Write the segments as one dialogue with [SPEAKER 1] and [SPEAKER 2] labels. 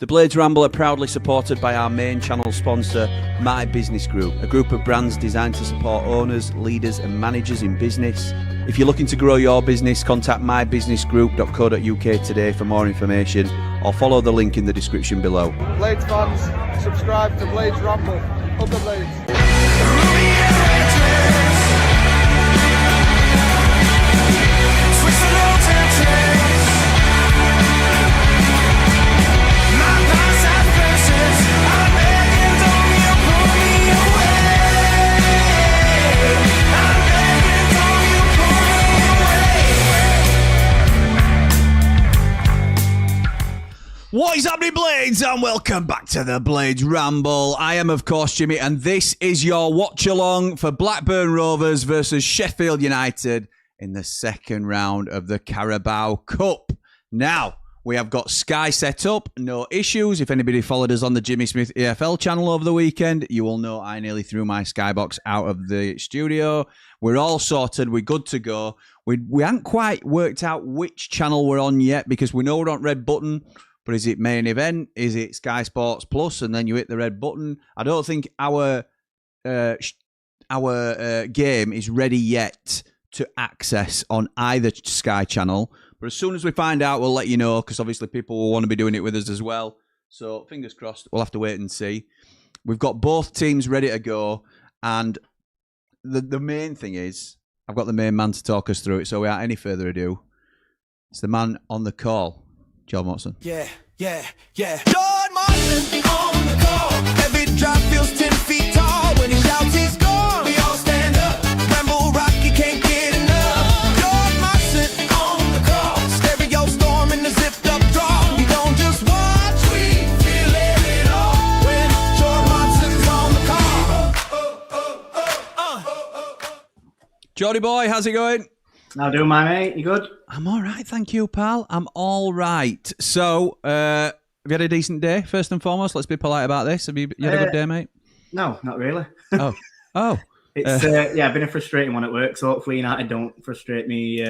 [SPEAKER 1] The Blades Ramble are proudly supported by our main channel sponsor, My Business Group, a group of brands designed to support owners, leaders and managers in business. If you're looking to grow your business, contact mybusinessgroup.co.uk today for more information or follow the link in the description below.
[SPEAKER 2] Blades fans, subscribe to Blades Ramble. Up the Blades.
[SPEAKER 1] What is happening, Blades, and welcome back to the Blades Ramble. I am, of course, Jimmy, and this is your watch-along for Blackburn Rovers versus Sheffield United in the second round of the Carabao Cup. Now, we have got Sky set up, no issues. If anybody followed us on the Jimmy Smith EFL channel over the weekend, you will know I nearly threw my Skybox out of the studio. We're all sorted, we're good to go. We haven't quite worked out which channel we're on yet because we know we're on Red Button. But is it main event? Is it Sky Sports Plus? And then you hit the red button. I don't think our game is ready yet to access on either Sky channel. But as soon as we find out, we'll let you know, because obviously people will want to be doing it with us as well. So fingers crossed. We'll have to wait and see. We've got both teams ready to go. And the main thing is, I've got the main man to talk us through it. So without any further ado, it's the man on the call. Jord Motson.
[SPEAKER 3] Yeah. Jord Motson on the call. Every drop feels 10 feet tall. When he shouts, he's gone. We all stand up. Ramble Rocky can't get enough. Jord Motson on the call. Stereo storm in the zipped up draw. We don't just watch, we feel it all. When Jord Motson's on the call.
[SPEAKER 1] Jordy boy, how's it going?
[SPEAKER 4] How do my mate? You good?
[SPEAKER 1] I'm all right, thank you, pal. I'm all right. So, have you had a decent day, first and foremost? Let's be polite about this. Have you had a good day, mate?
[SPEAKER 4] No, not really.
[SPEAKER 1] Oh.
[SPEAKER 4] It's I've been a frustrating one at work, so hopefully United don't frustrate me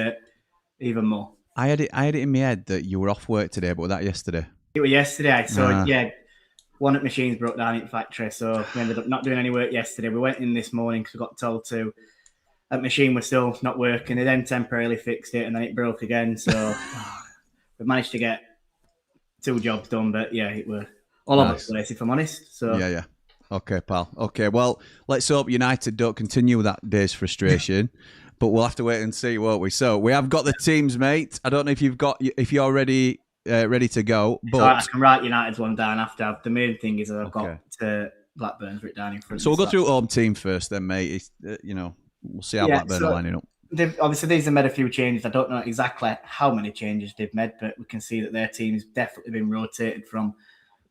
[SPEAKER 4] even more.
[SPEAKER 1] I had it in my head that you were off work today, but was that yesterday?
[SPEAKER 4] It was yesterday, so one of the machines broke down in the factory, so we ended up not doing any work yesterday. We went in this morning because we got told to. That machine was still not working. They then temporarily fixed it, and then it broke again. So we managed to get 2 jobs done, but yeah, it were all over the place, if I'm honest. So
[SPEAKER 1] yeah. Okay, pal. Okay, well, let's hope United don't continue that day's frustration, but we'll have to wait and see, won't we? So we have got the teams, mate. I don't know if you're ready to go, but
[SPEAKER 4] so I can write United's one down after. The main thing is that I've got Blackburn's written down in front.
[SPEAKER 1] So we'll go through home team first, then, mate. We'll see how Blackburn are lining up.
[SPEAKER 4] Obviously, these have made a few changes. I don't know exactly how many changes they've made, but we can see that their team's definitely been rotated from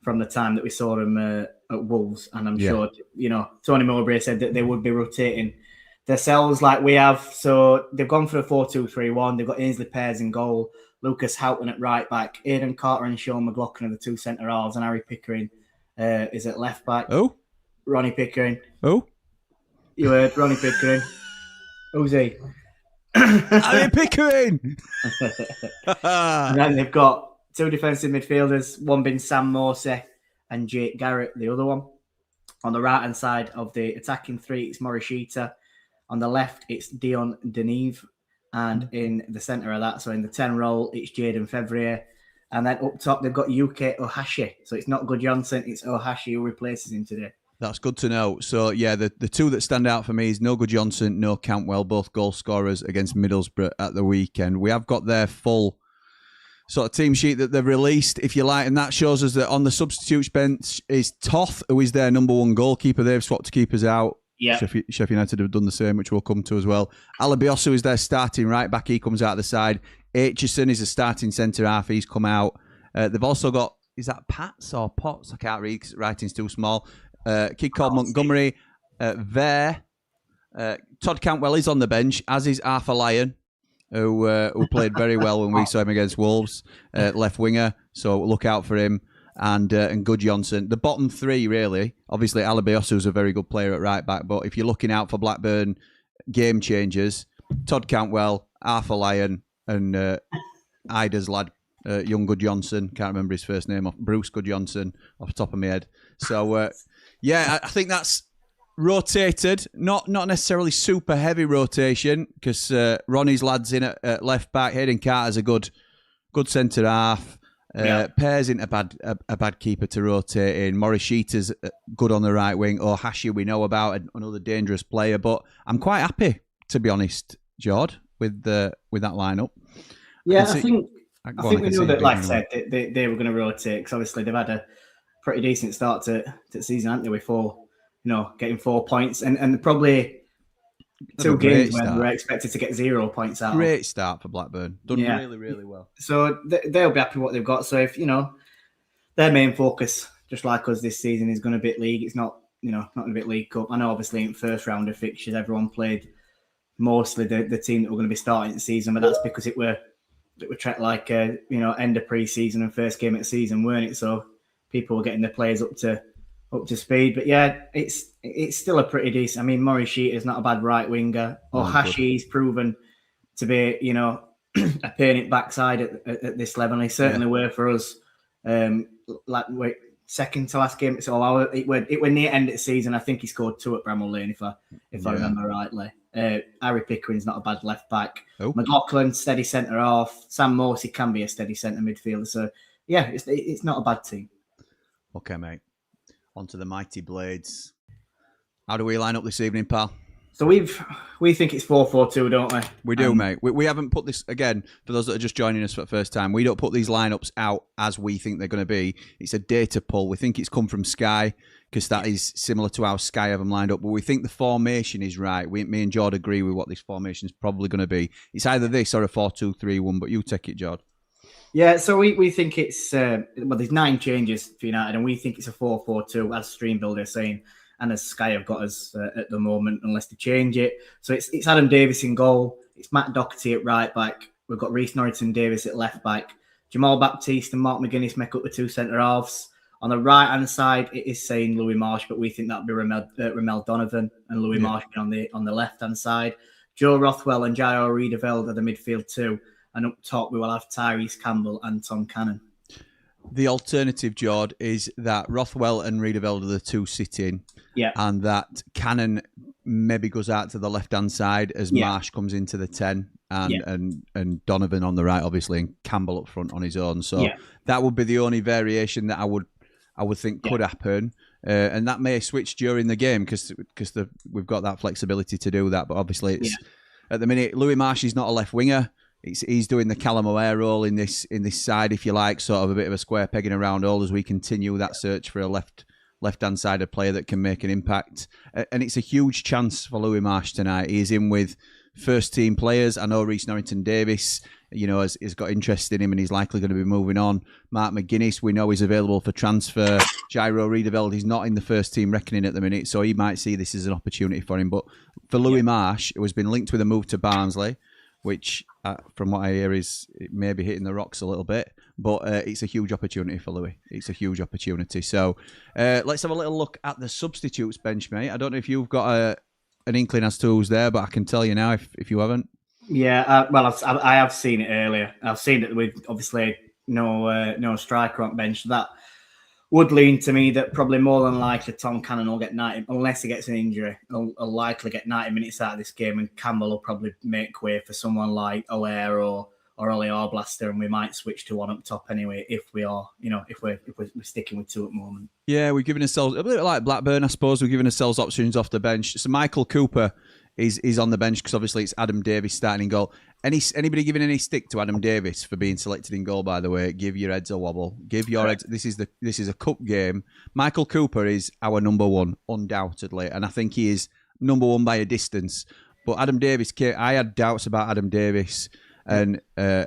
[SPEAKER 4] the time that we saw them at Wolves. And I'm sure, Tony Mowbray said that they would be rotating themselves like we have. So they've gone for a 4-2-3-1. They've got Ainsley Pears in goal, Lucas Houghton at right back, Aidan Carter and Sean McLaughlin are the 2 centre halves, and Harry Pickering is at left back.
[SPEAKER 1] Oh,
[SPEAKER 4] Ronnie Pickering.
[SPEAKER 1] Oh,
[SPEAKER 4] you heard Ronnie Pickering. Who's he?
[SPEAKER 1] Harry Pickering.
[SPEAKER 4] And then they've got 2 defensive midfielders, one being Sam Morsey and Jake Garrett, the other one. On the right-hand side of the attacking 3, it's Morishita. On the left, it's Dion Deneve. And in the centre of that, so in the 10 role, it's Jaden Fevrier. And then up top, they've got UK Ohashi. So it's not Gudjonsson, it's Ohashi who replaces him today.
[SPEAKER 1] That's good to know. So, yeah, the 2 that stand out for me is no Gudjonsson, no Cantwell, both goal scorers against Middlesbrough at the weekend. We have got their full sort of team sheet that they've released, if you like, and that shows us that on the substitutes bench is Toth, who is their number 1 goalkeeper. They've swapped keepers out.
[SPEAKER 4] Yeah.
[SPEAKER 1] Sheffield United have done the same, which we'll come to as well. Alabiosu is their starting right back. He comes out of the side. Aitchison is a starting centre half. He's come out. They've also got, is that Pats or Potts? I can't read because writing's too small. Kid called Montgomery. Todd Cantwell is on the bench, as is Arthur Lyon, who played very well when we saw him against Wolves, left winger. So look out for him. And Gudjonsson. The bottom 3, really. Obviously, Alabiosu is a very good player at right back, but if you're looking out for Blackburn game changers, Todd Cantwell, Arthur Lyon, and Ida's lad, young Goodjohnson. Can't remember his first name. Bruce Goodjohnson off the top of my head. So, yeah, I think that's rotated. Not necessarily super heavy rotation because Ronnie's lad's in at left back. Hayden Carter's a good centre half. Pear's isn't a bad keeper to rotate in. Morishita's good on the right wing. Hashi we know about, another dangerous player. But I'm quite happy, to be honest, Jord, with that lineup.
[SPEAKER 4] Yeah, I think we knew that, like I said, they were going to rotate because obviously they've had a pretty decent start to the season, haven't they? With getting 4 points and probably two games when we're expected to get 0 points out.
[SPEAKER 1] Great start for Blackburn. Done really, really well.
[SPEAKER 4] So they'll be happy with what they've got. So if their main focus, just like us this season, is going to bit league. It's not not a bit League Cup. I know obviously in first round of fixtures everyone played mostly the team that were going to be starting the season, but that's because it were like end of pre-season and first game of the season, weren't it? So people were getting their players up to speed. But yeah, it's still a pretty decent. I mean, Morishita is not a bad right winger. Hashi's proven to be a pain in backside at this level. And he certainly were for us. Second to last game, so it went near end of the season. I think he scored 2 at Bramall Lane, if I remember rightly. Harry Pickering's not a bad left back. McLaughlin, steady centre half. Sam Morsey can be a steady centre midfielder. So yeah, it's not a bad team.
[SPEAKER 1] Okay, mate. On to the mighty Blades. How do we line up this evening, pal?
[SPEAKER 4] So we think it's 4-4-2, don't we?
[SPEAKER 1] We do, mate. We haven't put this, again, for those that are just joining us for the first time, we don't put these lineups out as we think they're going to be. It's a data pull. We think it's come from Sky because that is similar to how Sky have them lined up. But we think the formation is right. Me and Jord agree with what this formation is probably going to be. It's either this or a 4-2-3-1, but you take it, Jord.
[SPEAKER 4] Yeah, so we think it's, there's 9 changes for United, and we think it's a 4-4-2, as Stream Builder is saying. And as Sky have got us at the moment, unless they change it. So it's Adam Davis in goal. It's Matt Doherty at right back. We've got Reece Norrington-Davis at left back. Jamal Baptiste and Mark McGuinness make up the 2 centre halves. On the right-hand side, it is saying Louis Marsh, but we think that'll be Ramel Donovan and Louis Marsh on the left-hand side. Joe Rothwell and Jairo Riedeveld are the midfield 2. And up top, we will have Tyrese Campbell and Tom Cannon.
[SPEAKER 1] The alternative, Jord, is that Rothwell and Riedeveld are the 2 sitting.
[SPEAKER 4] Yeah.
[SPEAKER 1] And that Cannon maybe goes out to the left-hand side as Marsh comes into the 10 and Donovan on the right, obviously, and Campbell up front on his own. So that would be the only variation that I would think could happen. And that may switch during the game because we've got that flexibility to do that. But obviously, it's at the minute, Louis Marsh is not a left winger. He's doing the Callum O'Hare role in this side, if you like, sort of a bit of a square peg in a round hole as we continue that search for a left-hand sided player that can make an impact. And it's a huge chance for Louis Marsh tonight. He is in with first-team players. I know Reece Norrington-Davis, has got interest in him and he's likely going to be moving on. Mark McGuinness, we know he's available for transfer. Jairo Riedeveld, he's not in the first-team reckoning at the minute, so he might see this as an opportunity for him. But for Louis Marsh, who has been linked with a move to Barnsley, which, from what I hear, is it may be hitting the rocks a little bit. But it's a huge opportunity for Louis. It's a huge opportunity. So let's have a little look at the substitutes bench, mate. I don't know if you've got an inkling as to who's there, but I can tell you now if you haven't.
[SPEAKER 4] Yeah, I have seen it earlier. I've seen it with, obviously, no striker on bench. That would lean to me that probably more than likely Tom Cannon will get 90, unless he gets an injury, he'll likely get 90 minutes out of this game, and Campbell will probably make way for someone like O'Hare or Ollie Arblaster, and we might switch to one up top anyway if we are, if we're sticking with 2 at the moment. Yeah,
[SPEAKER 1] we're giving ourselves a bit like Blackburn, I suppose. We're giving ourselves options off the bench. So Michael Cooper is on the bench because obviously it's Adam Davis starting in goal. Anybody giving any stick to Adam Davis for being selected in goal? By the way, give your heads a wobble. Give your heads. This is a cup game. Michael Cooper is our number 1, undoubtedly, and I think he is number 1 by a distance. But Adam Davis, I had doubts about Adam Davis, and I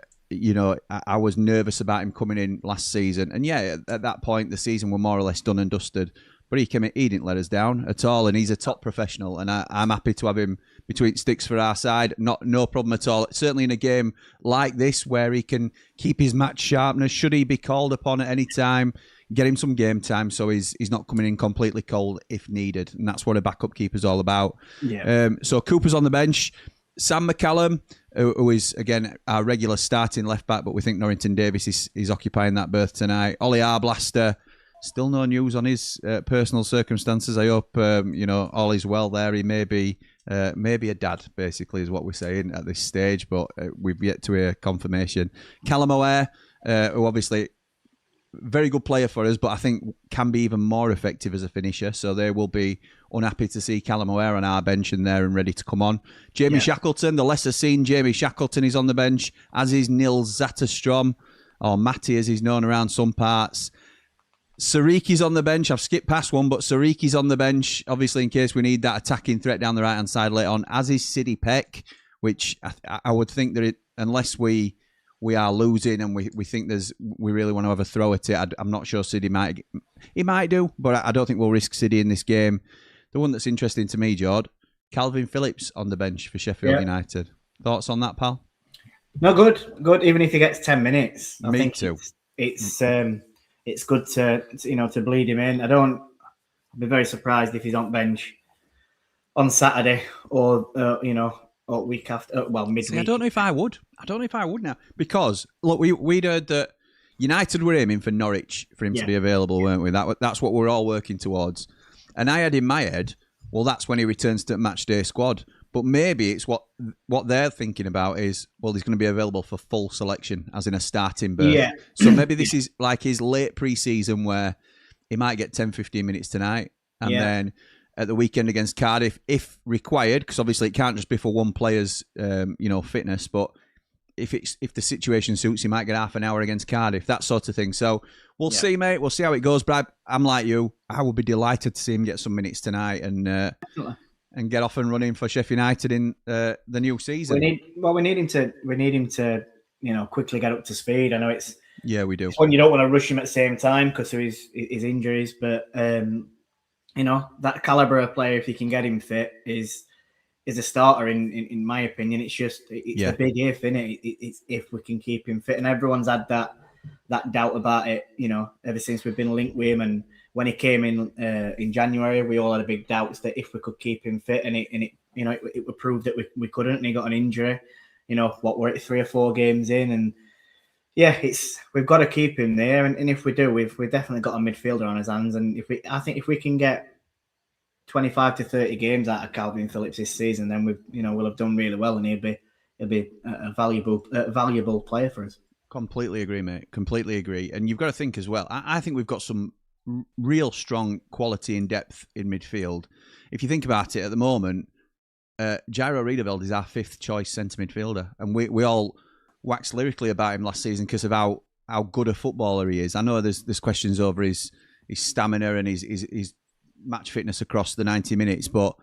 [SPEAKER 1] was nervous about him coming in last season. And yeah, at that point, the season were more or less done and dusted. But he didn't let us down at all, and he's a top professional, and I'm happy to have him between sticks for our side. No problem at all. Certainly in a game like this where he can keep his match sharpness, should he be called upon at any time, get him some game time so he's not coming in completely cold if needed, and that's what a backup keeper's all about.
[SPEAKER 4] Yeah.
[SPEAKER 1] So Cooper's on the bench. Sam McCallum, who is, again, our regular starting left-back, but we think Norrington Davis is occupying that berth tonight. Ollie Arblaster, still no news on his personal circumstances. I hope, all is well there. He may be a dad, basically, is what we're saying at this stage, but we've yet to hear confirmation. Callum O'Hare, who obviously very good player for us, but I think can be even more effective as a finisher. So they will be unhappy to see Callum O'Hare on our bench and there and ready to come on. Jamie Shackleton, the lesser seen Jamie Shackleton, is on the bench, as is Nils Zatterstrom, or Matty as he's known around some parts. Sariki's on the bench. I've skipped past one, but Sariki's on the bench, obviously in case we need that attacking threat down the right-hand side later on, as is Siddy Peck, which I would think that unless we are losing and we think we really want to have a throw at it, I'm not sure Siddy might do, but I don't think we'll risk Siddy in this game. The one that's interesting to me, Jord, Calvin Phillips on the bench for Sheffield United. Thoughts on that, pal?
[SPEAKER 4] No, good. Even if he gets 10 minutes, I think
[SPEAKER 1] too.
[SPEAKER 4] It's good to bleed him in. I'll be very surprised if he's on bench on Saturday or week after. Midweek.
[SPEAKER 1] See, I don't know if I would now, because look, we'd heard that United were aiming for Norwich for him to be available, weren't we? That's what we're all working towards. And I had in my head, well, that's when he returns to match day squad. But maybe it's what they're thinking about is, well, he's going to be available for full selection, as in a starting berth. Yeah. So maybe this is like his late pre-season where he might get 10, 15 minutes tonight. And then at the weekend against Cardiff, if required, because obviously it can't just be for one player's fitness, but if the situation suits, he might get half an hour against Cardiff, that sort of thing. So we'll see, mate. We'll see how it goes. But I'm like you. I would be delighted to see him get some minutes tonight and get off and running for Sheffield United in the new season.
[SPEAKER 4] We need him to quickly get up to speed. I know it's
[SPEAKER 1] we do.
[SPEAKER 4] When you don't want to rush him at the same time because of his injuries, but that caliber of player, if you can get him fit, is a starter in my opinion. It's a big if, innit? It's if we can keep him fit, and everyone's had that doubt about it, ever since we've been linked with him. And when he came in January, we all had a big doubts that if we could keep him fit, and it would prove that we couldn't, and he got an injury. We're at 3 or 4 games in, and we've got to keep him there. And if we do, we've definitely got a midfielder on his hands. And I think if we can get 25 to 30 games out of Calvin Phillips this season, then we'll have done really well, and he'll be a valuable player for us.
[SPEAKER 1] Completely agree, mate. Completely agree. And you've got to think as well. I think we've got some real strong quality and depth in midfield. If you think about it, at the moment, Jairo Riedeveld is our 5th choice centre midfielder, and we all waxed lyrically about him last season because of how good a footballer he is. I know there's questions over his stamina and his match fitness across the 90 minutes, but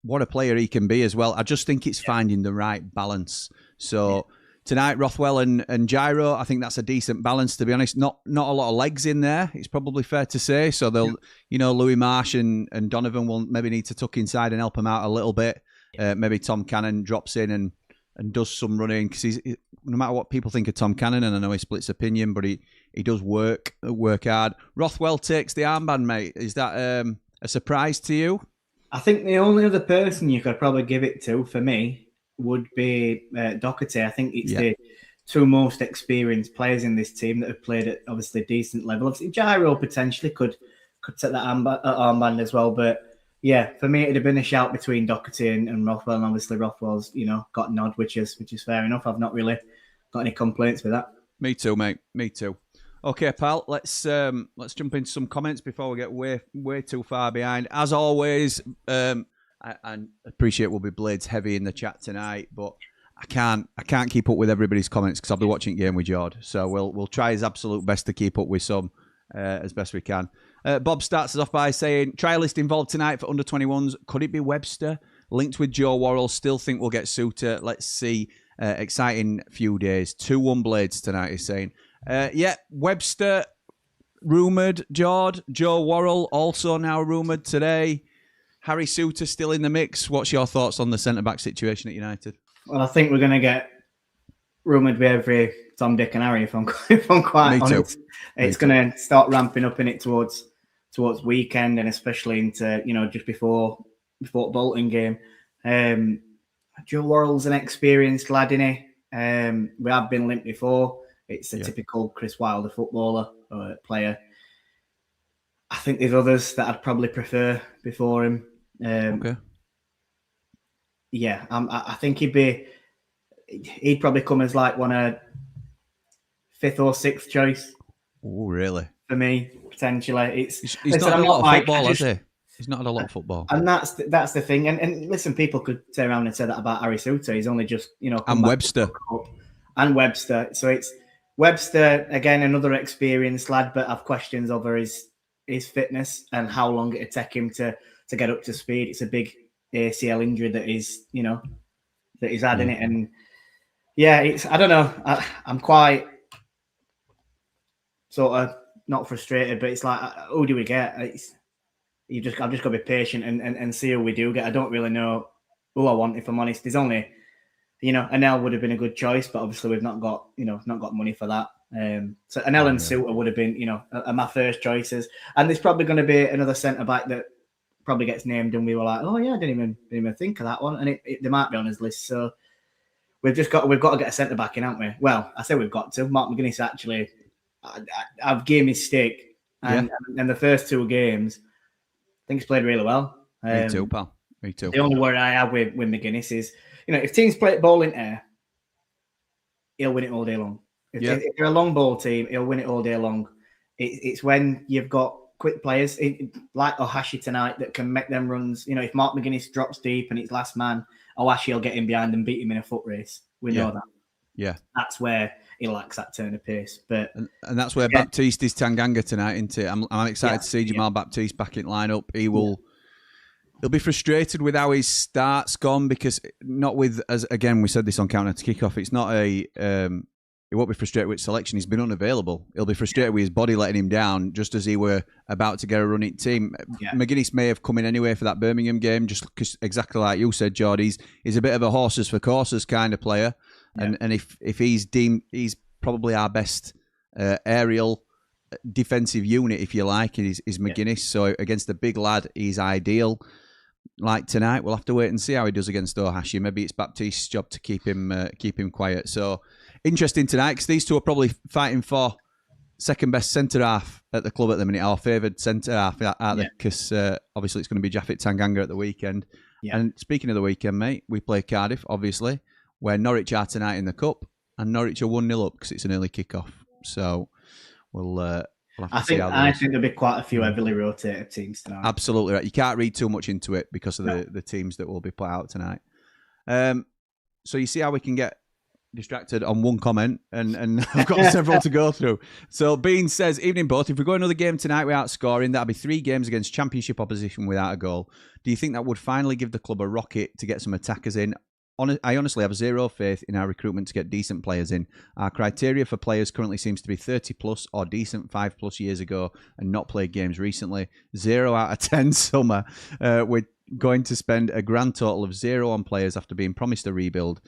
[SPEAKER 1] what a player he can be as well. I just think it's finding the right balance. So tonight, Rothwell and Gyro, I think that's a decent balance, to be honest. Not a lot of legs in there, it's probably fair to say. So they'll, Louis Marsh and Donovan will maybe need to tuck inside and help him out a little bit. Maybe Tom Cannon drops in and does some running, because no matter what people think of Tom Cannon, and I know he splits opinion, but he does work hard. Rothwell takes the armband, mate. Is that a surprise to you?
[SPEAKER 4] I think the only other person you could probably give it to, for me, would be Doherty. I think it's the 2 most experienced players in this team that have played at obviously a decent level. Obviously, Gyro potentially could take that armband as well, but for me, it'd have been a shout between Doherty and Rothwell, and obviously Rothwell's got nod, which is fair enough. I've not really got any complaints with that.
[SPEAKER 1] Me too, mate. Me too. Okay, pal. Let's jump into some comments before we get way too far behind. As always, I appreciate we'll be blades heavy in the chat tonight, but I can't keep up with everybody's comments because I'll be watching game with Jord. So we'll try his absolute best to keep up with some as best we can. Bob starts us off by saying, trialist involved tonight for under-21s. Could it be Webster? Linked with Joe Worrell. Still think we'll get Suter. Let's see. Exciting few days. 2-1 Blades tonight, he's saying. Webster rumoured. Jord. Joe Worrell also now rumoured today. Harry Suter still in the mix. What's your thoughts on the centre-back situation at United?
[SPEAKER 4] Well, I think we're going to get rumoured with every Tom, Dick and Harry, if I'm quite honest. It's going to start ramping up in it towards weekend, and especially into just before Bolton game. Joe Worrell's an experienced lad, innit? We have been linked before. It's a typical Chris Wilder footballer or player. I think there's others that I'd probably prefer before him.
[SPEAKER 1] Okay.
[SPEAKER 4] Yeah, I think he'd probably come as like one of 5th or 6th choice.
[SPEAKER 1] Oh, really?
[SPEAKER 4] For me, potentially.
[SPEAKER 1] He's not had a lot of football, has he? He's not had a lot of football.
[SPEAKER 4] And that's the thing. And listen, people could turn around and say that about Harry Suter. He's only just,
[SPEAKER 1] and Webster.
[SPEAKER 4] And Webster. So it's Webster, again, another experienced lad, but I've questions over his fitness and how long it'd take him to get up to speed. It's a big ACL injury that he's had in it. And yeah, I don't know. I'm quite sort of not frustrated, but it's like, who do we get? I've just got to be patient and see who we do get. I don't really know who I want, if I'm honest. There's only, Anel would have been a good choice, but obviously we've not got money for that. So Anel and Suter would have been, are my first choices. And there's probably going to be another centre back that probably gets named, and we were like, oh yeah, I didn't even think of that one, and they might be on his list. So we've got to get a centre back in, haven't we? Well, I say we've got to. Mark McGuinness actually, I've gave his stick, and the first 2 games, I think he's played really well.
[SPEAKER 1] Me too, pal. Me too.
[SPEAKER 4] The only worry I have with McGuinness is, if teams play ball in air, he'll win it all day long. If they're a long ball team, he'll win it all day long. It's when you've got quick players like Ohashi tonight that can make them runs. If Mark McGuinness drops deep and it's last man, Ohashi will get in behind and beat him in a foot race. We know that. Yeah. That's where he lacks that turn of pace. But
[SPEAKER 1] and that's where Baptiste is Tanganga tonight, isn't it? I'm excited to see Jamal Baptiste back in lineup. He'll be frustrated with how his start's gone, because not with, as again we said this on counter to kick off, it's not he won't be frustrated with selection. He's been unavailable. He'll be frustrated with his body letting him down, just as he were about to get a running team. McGuinness may have come in anyway for that Birmingham game, just because, exactly like you said, Jord, he's a bit of a horses for courses kind of player. And if he's deemed, he's probably our best aerial defensive unit, if you like, is McGuinness. So against a big lad, he's ideal. Like tonight, we'll have to wait and see how he does against Ohashi. Maybe it's Baptiste's job to keep him quiet. So interesting tonight, because these two are probably fighting for second best centre half at the club at the minute, our favoured centre half, aren't they? Because obviously it's going to be Japhet Tanganga at the weekend. And speaking of the weekend, mate, we play Cardiff, obviously, where Norwich are tonight in the cup, and Norwich are 1-0 up because it's an early kick-off. So we'll have to see how
[SPEAKER 4] I think there'll be quite a few heavily rotated teams tonight.
[SPEAKER 1] Absolutely right. You can't read too much into it because of the teams that will be put out tonight. So you see how we can get distracted on one comment, and I've got several to go through. So Bean says, evening both, if we go another game tonight without scoring, that'll be 3 games against championship opposition without a goal. Do you think that would finally give the club a rocket to get some attackers in? I honestly have zero faith in our recruitment to get decent players in. Our criteria for players currently seems to be 30 plus or decent 5+ years ago and not played games recently. 0 out of 10 summer. We're going to spend a grand total of 0 on players after being promised a rebuild.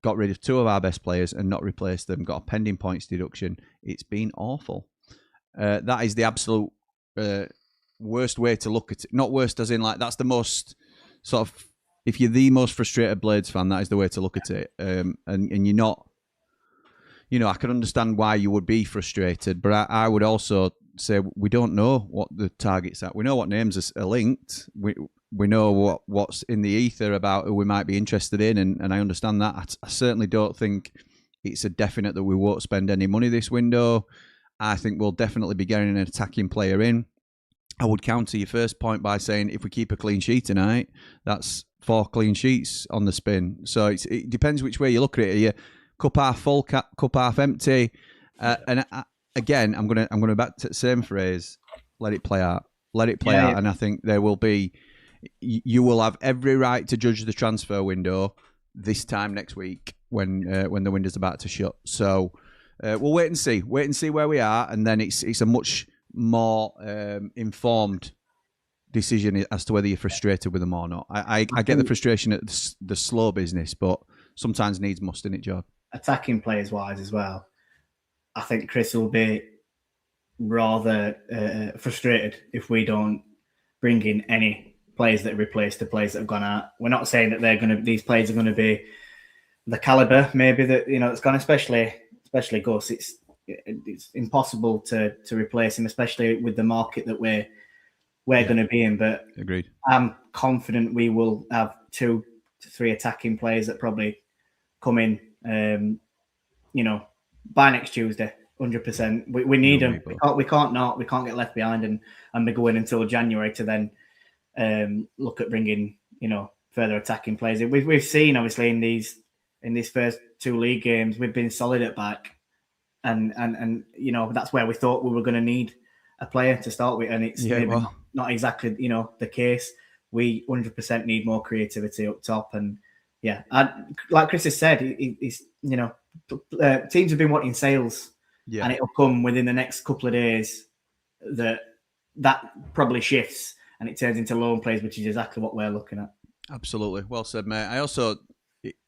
[SPEAKER 1] Got rid of 2 of our best players and not replaced them. Got a pending points deduction. It's been awful. That is the absolute worst way to look at it. Not worst as in like that's the most sort of, if you're the most frustrated Blades fan, that is the way to look at it. And you're not, I can understand why you would be frustrated, but I would also say we don't know what the targets are. We know what names are linked. We know what's in the ether about who we might be interested in, and I understand that. I certainly don't think it's a definite that we won't spend any money this window. I think we'll definitely be getting an attacking player in. I would counter your first point by saying if we keep a clean sheet tonight, that's 4 clean sheets on the spin. So it depends which way you look at it. Are you cup half full, cup half empty? Again, I'm gonna back to the same phrase. Let it play out. Let it play out. And I think there will be. You will have every right to judge the transfer window this time next week when the window's about to shut. So we'll wait and see. Wait and see where we are, and then it's a much more informed decision as to whether you're frustrated with them or not. I get the frustration at the slow business, but sometimes needs must, in it, Jord.
[SPEAKER 4] Attacking players wise as well, I think Chris will be rather frustrated if we don't bring in any players that replace the players that have gone out. We're not saying that these players are going to be the caliber maybe that that's gone, especially Gus. It's impossible to replace him, especially with the market that we're going to be in. But
[SPEAKER 1] agreed.
[SPEAKER 4] I'm confident we will have 2 to 3 attacking players that probably come in, by next Tuesday, 100%. We need them. We can't get left behind and be going until January to then look at bringing further attacking players. We've seen obviously in these first 2 league games we've been solid at back, and that's where we thought we were going to need a player to start with, and it's not exactly the case. We 100% need more creativity up top, and like Chris has said, teams have been wanting sales, and it'll come within the next couple of days that probably shifts and it turns into loan players, which is exactly what we're looking at.
[SPEAKER 1] Absolutely, well said, mate.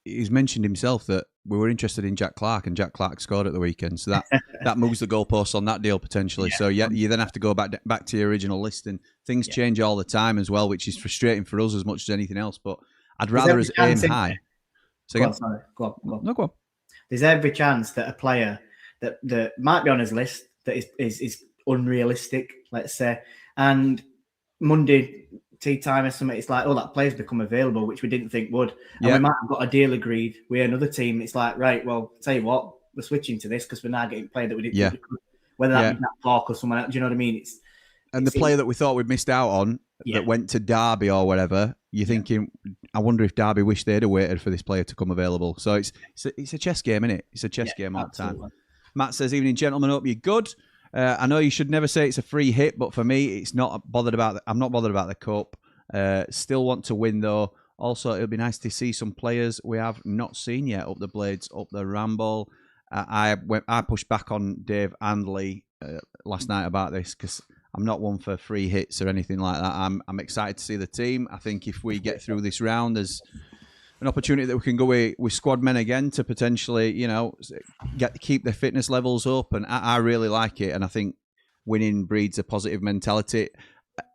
[SPEAKER 1] He's mentioned himself that we were interested in Jack Clark, and Jack Clark scored at the weekend, so that moves the goalposts on that deal potentially. So you then have to go back to your original list, and things change all the time as well, which is frustrating for us as much as anything else. But I'd rather us aim high.
[SPEAKER 4] Go on.
[SPEAKER 1] No, go on.
[SPEAKER 4] There's every chance that a player that might be on his list that is unrealistic, let's say, and Monday tea time or something, it's like, that player's become available, which we didn't think would. And we might have got a deal agreed with another team. It's like, right, well, tell you what, we're switching to this because we're now getting a player that we didn't think we could, whether that be Nat Clark or someone else. Do you know what I mean?
[SPEAKER 1] The player that we thought we'd missed out on that went to Derby or whatever, you're thinking, I wonder if Derby wish they'd have waited for this player to come available. So it's a chess game, isn't it? It's a chess game all the time. Matt says, evening, gentlemen, hope you're good. I know you should never say it's a free hit, but for me, I'm not bothered about the cup. Still want to win though. Also, it'll be nice to see some players we have not seen yet up the Blades, up the Ramble. I pushed back on Dave and Lee last night about this because I'm not one for free hits or anything like that. I'm excited to see the team. I think if we get through this round, there's an opportunity that we can go with squad men again to potentially, keep their fitness levels up. And I really like it. And I think winning breeds a positive mentality.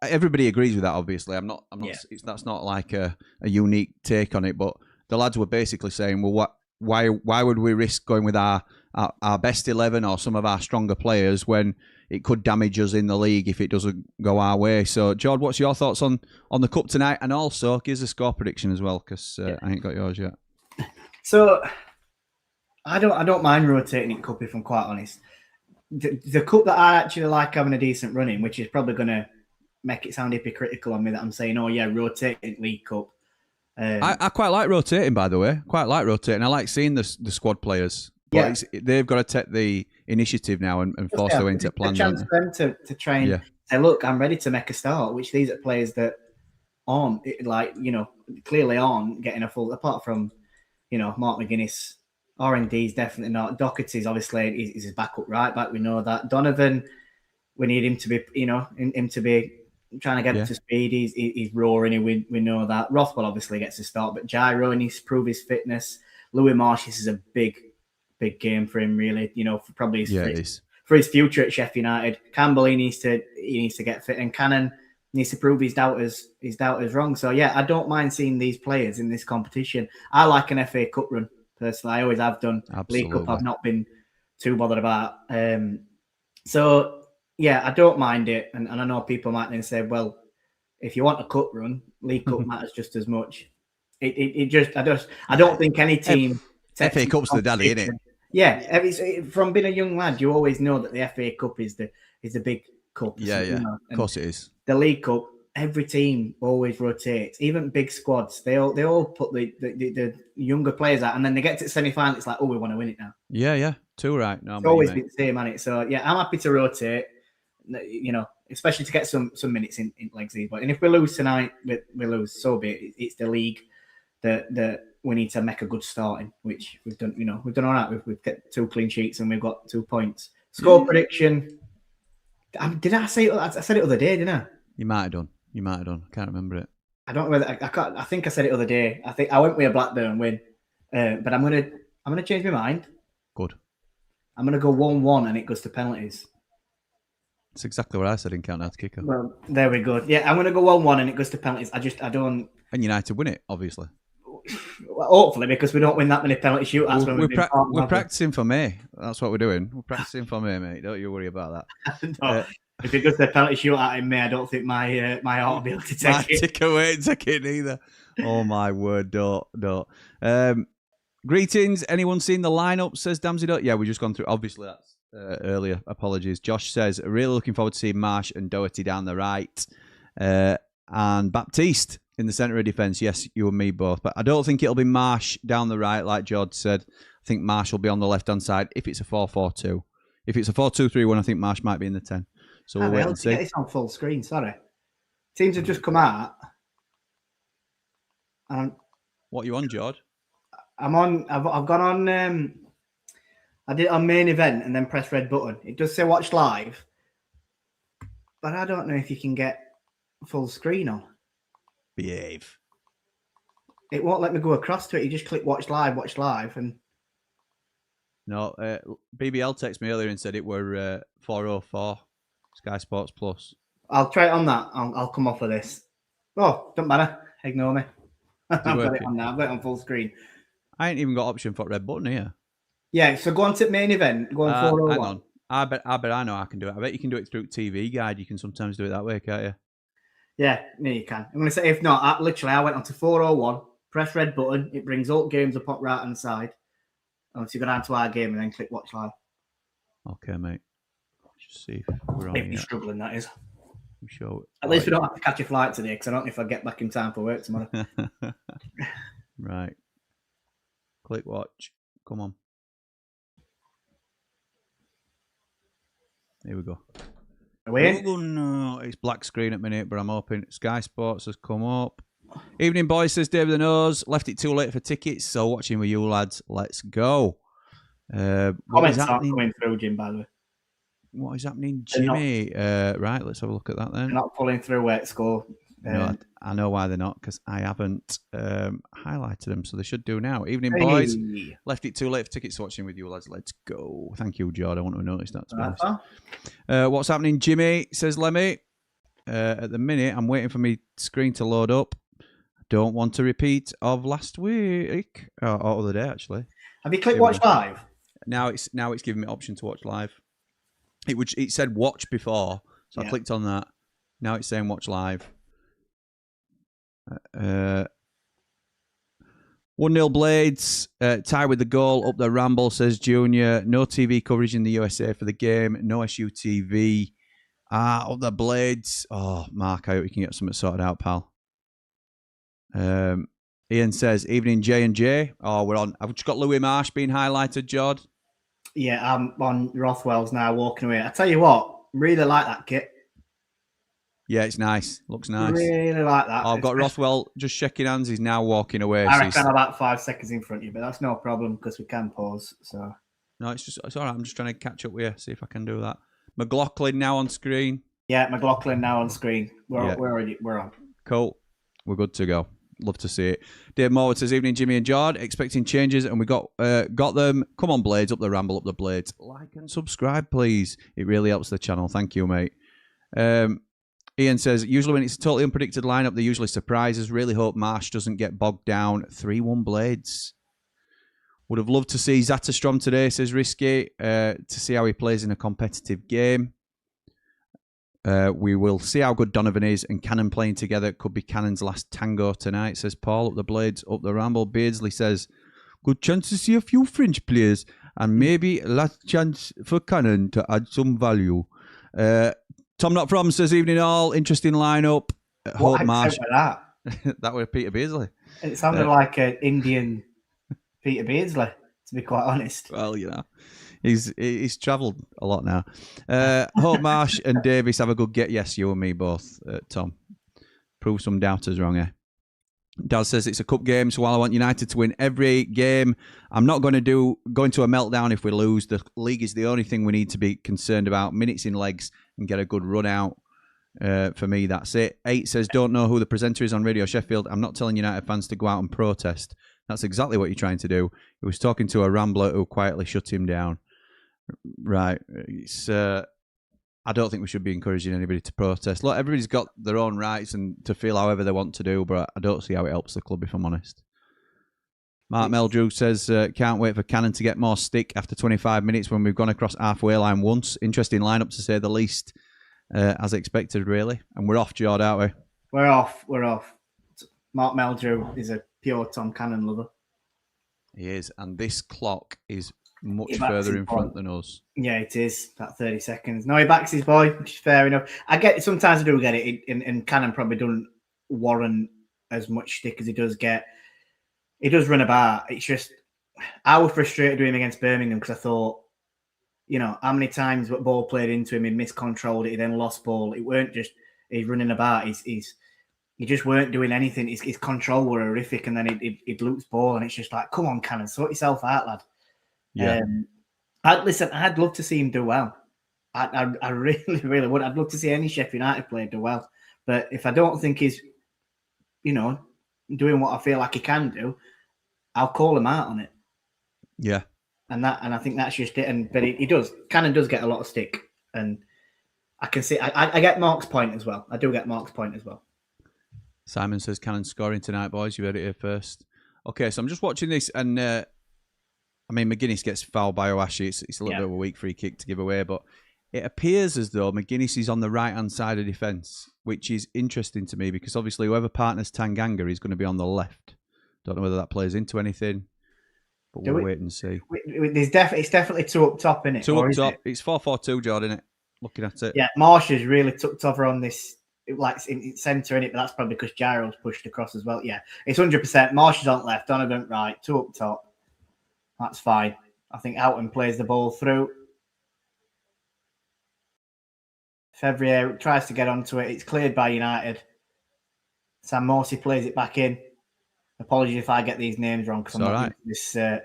[SPEAKER 1] Everybody agrees with that, obviously. I'm not. That's not like a unique take on it. But the lads were basically saying, well, why would we risk going with our best 11 or some of our stronger players when it could damage us in the league if it doesn't go our way? So, Jord, what's your thoughts on the cup tonight? And also, give us a score prediction as well, because I ain't got yours yet.
[SPEAKER 4] So, I don't mind rotating in cup, if I'm quite honest. The cup that I actually like having a decent run in, which is probably going to make it sound hypocritical on me that I'm saying, rotating League Cup.
[SPEAKER 1] I quite like rotating, by the way. I like seeing the squad players. But they've got to take the initiative now and force their way into plan.
[SPEAKER 4] It's a chance for them to try and say, look, I'm ready to make a start, which these are players that aren't, clearly aren't getting a full, apart from, Mark McGuinness. R&D's definitely not. Doherty's obviously is his backup right back. We know that. Donovan, we need him to be, him to be trying to get up to speed. He's roaring. We know that. Rothwell obviously gets a start, but Gyro needs to prove his fitness. Louis Marsh, this is a big game for him, really. For probably for his future at Sheffield United. Campbell, he needs to get fit, and Cannon needs to prove his doubters wrong. So I don't mind seeing these players in this competition. I like an FA Cup run personally. I always have done.
[SPEAKER 1] Absolutely.
[SPEAKER 4] League Cup, I've not been too bothered about. So. Yeah, I don't mind it, and I know people might then say, "Well, if you want a cup run, League Cup matters just as much." I don't think any team.
[SPEAKER 1] FA Cup's the daddy, isn't it?
[SPEAKER 4] Yeah, from being a young lad, you always know that the FA Cup is the big cup.
[SPEAKER 1] Of course it is.
[SPEAKER 4] The League Cup, every team always rotates, even big squads. They all put the younger players out, and then they get to the semi-final. It's like, we want to win it now.
[SPEAKER 1] Yeah, too right. No,
[SPEAKER 4] it's always been the same, hasn't it? So I'm happy to rotate. Especially to get some minutes in legs. And if we lose tonight, we lose. So be it. It's the league that we need to make a good start in, which we've done. We've done all right. We've got 2 clean sheets and we've got 2 points. Score prediction. Did I say it? I said it the other day, didn't I?
[SPEAKER 1] You might have done. I can't remember it.
[SPEAKER 4] I don't know whether I can't. I think I said it the other day. I think I went with a Blackburn win, but I'm gonna change my mind.
[SPEAKER 1] Good.
[SPEAKER 4] I'm gonna go 1-1 and it goes to penalties.
[SPEAKER 1] That's exactly what I said in Count Out Kicker.
[SPEAKER 4] Well, there we go. Yeah, I'm going to go 1-1 and it goes to penalties. I don't.
[SPEAKER 1] And United win it, obviously.
[SPEAKER 4] Well, hopefully, because we don't win that many penalty shootouts.
[SPEAKER 1] We're practicing for May. That's what we're doing. We're practicing for May, mate. Don't you worry about that.
[SPEAKER 4] No, if it goes to a penalty shootout in May, I don't think my heart will be able to take it.
[SPEAKER 1] Take away and take it either. Oh my word, don't. Greetings. Anyone seen the lineup? Says Damsey. Yeah, we just gone through. Obviously, that's earlier. Apologies. Josh says, really looking forward to seeing Marsh and Doherty down the right, and Baptiste in the centre of defence. Yes, you and me both. But I don't think it'll be Marsh down the right, like Jord said. I think Marsh will be on the left-hand side if it's a 4-4-2. If it's a 4-2-3-1, I think Marsh might be in the 10. So we'll wait and see.
[SPEAKER 4] Get this on full screen, sorry. Teams have just come out.
[SPEAKER 1] What are you on, Jord?
[SPEAKER 4] I'm on. I've gone on. I did it on main event and then press red button. It does say watch live, but I don't know if you can get full screen on.
[SPEAKER 1] Behave.
[SPEAKER 4] It won't let me go across to it. You just click watch live, and.
[SPEAKER 1] No, BBL texted me earlier and said it were 404 Sky Sports Plus.
[SPEAKER 4] I'll try it on that. I'll come off of this. Oh, don't matter. Ignore me. I've got it on now. I've got it on full screen.
[SPEAKER 1] I ain't even got option for red button here.
[SPEAKER 4] Yeah, so go on to main event. Go on 401.
[SPEAKER 1] Hang on. I bet I know I can do it. I bet you can do it through TV Guide. You can sometimes do it that way, can't you?
[SPEAKER 4] Yeah, no, you can. I'm going to say, if not, I went on to 401, press red button. It brings all games up on right hand side. And so you go down to our game and then click watch live.
[SPEAKER 1] Okay, mate. Just see if we're on.
[SPEAKER 4] If you're struggling, that is.
[SPEAKER 1] I'm sure.
[SPEAKER 4] At least we don't have to catch a flight today because I don't know if I get back in time for work tomorrow.
[SPEAKER 1] Right. Click watch. Come on. Here we go. Oh, no. It's black screen at minute, but I'm hoping Sky Sports has come up. Evening, boys, says David the Nose. Left it too late for tickets, so watching with you lads. Let's go.
[SPEAKER 4] Comments aren't coming through, Jim, by the way.
[SPEAKER 1] What is happening, Jimmy? Right, let's have a look at that then.
[SPEAKER 4] They're not pulling through where it's score.
[SPEAKER 1] No, I know why they're not, because I haven't highlighted them, so they should do now. Evening, boys. Left it too late for tickets watching with you, lads. Let's go. Thank you, Jord. I want to have noticed that, to be honest. What's happening, Jimmy? Says Lemmy. At the minute, I'm waiting for my screen to load up. I don't want a repeat of last week. Or other day, actually.
[SPEAKER 4] Have you clicked watch live?
[SPEAKER 1] Now it's giving me option to watch live. It said watch before, so I clicked on that. Now it's saying watch live. 1-0 Blades, tie with the goal, up the Ramble, says Junior. No TV coverage in the USA for the game, no SUTV. Up the Blades. Oh, Mark, I hope you can get something sorted out, pal. Ian says, evening J&J. Oh, we're on. I've just got Louis Marsh being highlighted, Jord.
[SPEAKER 4] Yeah, I'm on Rothwell's now, walking away. I tell you what, really like that kit.
[SPEAKER 1] Yeah, it's nice. Looks nice.
[SPEAKER 4] Really like that.
[SPEAKER 1] I've got Rothwell just shaking hands. He's now walking away.
[SPEAKER 4] I reckon I'm about 5 seconds in front of you, but that's no problem because we can pause. So
[SPEAKER 1] no, it's all right. I'm just trying to catch up with you, see if I can do that. McLaughlin now on screen.
[SPEAKER 4] Yeah, McLaughlin now on screen. We're on.
[SPEAKER 1] Cool. We're good to go. Love to see it. Dave Morwood says, evening, Jimmy and Jord. Expecting changes, and we got them. Come on, Blades, up the Ramble, up the Blades. Like and subscribe, please. It really helps the channel. Thank you, mate. Ian says, usually when it's a totally unpredicted lineup, they usually surprise us. Really hope Marsh doesn't get bogged down. 3-1 Blades. Would have loved to see Zatterstrom today, says Risky, to see how he plays in a competitive game. We will see how good Donovan is, and Cannon playing together could be Cannon's last tango tonight, says Paul. Up the Blades, up the Ramble. Beardsley says, good chance to see a few French players, and maybe last chance for Cannon to add some value. Tom Not From says, evening all, interesting lineup.
[SPEAKER 4] What Marsh. That?
[SPEAKER 1] That was Peter Beardsley.
[SPEAKER 4] It sounded like an Indian Peter Beardsley, to be quite honest.
[SPEAKER 1] Well, you know. He's travelled a lot now. Hope Marsh and Davis have a good get. Yes, you and me both, Tom. Prove some doubters wrong here. Daz says it's a cup game, so while I want United to win every game, I'm not going to go into a meltdown if we lose. The league is the only thing we need to be concerned about. Minutes in legs and get a good run out. For me, that's it. 8 says, don't know who the presenter is on Radio Sheffield. I'm not telling United fans to go out and protest. That's exactly what you're trying to do. He was talking to a Rambler who quietly shut him down. Right. It's I don't think we should be encouraging anybody to protest. Look, everybody's got their own rights and to feel however they want to do, but I don't see how it helps the club, if I'm honest. Mark Meldrew says, can't wait for Cannon to get more stick after 25 minutes when we've gone across halfway line once. Interesting lineup, to say the least, as expected, really. And we're off, Jord, aren't we?
[SPEAKER 4] We're off. Mark Meldrew is a pure Tom Cannon lover.
[SPEAKER 1] He is, and this clock is much further in front than us.
[SPEAKER 4] Yeah, it is. About 30 seconds. No, he backs his boy, which is fair enough. Sometimes I do get it, and Cannon probably doesn't warrant as much stick as he does get. He does run about. It's just, I was frustrated with him against Birmingham because I thought, how many times what ball played into him, he miscontrolled it, he then lost ball. It weren't just he's running about. He just weren't doing anything. His control were horrific, and then he'd lose ball, and it's just like, come on, Cannon, sort yourself out, lad.
[SPEAKER 1] Yeah.
[SPEAKER 4] I'd love to see him do well. I really, really would. I'd love to see any Sheffield United player do well. But if I don't think he's, doing what I feel like he can do, I'll call him out on it.
[SPEAKER 1] Yeah.
[SPEAKER 4] And I think that's just it. But he does. Cannon does get a lot of stick, and I can see. I get Mark's point as well. I do get Mark's point as well.
[SPEAKER 1] Simon says, Cannon scoring tonight, boys. You heard it here first. Okay, so I'm just watching this, and McGuinness gets fouled by Owashi. It's a little bit of a weak free kick to give away, but it appears as though McGuinness is on the right-hand side of defence, which is interesting to me because obviously whoever partners Tanganga is going to be on the left. Don't know whether that plays into anything, but we'll wait and see.
[SPEAKER 4] It's definitely two up top, isn't it?
[SPEAKER 1] Two up top. It's 4-4-2, Jord, isn't it? Looking at it.
[SPEAKER 4] Yeah, Marsh has really took over on this, like in centre, in it, but that's probably because Gyro's pushed across as well. Yeah, it's 100%. Marsh is on left, Donovan right, two up top. That's fine. I think Houghton plays the ball through. Fevrier tries to get onto it. It's cleared by United. Sam Morsey plays it back in. Apologies if I get these names wrong because I'm not used to this.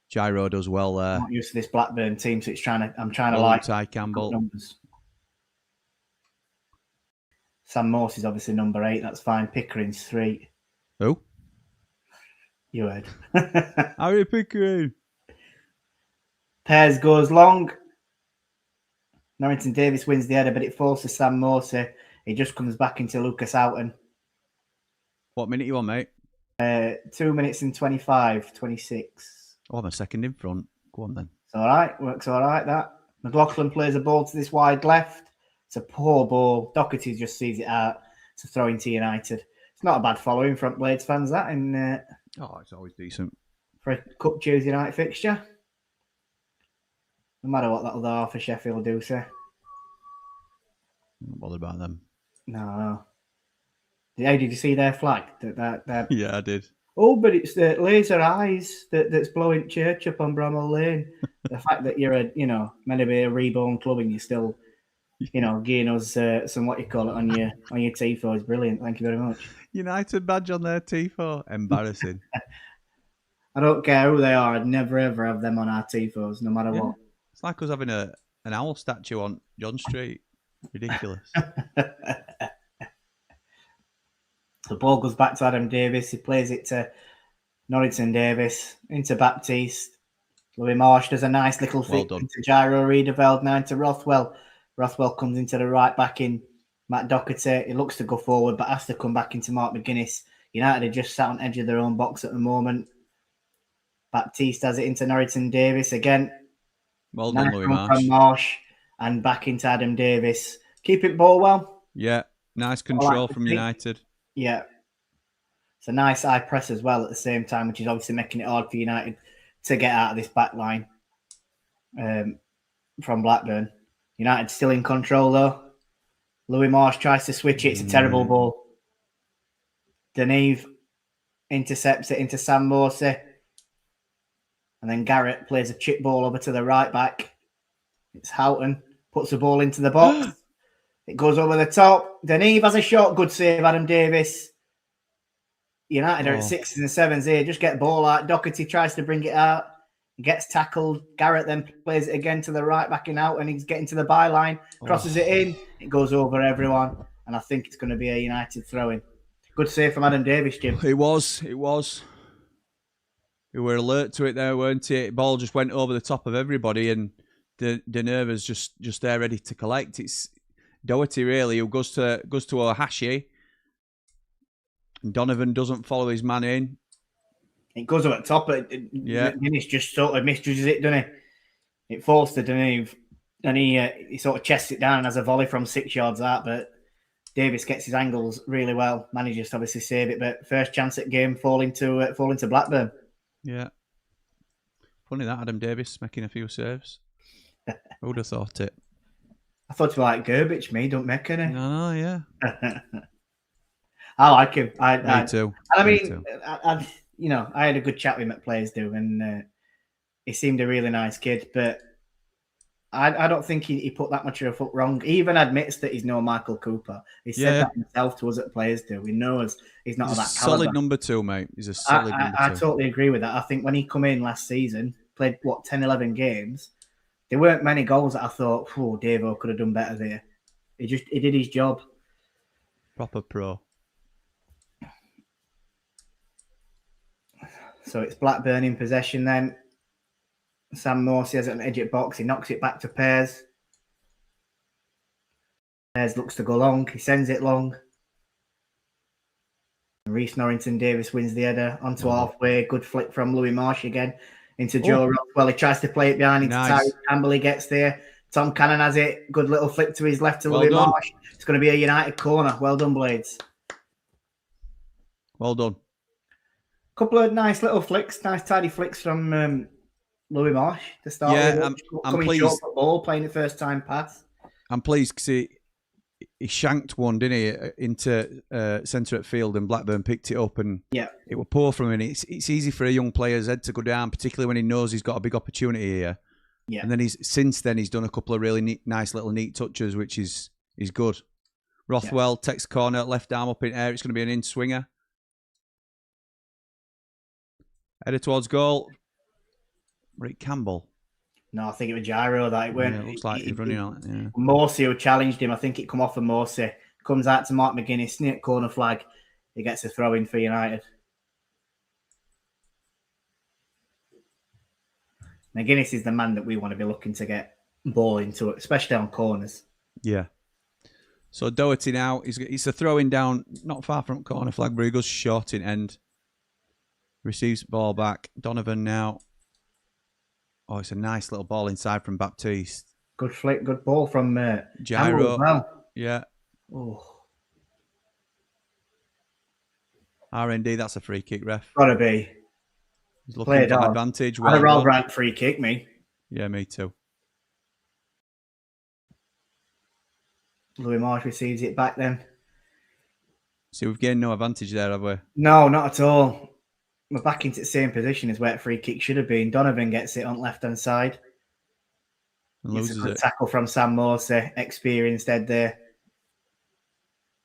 [SPEAKER 1] Gyro does well there.
[SPEAKER 4] I'm not used to this Blackburn team, so I'm trying to like
[SPEAKER 1] Ty Campbell.
[SPEAKER 4] Numbers. Sam Morsey's obviously number 8. That's fine. Pickering's 3.
[SPEAKER 1] Who?
[SPEAKER 4] You heard.
[SPEAKER 1] Harry Pickering.
[SPEAKER 4] Pears goes long. Norrington Davis wins the header, but it falls to Sam Morsey. He just comes back into Lucas Houghton.
[SPEAKER 1] What minute you on, mate?
[SPEAKER 4] 2 minutes and 26.
[SPEAKER 1] Oh, I'm a second in front. Go on then.
[SPEAKER 4] It's all right. Works all right, that. McLaughlin plays a ball to this wide left. It's a poor ball. Doherty just sees it out. It's a throw into United. It's not a bad following from Blades fans, that.
[SPEAKER 1] It's always decent.
[SPEAKER 4] For a Cup Tuesday night fixture. No matter what that other half of Sheffield do, sir.
[SPEAKER 1] I'm not bothered about them.
[SPEAKER 4] No. Hey, did you see their flag?
[SPEAKER 1] Yeah, I did.
[SPEAKER 4] Oh, but it's the laser eyes that's blowing church up on Bramall Lane. The fact that you're meant to be a reborn club and you're still, giving us some what you call it on your tifo is brilliant. Thank you very much.
[SPEAKER 1] United badge on their tifo. Embarrassing.
[SPEAKER 4] I don't care who they are. I'd never ever have them on our tifos, no matter what.
[SPEAKER 1] It's like us having an owl statue on John Street. Ridiculous.
[SPEAKER 4] The ball goes back to Adam Davis. He plays it to Norrington Davis, into Baptiste. Louis Marsh does a nice little flick into Gyro Riedeveld, now into Rothwell. Rothwell comes into the right back in Matt Doherty. He looks to go forward, but has to come back into Mark McGuinness. United are just sat on the edge of their own box at the moment. Baptiste has it into Norrington Davis again.
[SPEAKER 1] Well done,
[SPEAKER 4] nice
[SPEAKER 1] Louis
[SPEAKER 4] Marsh.
[SPEAKER 1] Marsh.
[SPEAKER 4] From Marsh and back into Adam Davis. Keep it ball well.
[SPEAKER 1] Yeah, nice control from United.
[SPEAKER 4] Yeah. It's a nice high press as well at the same time, which is obviously making it hard for United to get out of this back line from Blackburn. United still in control, though. Louis Marsh tries to switch it. It's a terrible ball. Deneve intercepts it into Sam Morsey. And then Garrett plays a chip ball over to the right back. It's Houghton. Puts the ball into the box. It goes over the top. Deneve has a shot. Good save, Adam Davis. United are at 6s and 7s here. Just get the ball out. Doherty tries to bring it out. He gets tackled. Garrett then plays it again to the right back and out, and he's getting to the byline. Crosses it in. It goes over everyone. And I think it's going to be a United throw-in. Good save from Adam Davis, Jim.
[SPEAKER 1] It was. We were alert to it there, weren't it? Ball just went over the top of everybody, and De Nerva's just there ready to collect. It's Doherty really who goes to Ohashi. And Donovan doesn't follow his man in.
[SPEAKER 4] It goes up at top. Guinness just sort of misjudges it, doesn't he? It falls to Deneuve, and he sort of chests it down and has a volley from 6 yards out. But Davis gets his angles really well. Manages to obviously save it, but first chance at game falling to Blackburn.
[SPEAKER 1] Yeah. Funny that Adam Davis making a few saves. Who would have thought it?
[SPEAKER 4] I thought you like Gerbich, me, don't make any.
[SPEAKER 1] No, yeah.
[SPEAKER 4] I like him.
[SPEAKER 1] Me too.
[SPEAKER 4] I mean, I had a good chat with him at Players Do, and he seemed a really nice kid, but I don't think he put that much of a foot wrong. He even admits that he's no Michael Cooper. He said that himself to us at Players Do. He knows he's not of that caliber.
[SPEAKER 1] Solid number 2, mate. He's a solid number 2.
[SPEAKER 4] I totally agree with that. I think when he come in last season, played, 10, 11 games, there weren't many goals that I thought, oh, Davo could have done better there. He did his job.
[SPEAKER 1] Proper pro.
[SPEAKER 4] So it's Blackburn in possession then. Sam Morsey has it on the edge of the box. He knocks it back to Pears. Pears looks to go long. He sends it long. Reece Norrington Davis wins the header onto halfway. Good flick from Louis Marsh again into Joe Ross. Well, he tries to play it behind into Tyrese Campbell. He gets there. Tom Cannon has it. Good little flick to his left to Louis Marsh. It's going to be a United corner. Well done, Blades.
[SPEAKER 1] Well done.
[SPEAKER 4] Couple of nice little flicks, nice tidy flicks from Louis Marsh to start with.
[SPEAKER 1] I'm pleased.
[SPEAKER 4] Short ball, playing the first time pass.
[SPEAKER 1] I'm pleased because he shanked one, didn't he, into centre at field, and Blackburn picked it up, and it was poor from him. It's easy for a young player's head to go down, particularly when he knows he's got a big opportunity here. Yeah. And then he's done a couple of really nice little neat touches, which is good. Rothwell takes corner, left arm up in air. It's going to be an in swinger. Header towards goal. Rick Campbell.
[SPEAKER 4] No, I think it was Gyro that it went.
[SPEAKER 1] Yeah, it looks like he's running on it. Yeah.
[SPEAKER 4] Morsey who challenged him. I think it come off of Morsey. Comes out to Mark McGuinness, snake corner flag. He gets a throw in for United. McGuinness is the man that we want to be looking to get ball into, especially on corners.
[SPEAKER 1] Yeah. So Doherty now, he's a throwing down, not far from corner flag, but he goes short in end. Receives ball back. Donovan now. Oh, it's a nice little ball inside from Baptiste.
[SPEAKER 4] Good flick, good ball from
[SPEAKER 1] Gyro.
[SPEAKER 4] Well.
[SPEAKER 1] Yeah.
[SPEAKER 4] Oh.
[SPEAKER 1] R&D, that's a free kick, ref.
[SPEAKER 4] Gotta be.
[SPEAKER 1] He's looking for advantage.
[SPEAKER 4] Well, I'd rather rank free kick, me.
[SPEAKER 1] Yeah, me too.
[SPEAKER 4] Louis Marsh receives it back then.
[SPEAKER 1] See, we've gained no advantage there, have we?
[SPEAKER 4] No, not at all. We're back into the same position as where free kick should have been. Donovan gets it on left-hand side.
[SPEAKER 1] And loses
[SPEAKER 4] it's a good
[SPEAKER 1] it.
[SPEAKER 4] Tackle from Sam Morsey. Experienced head there.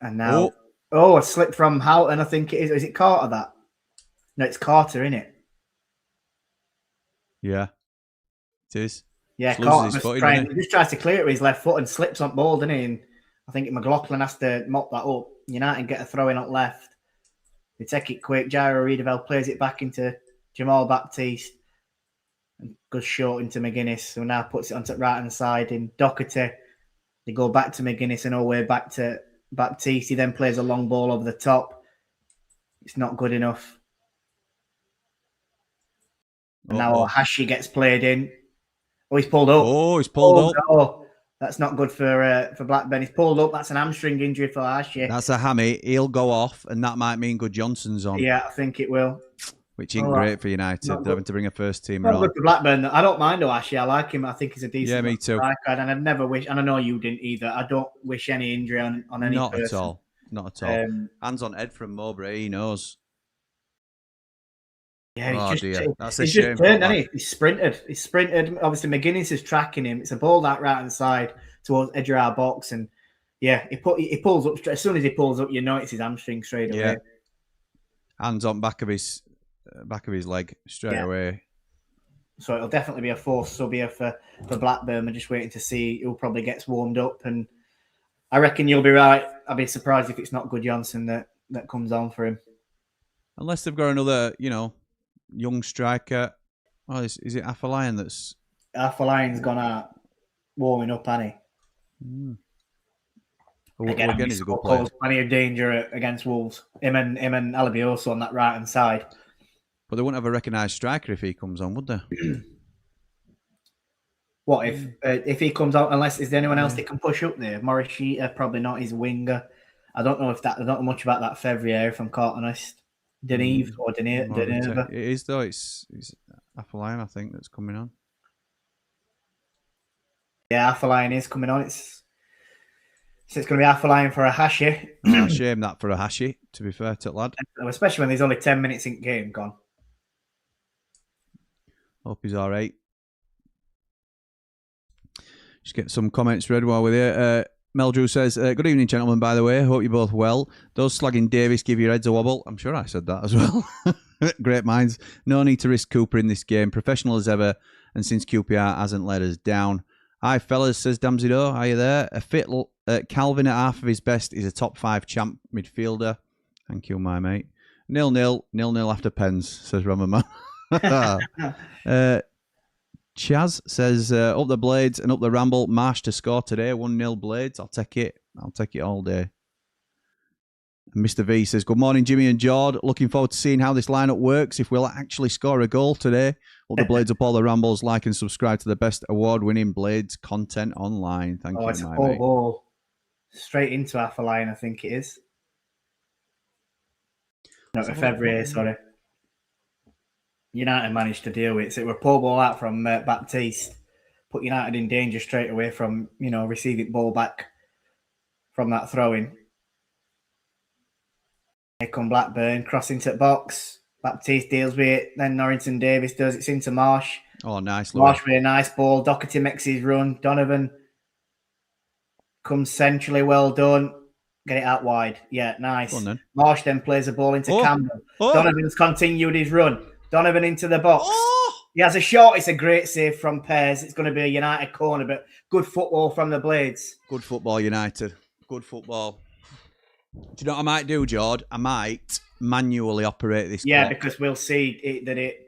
[SPEAKER 4] And now... Oh, a slip from Houghton, I think it is. Is it Carter, that? No, it's Carter, isn't it?
[SPEAKER 1] Yeah. It is.
[SPEAKER 4] Yeah, Carter he just tries to clear it with his left foot and slips on ball, doesn't he? And I think McLaughlin has to mop that up. United get a throw in at left. They take it quick. Gyro Redevel plays it back into Jamal Baptiste. And goes short into McGuinness, who now puts it onto the right-hand side in Doherty. They go back to McGuinness and all the way back to Baptiste. He then plays a long ball over the top. It's not good enough. And now Hashi gets played in. Oh, he's pulled up.
[SPEAKER 1] Oh, he's pulled up.
[SPEAKER 4] Oh, that's not good for Blackburn. He's pulled up. That's an hamstring injury for Hashi.
[SPEAKER 1] That's a hammy. He'll go off, and that might mean Good Johnson's on.
[SPEAKER 4] Yeah, I think it will.
[SPEAKER 1] Which isn't great for United. They're having to bring a first teamer on.
[SPEAKER 4] Good for Blackburn. I don't mind Hashi. I like him. I think he's a decent.
[SPEAKER 1] Yeah, me too.
[SPEAKER 4] Striker, and I've never wished, and I know you didn't either. I don't wish any injury on any
[SPEAKER 1] Not
[SPEAKER 4] person.
[SPEAKER 1] at all. Not at all. Hands on Ed from Mowbray. He knows.
[SPEAKER 4] Yeah,
[SPEAKER 1] that's a
[SPEAKER 4] he's
[SPEAKER 1] shame.
[SPEAKER 4] Just turned, hasn't he? He's sprinted. Obviously, McGuinness is tracking him. It's a ball that right hand side towards edge of our box, and yeah, he pulls up. As soon as he pulls up, you know it's his hamstring straight away.
[SPEAKER 1] Yeah. Hands on back of his leg straight away.
[SPEAKER 4] So it'll definitely be a forced sub here for Blackburn. We're just waiting to see who probably gets warmed up, and I reckon you'll be right. I'd be surprised if it's not Good Johnson that comes on for him,
[SPEAKER 1] unless they've got another, young striker. Oh, is it Afolayan that's...
[SPEAKER 4] Afolayan's gone out. warming up, hasn't he?
[SPEAKER 1] Again, he's a good player.
[SPEAKER 4] Plenty of danger against Wolves. Him and Alabioso on that right hand side.
[SPEAKER 1] But they wouldn't have a recognised striker if he comes on, would they?
[SPEAKER 4] What if he comes out? Unless is there anyone else that can push up there? Morishita, probably not. His winger. I don't know much about that Fevrier, if I'm quite honest. Deneve or Deneve.
[SPEAKER 1] It is though. It's Afolayan, I think, that's coming on.
[SPEAKER 4] Yeah, Afolayan is coming on. It's going to be Afolayan for a Hashi.
[SPEAKER 1] Shame that for a Hashi, to be fair to the lad.
[SPEAKER 4] Especially when there's only 10 minutes in game gone.
[SPEAKER 1] Hope he's all right. Just get some comments read while we're there. Meldrew says, good evening, gentlemen, by the way. Hope you're both well. Those slagging Davis give your heads a wobble. I'm sure I said that as well. Great minds. No need to risk Cooper in this game. Professional as ever, and since QPR hasn't let us down. Hi, fellas, says Damzido. Are you there? A fit Calvin at half of his best is a top 5 champ midfielder. Thank you, my mate. 0-0 after pens, says Ramaman. Chaz says, up the Blades and up the Ramble. Marsh to score today. 1-0 Blades. I'll take it. I'll take it all day. And Mr. V says, good morning, Jimmy and Jord. Looking forward to seeing how this lineup works. If we'll actually score a goal today. Up the Blades, up all the Rambles. Like and subscribe to the best award-winning Blades content online. Thank you,
[SPEAKER 4] it's
[SPEAKER 1] my
[SPEAKER 4] a
[SPEAKER 1] mate.
[SPEAKER 4] ball straight into Afolayan, I think it is. No, Fevrier, sorry. United managed to deal with it. So it were poor ball out from Baptiste. Put United in danger straight away from, receiving ball back from that throw-in. Here come Blackburn, cross into the box. Baptiste deals with it. Then Norrington Davis does. It's into Marsh.
[SPEAKER 1] Oh, nice.
[SPEAKER 4] Marsh with a nice ball. Doherty makes his run. Donovan comes centrally. Well done. Get it out wide. Yeah, nice.
[SPEAKER 1] Then.
[SPEAKER 4] Marsh then plays the ball into Campbell. Donovan's continued his run. Donovan into the box. He has a shot. It's a great save from Pears. It's going to be a United corner, but good football from the Blades.
[SPEAKER 1] Good football, United. Good football. Do you know what I might do, Jord? I might manually operate this clock.
[SPEAKER 4] Because we'll see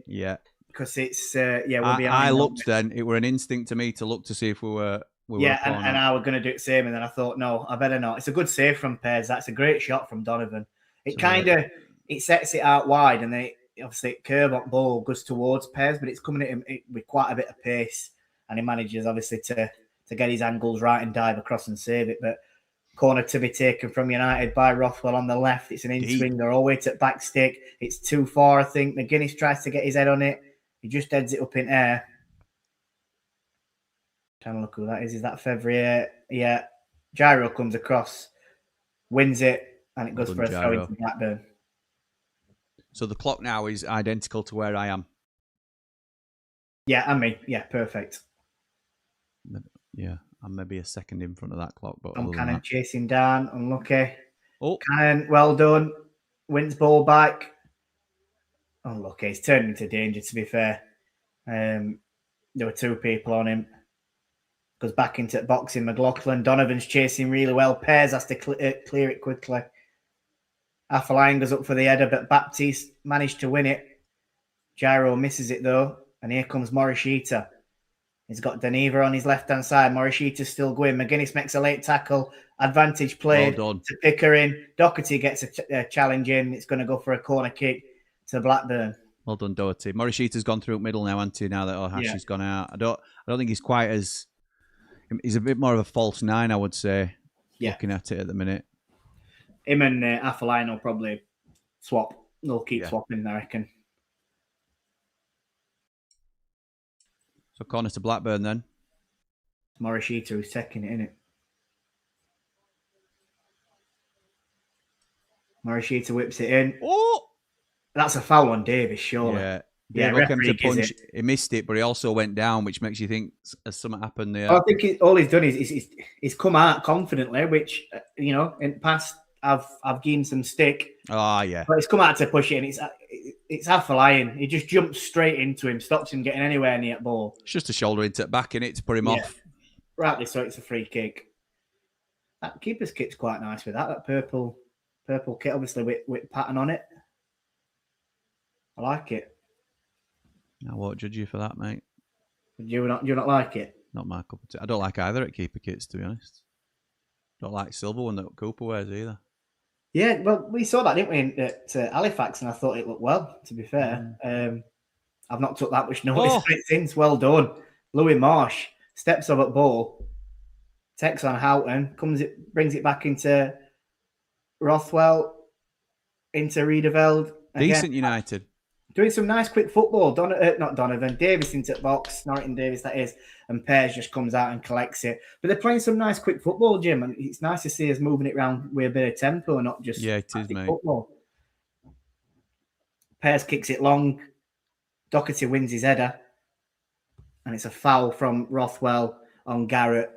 [SPEAKER 1] Yeah.
[SPEAKER 4] Because it's, we'll be...
[SPEAKER 1] I looked then. It were an instinct to me to look to see if we were...
[SPEAKER 4] and I was going to do the same, and then I thought, no, I better not. It's a good save from Pears. That's a great shot from Donovan. It it sets it out wide, and obviously curve on ball goes towards Pears, but it's coming at him with quite a bit of pace, and he manages obviously to get his angles right and dive across and save it. But corner to be taken from United by Rothwell on the left. It's an in-swinger all the way to back stick. It's too far, I think. McGuinness tries to get his head on it. He just heads it up in air. Trying to look who that is. Is that Fevrier? Yeah. Gyro comes across, wins it, and it goes for a throw into Blackburn.
[SPEAKER 1] So the clock now is identical to where I am.
[SPEAKER 4] Yeah, and me. Yeah, perfect.
[SPEAKER 1] Yeah, I'm maybe a second in front of that clock. But
[SPEAKER 4] I'm Cannon chasing down. Unlucky.
[SPEAKER 1] Oh,
[SPEAKER 4] Cannon, well done. Wins ball back. Unlucky. He's turned into danger, to be fair. There were 2 people on him. Goes back into boxing. McLaughlin. Donovan's chasing really well. Pears has to clear it quickly. Afolayan goes up for the header, but Baptiste managed to win it. Gyro misses it, though. And here comes Morishita. He's got Deneva on his left-hand side. Morishita's still going. McGuinness makes a late tackle. Advantage played to Pickering. Doherty gets a challenge in. It's going to go for a corner kick to Blackburn.
[SPEAKER 1] Well done, Doherty. Morishita's gone through middle now, hasn't he, now that Ohashi's gone out. I don't think he's quite as... He's a bit more of a false 9, I would say, looking at it at the minute.
[SPEAKER 4] Him and Afolayan will probably swap. They'll keep swapping, I reckon.
[SPEAKER 1] So corner to Blackburn then.
[SPEAKER 4] Morishita who's taking it, innit? Morishita whips it in.
[SPEAKER 1] Oh!
[SPEAKER 4] That's a foul on Davis, surely.
[SPEAKER 1] Yeah, referee to punch. He missed it, but he also went down, which makes you think something happened there.
[SPEAKER 4] I think all he's done is he's come out confidently, which, in the past, I've given some stick.
[SPEAKER 1] Oh, yeah.
[SPEAKER 4] But it's come out to push it, and it's Afolayan. He just jumps straight into him, stops him getting anywhere near the ball.
[SPEAKER 1] It's just a shoulder into it back in it to put him off.
[SPEAKER 4] Rightly so, it's a free kick. That keeper's kit's quite nice with that purple kit, obviously with pattern on it. I like it.
[SPEAKER 1] I won't judge you for that, mate.
[SPEAKER 4] Do you not like it?
[SPEAKER 1] Not my cup of tea. I don't like either at keeper kits, to be honest. Don't like silver one that Cooper wears either.
[SPEAKER 4] Yeah, well, we saw that, didn't we, at Halifax, and I thought it looked well, to be fair. I've not took that much notice of it since. Well done. Louis Marsh steps up at ball, takes on Houghton, brings it back into Rothwell, into Riedeveld.
[SPEAKER 1] Decent United.
[SPEAKER 4] Doing some nice quick football. Not Donovan. Davis into the box. Norrington Davis, that is. And Pears just comes out and collects it. But they're playing some nice quick football, Jim. And it's nice to see us moving it around with a bit of tempo and not just
[SPEAKER 1] it is, mate.
[SPEAKER 4] Football. Pears kicks it long. Doherty wins his header. And it's a foul from Rothwell on Garrett.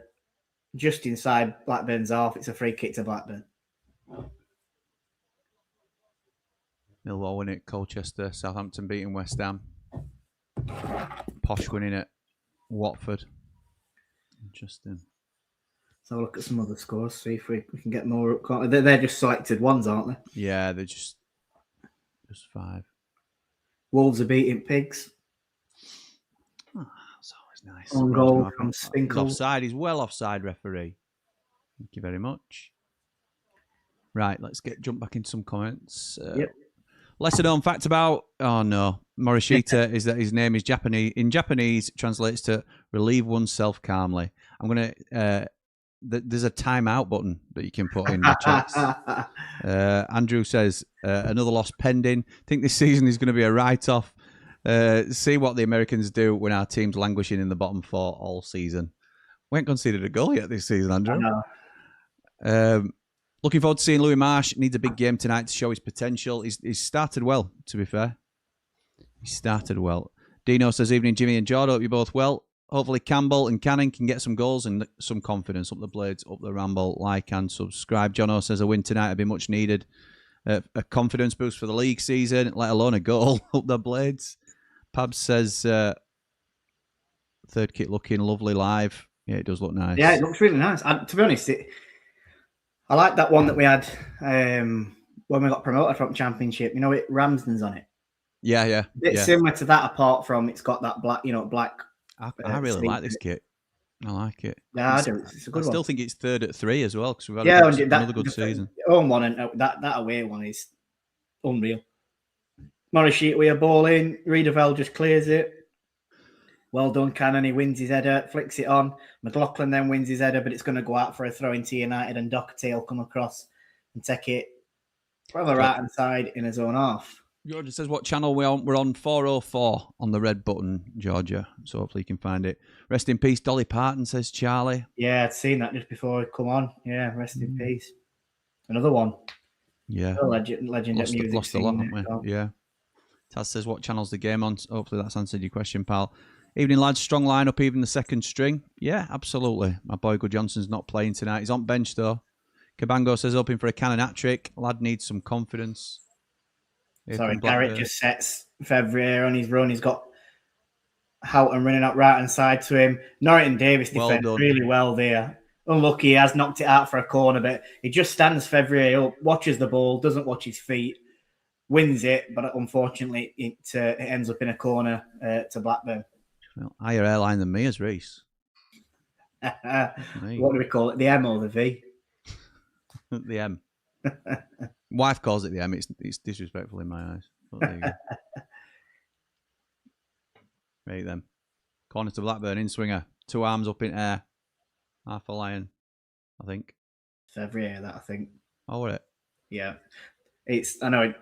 [SPEAKER 4] Just inside Blackburn's half. It's a free kick to Blackburn.
[SPEAKER 1] Millwall winning at Colchester, Southampton beating West Ham, Posh winning at Watford. Interesting.
[SPEAKER 4] Let's have a look at some other scores, see if we can get more up. They're just selected ones, aren't they?
[SPEAKER 1] Yeah, they're just 5.
[SPEAKER 4] Wolves are beating Pigs.
[SPEAKER 1] Oh, that's always nice.
[SPEAKER 4] On goal from Spinkle.
[SPEAKER 1] Offside. He's well offside, referee. Thank you very much. Right, let's jump back into some comments.
[SPEAKER 4] Yep.
[SPEAKER 1] Lesser known fact about Morishita is that his name is Japanese. In Japanese, translates to relieve oneself calmly. I'm gonna. There's a timeout button that you can put in the chats. Andrew says another loss pending. Think this season is going to be a write-off. See what the Americans do when our team's languishing in the bottom 4 all season. We ain't conceded a goal yet this season, Andrew. Looking forward to seeing Louis Marsh. Needs a big game tonight to show his potential. He's started well, to be fair. He started well. Dino says, evening, Jimmy and Jord. Hope you're both well. Hopefully Campbell and Cannon can get some goals and some confidence up the Blades, up the Ramble. Like and subscribe. Jono says a win tonight would be much needed. A confidence boost for the league season, let alone a goal up the Blades. Pabs says third kit looking lovely live. Yeah, it does look nice.
[SPEAKER 4] Yeah, it looks really nice. To be honest, I like that one that we had when we got promoted from Championship. You know, Ramsden's on it.
[SPEAKER 1] Yeah.
[SPEAKER 4] It's similar to that, apart from it's got that black, black.
[SPEAKER 1] I really like this kit. I like it.
[SPEAKER 4] Yeah, I do. It's a good one.
[SPEAKER 1] I still think it's third at 3 as well because we've had another good season.
[SPEAKER 4] Home one and that away one is unreal. Morishita with a ball in. Riedeveld just clears it. Well done, Cannon. He wins his header, flicks it on. McLaughlin then wins his header, but it's going to go out for a throw into United, and Doherty will come across and take it from the right-hand side in his own half.
[SPEAKER 1] Georgia says, what channel we're on? We're on 404 on the red button, Georgia. So hopefully you can find it. Rest in peace, Dolly Parton, says Charlie.
[SPEAKER 4] Yeah, I'd seen that just before I come on. Yeah, rest in peace. Another one.
[SPEAKER 1] Yeah.
[SPEAKER 4] Legend at music.
[SPEAKER 1] Lost a lot, haven't we? Yeah. Taz says, what channel's the game on? Hopefully that's answered your question, pal. Evening, lads. Strong lineup, even the second string. Yeah, absolutely. My boy Good Johnson's not playing tonight. He's on bench, though. Cabango says, hoping for a Cannon hat-trick. Lad needs some confidence.
[SPEAKER 4] Sorry, Garrett just sets Fevrier on his run. He's got Houghton running up right-hand side to him. Norrington Davis defends really well there. Unlucky, he has knocked it out for a corner, but he just stands Fevrier up, watches the ball, doesn't watch his feet, wins it, but unfortunately it ends up in a corner to Blackburn.
[SPEAKER 1] Well, higher airline than me as Reese.
[SPEAKER 4] What do we call it? The M or the V?
[SPEAKER 1] The M. Wife calls it the M. It's disrespectful in my eyes. But there you go. Right then. Corner to Blackburn, in swinger. 2 arms up in air. Half a lion, I think.
[SPEAKER 4] Fevrier, that I think.
[SPEAKER 1] Oh, what it?
[SPEAKER 4] Yeah. I know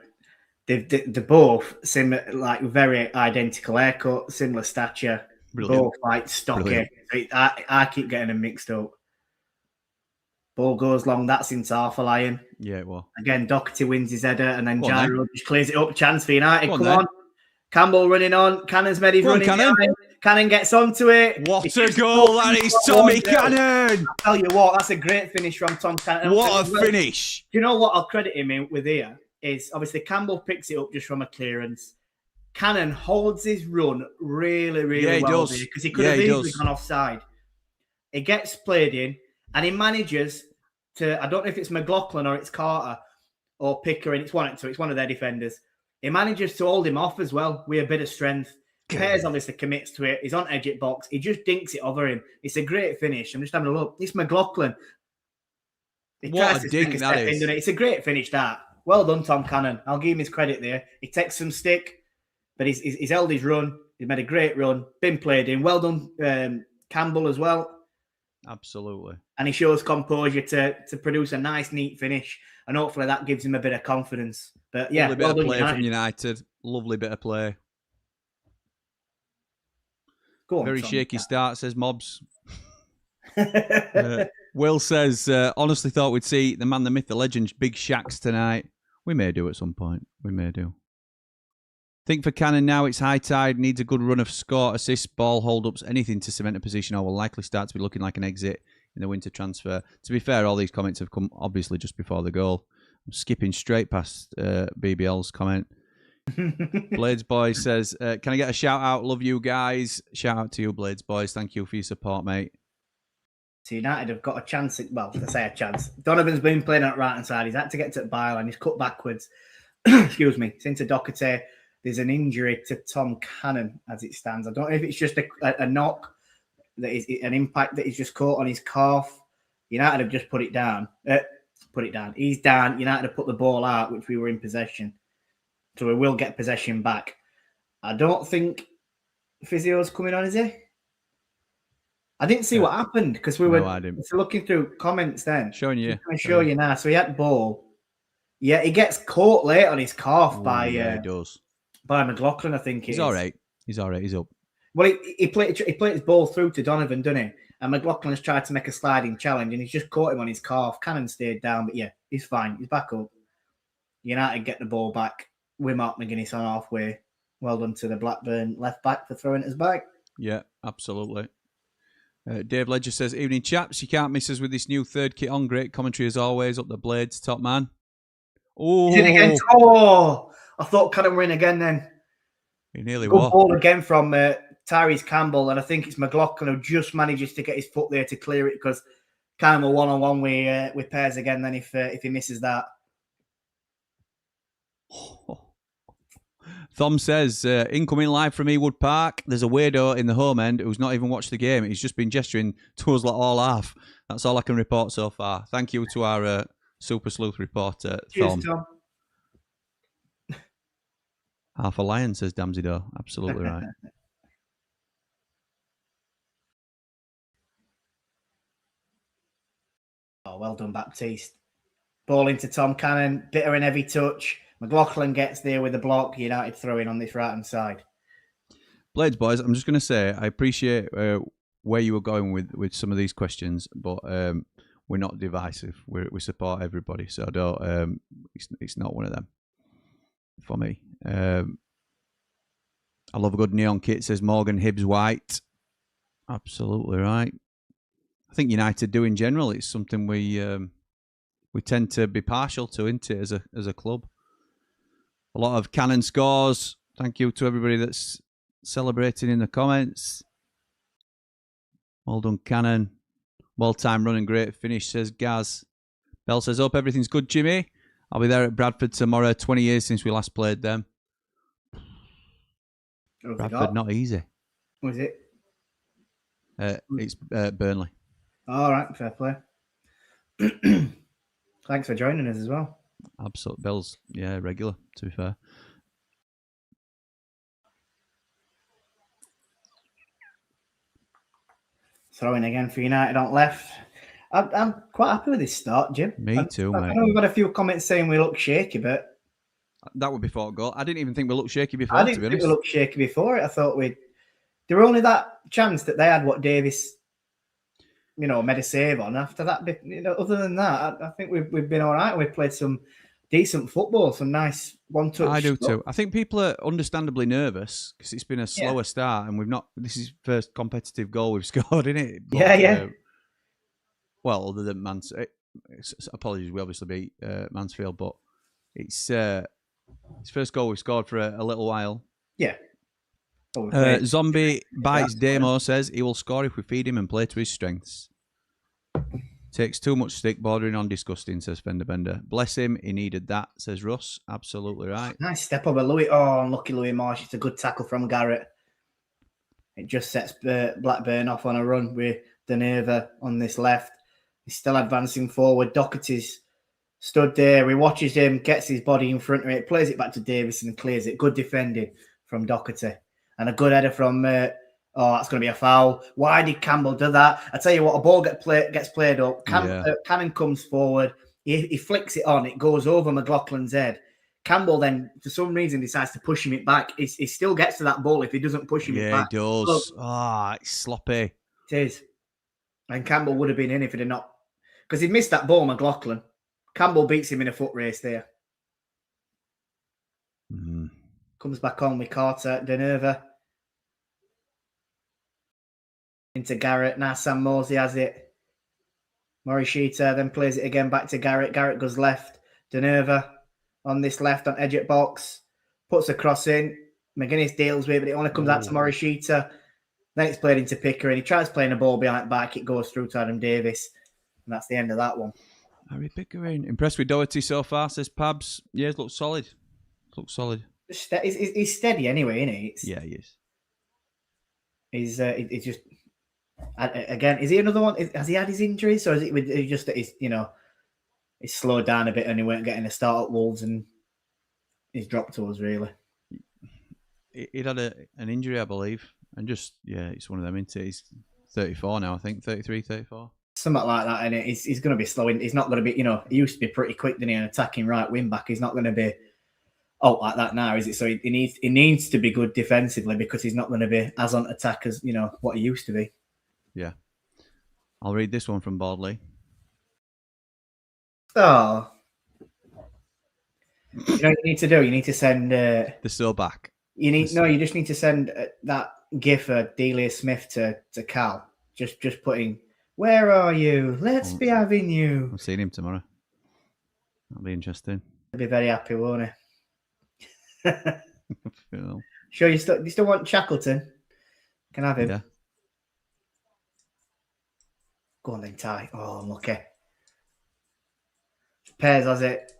[SPEAKER 4] they're both similar, like very identical haircut, similar stature. Brilliant. Both like stocky. I keep getting them mixed up. Ball goes long, that's into half a lion.
[SPEAKER 1] Yeah, it will. Again,
[SPEAKER 4] Doherty wins his header, and then Gyro just clears it up. Chance for United. Come on. Campbell running on. Cannon's Medi's running. Cannon gets onto it.
[SPEAKER 1] What a goal that is, Tommy Cannon.
[SPEAKER 4] I tell you what, that's a great finish from Tom Cannon.
[SPEAKER 1] What a finish.
[SPEAKER 4] Do you know what I'll credit him with here? Is obviously Campbell picks it up just from a clearance. Cannon holds his run really, really well because he could have easily gone offside. It gets played in, and he manages to, I don't know if it's McLaughlin or it's Carter or Pickering, it's one of their defenders. He manages to hold him off as well with a bit of strength. Pears obviously commits to it. He's on edge at box. He just dinks it over him. It's a great finish. I'm just having a look. It's McLaughlin. He
[SPEAKER 1] What
[SPEAKER 4] tries
[SPEAKER 1] a
[SPEAKER 4] to stick
[SPEAKER 1] dink
[SPEAKER 4] a
[SPEAKER 1] that
[SPEAKER 4] step
[SPEAKER 1] is.
[SPEAKER 4] in, doesn't it? It's a great finish, that. Well done, Tom Cannon. I'll give him his credit there. He takes some stick, but he's held his run. He's made a great run. Been played in. Well done, Campbell, as well.
[SPEAKER 1] Absolutely.
[SPEAKER 4] And he shows composure to produce a nice, neat finish. And hopefully that gives him a bit of confidence. But yeah,
[SPEAKER 1] Lovely
[SPEAKER 4] well
[SPEAKER 1] bit of
[SPEAKER 4] done,
[SPEAKER 1] play
[SPEAKER 4] United.
[SPEAKER 1] from United. Lovely bit of play.
[SPEAKER 4] Go on,
[SPEAKER 1] Very
[SPEAKER 4] Tom.
[SPEAKER 1] shaky start, says Mobs. Will says, honestly thought we'd see the man, the myth, the legend, Big Shacks tonight. We may do at some point. We may do. Think for Cannon now, it's high tide, needs a good run of score, assists, ball, hold-ups, anything to cement a position, or will likely start to be looking like an exit in the winter transfer. To be fair, all these comments have come obviously just before the goal. I'm skipping straight past BBL's comment. Blades Boy says, can I get a shout out? Love you guys. Shout out to you, Blades Boys. Thank you for your support, mate.
[SPEAKER 4] So United have got a chance. Well, I say a chance. Donovan's been playing on the right-hand side. He's had to get to the byline. He's cut backwards. Excuse me. It's into Doherty. There's an injury to Tom Cannon as it stands. I don't know if it's just a knock, that is an impact that he's just caught on his calf. United have just put it down. He's down. United have put the ball out, which we were in possession. So we will get possession back. I don't think Physio's coming on, is he? I didn't see what happened because we were looking through comments then.
[SPEAKER 1] Showing you.
[SPEAKER 4] I'm going to show you now. So he had the ball. Yeah, he gets caught late on his calf by
[SPEAKER 1] he does.
[SPEAKER 4] By McLaughlin, I think
[SPEAKER 1] He's all right. He's all right. He's up.
[SPEAKER 4] Well, he played his ball through to Donovan, didn't he? And McLaughlin has tried to make a sliding challenge, and he's just caught him on his calf. Cannon stayed down, but yeah, he's fine. He's back up. United get the ball back with Mark McGuinness on halfway. Well done to the Blackburn left back for throwing it us back.
[SPEAKER 1] Yeah, absolutely. Dave Ledger says, evening chaps, you can't miss us with this new third kit on. Great commentary as always. Up the Blades, top man. Oh,
[SPEAKER 4] I thought Cannon were in again then.
[SPEAKER 1] He nearly
[SPEAKER 4] Good
[SPEAKER 1] was.
[SPEAKER 4] ball again from Tyrese Campbell, and I think it's McLaughlin who just manages to get his foot there to clear it because Cannon were one-on-one with Pears again then if he misses that.
[SPEAKER 1] Thom says, incoming live from Ewood Park. There's a weirdo in the home end who's not even watched the game. He's just been gesturing to us like all half. That's all I can report so far. Thank you to our Super Sleuth reporter,
[SPEAKER 4] Cheers,
[SPEAKER 1] Thom.
[SPEAKER 4] Tom.
[SPEAKER 1] Half a lion, says Damsido. Absolutely right.
[SPEAKER 4] Oh, well done, Baptiste. Ball into Tom Cannon. Bitter and heavy touch. McLaughlin gets there with a block. United throwing on this right-hand side.
[SPEAKER 1] Blades boys, I'm just going to say I appreciate where you were going with some of these questions, but we're not divisive. We support everybody, so I don't. It's not one of them for me. I love a good neon kit, says Morgan Hibbs White. Absolutely right. I think United do in general. It's something we tend to be partial to, isn't it, as a club? A lot of Cannon scores. Thank you to everybody that's celebrating in the comments. Well done, Cannon. Well-timed running, great finish, says Gaz. Bell says, hope everything's good, Jimmy. I'll be there at Bradford tomorrow. 20 years since we last played them. Bradford, not easy.
[SPEAKER 4] What is it?
[SPEAKER 1] It's Burnley.
[SPEAKER 4] All right, fair play. Thanks for joining us as well.
[SPEAKER 1] Absolute Bell's, yeah, regular, to be fair.
[SPEAKER 4] Throwing again for United on left. I'm quite happy with this start, Jim.
[SPEAKER 1] Me too, mate.
[SPEAKER 4] I know we've got a few comments saying we look shaky, but...
[SPEAKER 1] That would be before goal. I didn't even think we looked shaky before,
[SPEAKER 4] I didn't
[SPEAKER 1] to be
[SPEAKER 4] think
[SPEAKER 1] honest.
[SPEAKER 4] we looked shaky before it. I thought there were only that chance that they had what Davis, made a save on. After that, other than that, I think we've been all right. We've played some decent football, some nice one-touch.
[SPEAKER 1] I do
[SPEAKER 4] stuff.
[SPEAKER 1] too. I think people are understandably nervous because it's been a slower start and we've not. This is first competitive goal we've scored, isn't it? But,
[SPEAKER 4] yeah.
[SPEAKER 1] Well, other than apologies, we obviously beat Mansfield, but it's first goal we've scored for a little while.
[SPEAKER 4] Yeah.
[SPEAKER 1] Zombie Bites Demo says he will score if we feed him and play to his strengths. Takes too much stick, bordering on disgusting, says Fender Bender. Bless him, he needed that, says Russ. Absolutely right.
[SPEAKER 4] Nice step over Louis. Oh, unlucky Louis Marsh. It's a good tackle from Garrett. It just sets Blackburn off on a run with Deneva on this left. He's still advancing forward. Doherty's stood there. He watches him, gets his body in front of it, plays it back to Davis and clears it. Good defending from Doherty. And a good header from, that's going to be a foul. Why did Campbell do that? I tell you what, a ball gets played up. Cannon comes forward. He flicks it on. It goes over McLaughlin's head. Campbell then, for some reason, decides to push him it back. He still gets to that ball if he doesn't push him it back.
[SPEAKER 1] Yeah, he does. It's sloppy.
[SPEAKER 4] It is. And Campbell would have been in if he'd not. Because he missed that ball, McLaughlin. Campbell beats him in a foot race there. Comes back on with Carter, Deneva. Into Garrett. Now Sam Mosley has it. Morishita then plays it again back to Garrett. Garrett goes left. Deneva on this left on edge at box. Puts a cross in. McGuinness deals with it, but it only comes out to Morishita. Then it's played into Pickering. He tries playing a ball behind back. It goes through to Adam Davis. And that's the end of that one.
[SPEAKER 1] Harry Pickering. Impressed with Doherty so far, says Pabs. Yeah, he's looked solid.
[SPEAKER 4] He's steady anyway, isn't he?
[SPEAKER 1] Yeah, he is.
[SPEAKER 4] He's just... Again, is he another one? Has he had his injuries? Or is it just that he's slowed down a bit and he weren't getting a start at Wolves and he's dropped to us, really?
[SPEAKER 1] He'd had an injury, I believe. And just, it's one of them, isn't it? He's 34 now, I think. 33, 34. Something
[SPEAKER 4] like that, and he's going to be slowing. He's not going to be, he used to be pretty quick, didn't he? An attacking right wing back. He's not going to be out like that now, is it? So he needs to be good defensively because he's not going to be as on attack as, what he used to be.
[SPEAKER 1] Yeah. I'll read this one from Bardley.
[SPEAKER 4] Oh. You know what you need to do? You need to send...
[SPEAKER 1] the still back.
[SPEAKER 4] You just need to send that gif of Delia Smith to Cal. Just putting, where are you? Let's be having you.
[SPEAKER 1] I'm seeing him tomorrow. That'll be interesting.
[SPEAKER 4] He'll be very happy, won't he?
[SPEAKER 1] Phil.
[SPEAKER 4] Sure, you still want Shackleton? Can I have him?
[SPEAKER 1] Yeah.
[SPEAKER 4] Go on then, Ty. Oh, unlucky. Pears has it.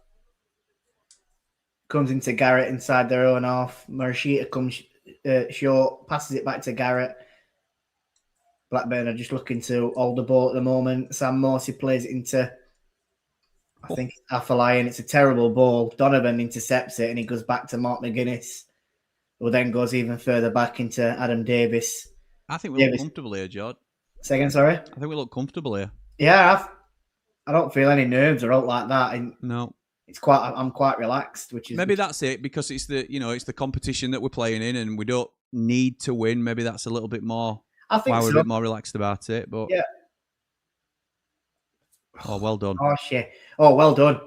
[SPEAKER 4] Comes into Garrett inside their own half. Morishita comes short, passes it back to Garrett. Blackburn are just looking to hold the ball at the moment. Sam Morsey plays it into, I think, Afolayan. It's a terrible ball. Donovan intercepts it and he goes back to Mark McGuinness, who then goes even further back into Adam Davis.
[SPEAKER 1] I think we look comfortable here, Jord.
[SPEAKER 4] Say again, sorry?
[SPEAKER 1] I think we look comfortable here.
[SPEAKER 4] Yeah, I don't feel any nerves or out like that.
[SPEAKER 1] No.
[SPEAKER 4] I'm quite relaxed, which is
[SPEAKER 1] maybe that's it because it's the competition that we're playing in and we don't need to win. Maybe that's a little bit more.
[SPEAKER 4] I think
[SPEAKER 1] we're a bit more relaxed about it. But
[SPEAKER 4] yeah.
[SPEAKER 1] Oh, well done.
[SPEAKER 4] Oh shit. Oh, well done.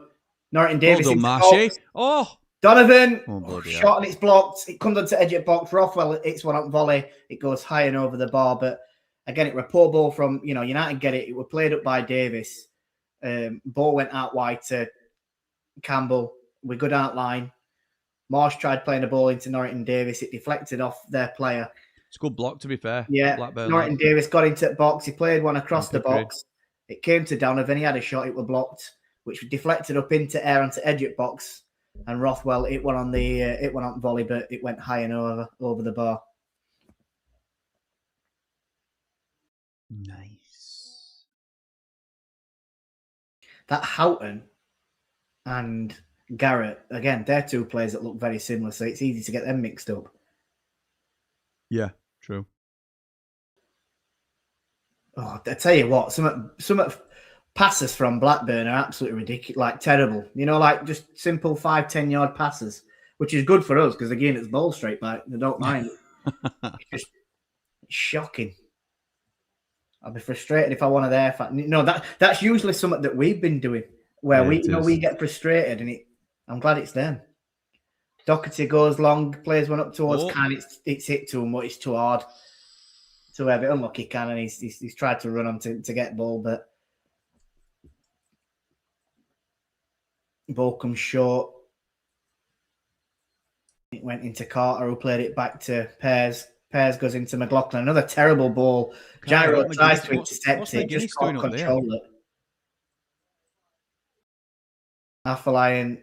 [SPEAKER 4] Norton Davis.
[SPEAKER 1] Well done, Marshy. Oh.
[SPEAKER 4] Donovan. Shot and it's blocked. It comes onto edge of box. Rothwell, it's one up volley. It goes high and over the bar, but again, it was a poor ball from United. Get it. It was played up by Davis. Ball went out wide to Campbell. We good outline. Marsh tried playing the ball into Norton Davis. It deflected off their player.
[SPEAKER 1] It's a good block, to be fair.
[SPEAKER 4] Yeah. Norton Davis got into the box. He played one across the box. It came to Donovan. He had a shot. It was blocked, which deflected up into air onto edge at box. And Rothwell, it went on volley, but it went high and over the bar.
[SPEAKER 1] Nice.
[SPEAKER 4] That Houghton and Garrett, again, they're two players that look very similar, so it's easy to get them mixed up.
[SPEAKER 1] Yeah, true.
[SPEAKER 4] Oh, I tell you what, some passes from Blackburn are absolutely ridiculous, like terrible. Like just simple 5-10 yard passes, which is good for us because again, it's ball straight back. I don't mind. It's just shocking. I'll be frustrated if I want to there. That's usually something that we've been doing where we get frustrated, and I'm glad it's them. Doherty goes long, plays one up towards Can. It's hit to him, but it's too hard. Too heavy. Unlucky Can, and he's tried to run on to get ball, but ball comes short. It went into Carter, who played it back to Pears. Pears goes into McLaughlin. Another terrible ball. Gyro tries to intercept it, just can't control it. Afolayan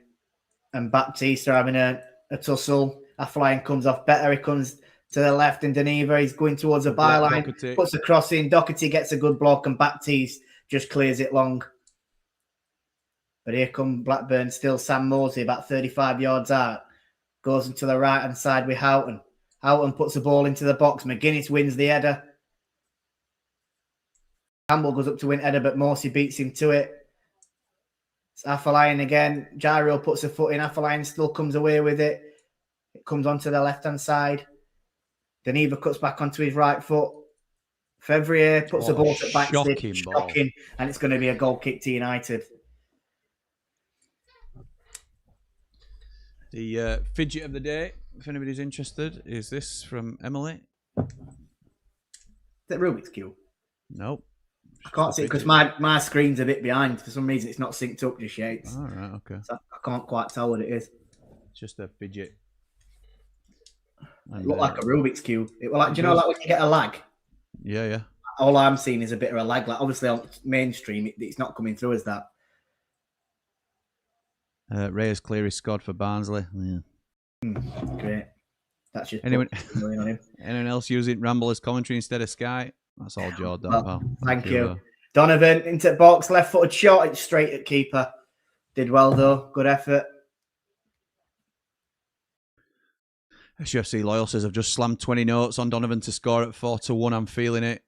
[SPEAKER 4] and Baptiste are having a tussle. Afolayan comes off better. He comes to the left, and Deneva, he's going towards the byline, puts a cross in. Doherty gets a good block, and Baptiste just clears it long. But here come Blackburn, still Sam Mosley, about 35 yards out. Goes into the right-hand side with Houghton. Houghton puts the ball into the box. McGuinness wins the header. Campbell goes up to win header, but Morsey beats him to it. It's Afolayan again. Gyro puts a foot in. Afolayan still comes away with it. It comes onto the left-hand side. Deneva cuts back onto his right foot. Fevrier puts the ball to back. Shocking. And it's going to be a goal kick to United.
[SPEAKER 1] The fidget of the day, if anybody's interested, is this from Emily.
[SPEAKER 4] Is that Rubik's Cube?
[SPEAKER 1] Nope.
[SPEAKER 4] I can't see it because my screen's a bit behind. For some reason, it's not synced up just yet.
[SPEAKER 1] All right, okay.
[SPEAKER 4] So I can't quite tell what it is.
[SPEAKER 1] It's just a fidget.
[SPEAKER 4] It looked like a Rubik's Cube. It was like, do you know, like when you get a lag?
[SPEAKER 1] Yeah, yeah.
[SPEAKER 4] All I'm seeing is a bit of a lag. Like obviously on mainstream, it's not coming through as that.
[SPEAKER 1] Reyes Cleary scored for Barnsley. Yeah.
[SPEAKER 4] Great. That's just
[SPEAKER 1] anyone
[SPEAKER 4] on him.
[SPEAKER 1] Anyone else using Ramble as commentary instead of Sky? That's all Jord.
[SPEAKER 4] Well, thank you. Donovan into the box, left-footed shot. It's straight at keeper. Did well though. Good effort.
[SPEAKER 1] SUFC Loyal says, I've just slammed 20 notes on Donovan to score at 4-1. I'm feeling it.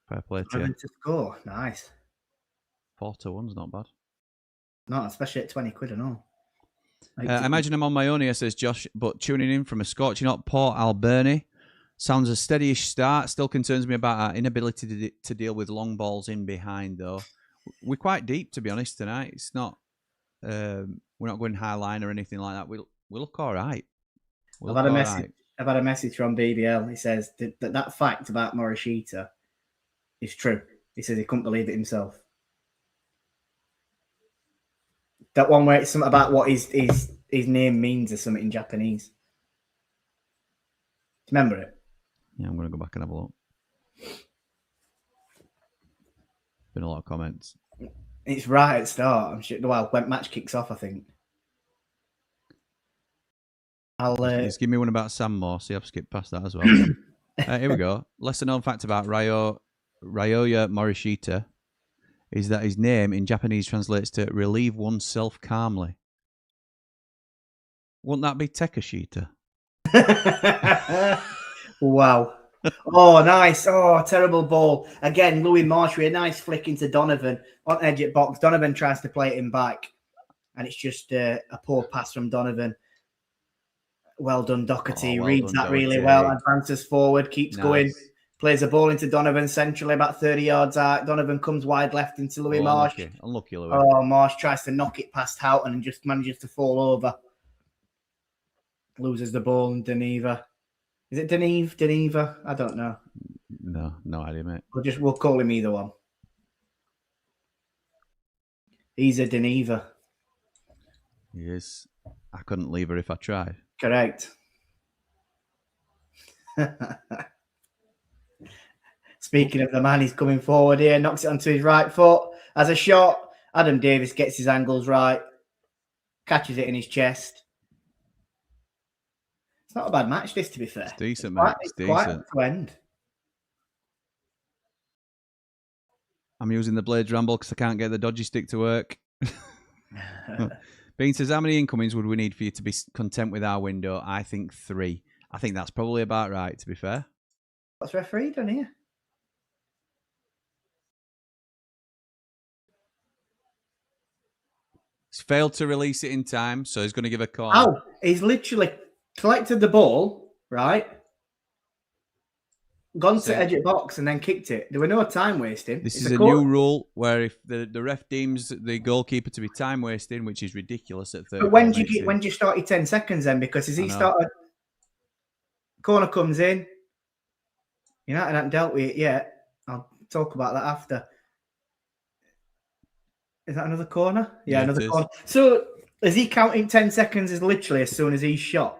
[SPEAKER 1] Fair play to you.
[SPEAKER 4] To score. Nice.
[SPEAKER 1] 4-1's not bad.
[SPEAKER 4] No, especially at 20 quid and all.
[SPEAKER 1] I imagine I'm on my own here, says Josh, but tuning in from a scorching hot Port Alberni. Sounds a steady-ish start. Still concerns me about our inability to deal with long balls in behind, though. We're quite deep, to be honest, tonight. It's not... we're not going high line or anything like that. We look all right.
[SPEAKER 4] I've had a message from BBL. He says that fact about Morishita is true. He says he couldn't believe it himself. That one where it's something about what his name means or something in Japanese. Remember it?
[SPEAKER 1] Yeah, I'm going to go back and have a look. Been a lot of comments.
[SPEAKER 4] It's right at the start. I'm sure. Well, when match kicks off, I think.
[SPEAKER 1] Just give me one about Sam Moore. See, I've skipped past that as well. Here we go. Lesser known fact about Ryoya Morishita is that his name in Japanese translates to relieve oneself calmly. Wouldn't that be Tekashita?
[SPEAKER 4] Wow. Oh, nice. Oh, terrible ball. Again, Louis Marsh with a nice flick into Donovan on edge at box. Donovan tries to play it in back, and it's just a poor pass from Donovan. Well done, Doherty. Reads that really well. Advances forward, keeps going. Plays the ball into Donovan centrally, about 30 yards out. Donovan comes wide left into Louis Marsh.
[SPEAKER 1] Unlucky, Louis.
[SPEAKER 4] Oh, Marsh tries to knock it past Houghton and just manages to fall over. Loses the ball, and Deneva. Is it Deneva? I don't know.
[SPEAKER 1] No idea, mate.
[SPEAKER 4] We'll call him either one. He's a Deneva.
[SPEAKER 1] He is. I couldn't leave her if I tried.
[SPEAKER 4] Correct. Speaking of the man, he's coming forward here, knocks it onto his right foot. As a shot, Adam Davis gets his angles right, catches it in his chest. It's not a bad match, this, to be fair.
[SPEAKER 1] It's decent, mate. It's decent.
[SPEAKER 4] Quite to end.
[SPEAKER 1] I'm using the Blades Ramble because I can't get the dodgy stick to work. Bean says, how many incomings would we need for you to be content with our window? I think 3. I think that's probably about right, to be fair.
[SPEAKER 4] What's referee done here?
[SPEAKER 1] He's failed to release it in time, so he's going to give a call.
[SPEAKER 4] Oh, he's literally collected the ball, right? Gone to edge of box and then kicked it. There were no time wasting.
[SPEAKER 1] This is a new rule where if the ref deems the goalkeeper to be time wasting, which is ridiculous at 30.
[SPEAKER 4] But when do you start your 10 seconds then? Because as he started, corner comes in. United haven't dealt with it yet. I'll talk about that after. Is that another corner? Yeah, another corner. So is he counting 10 seconds as literally as soon as he's shot?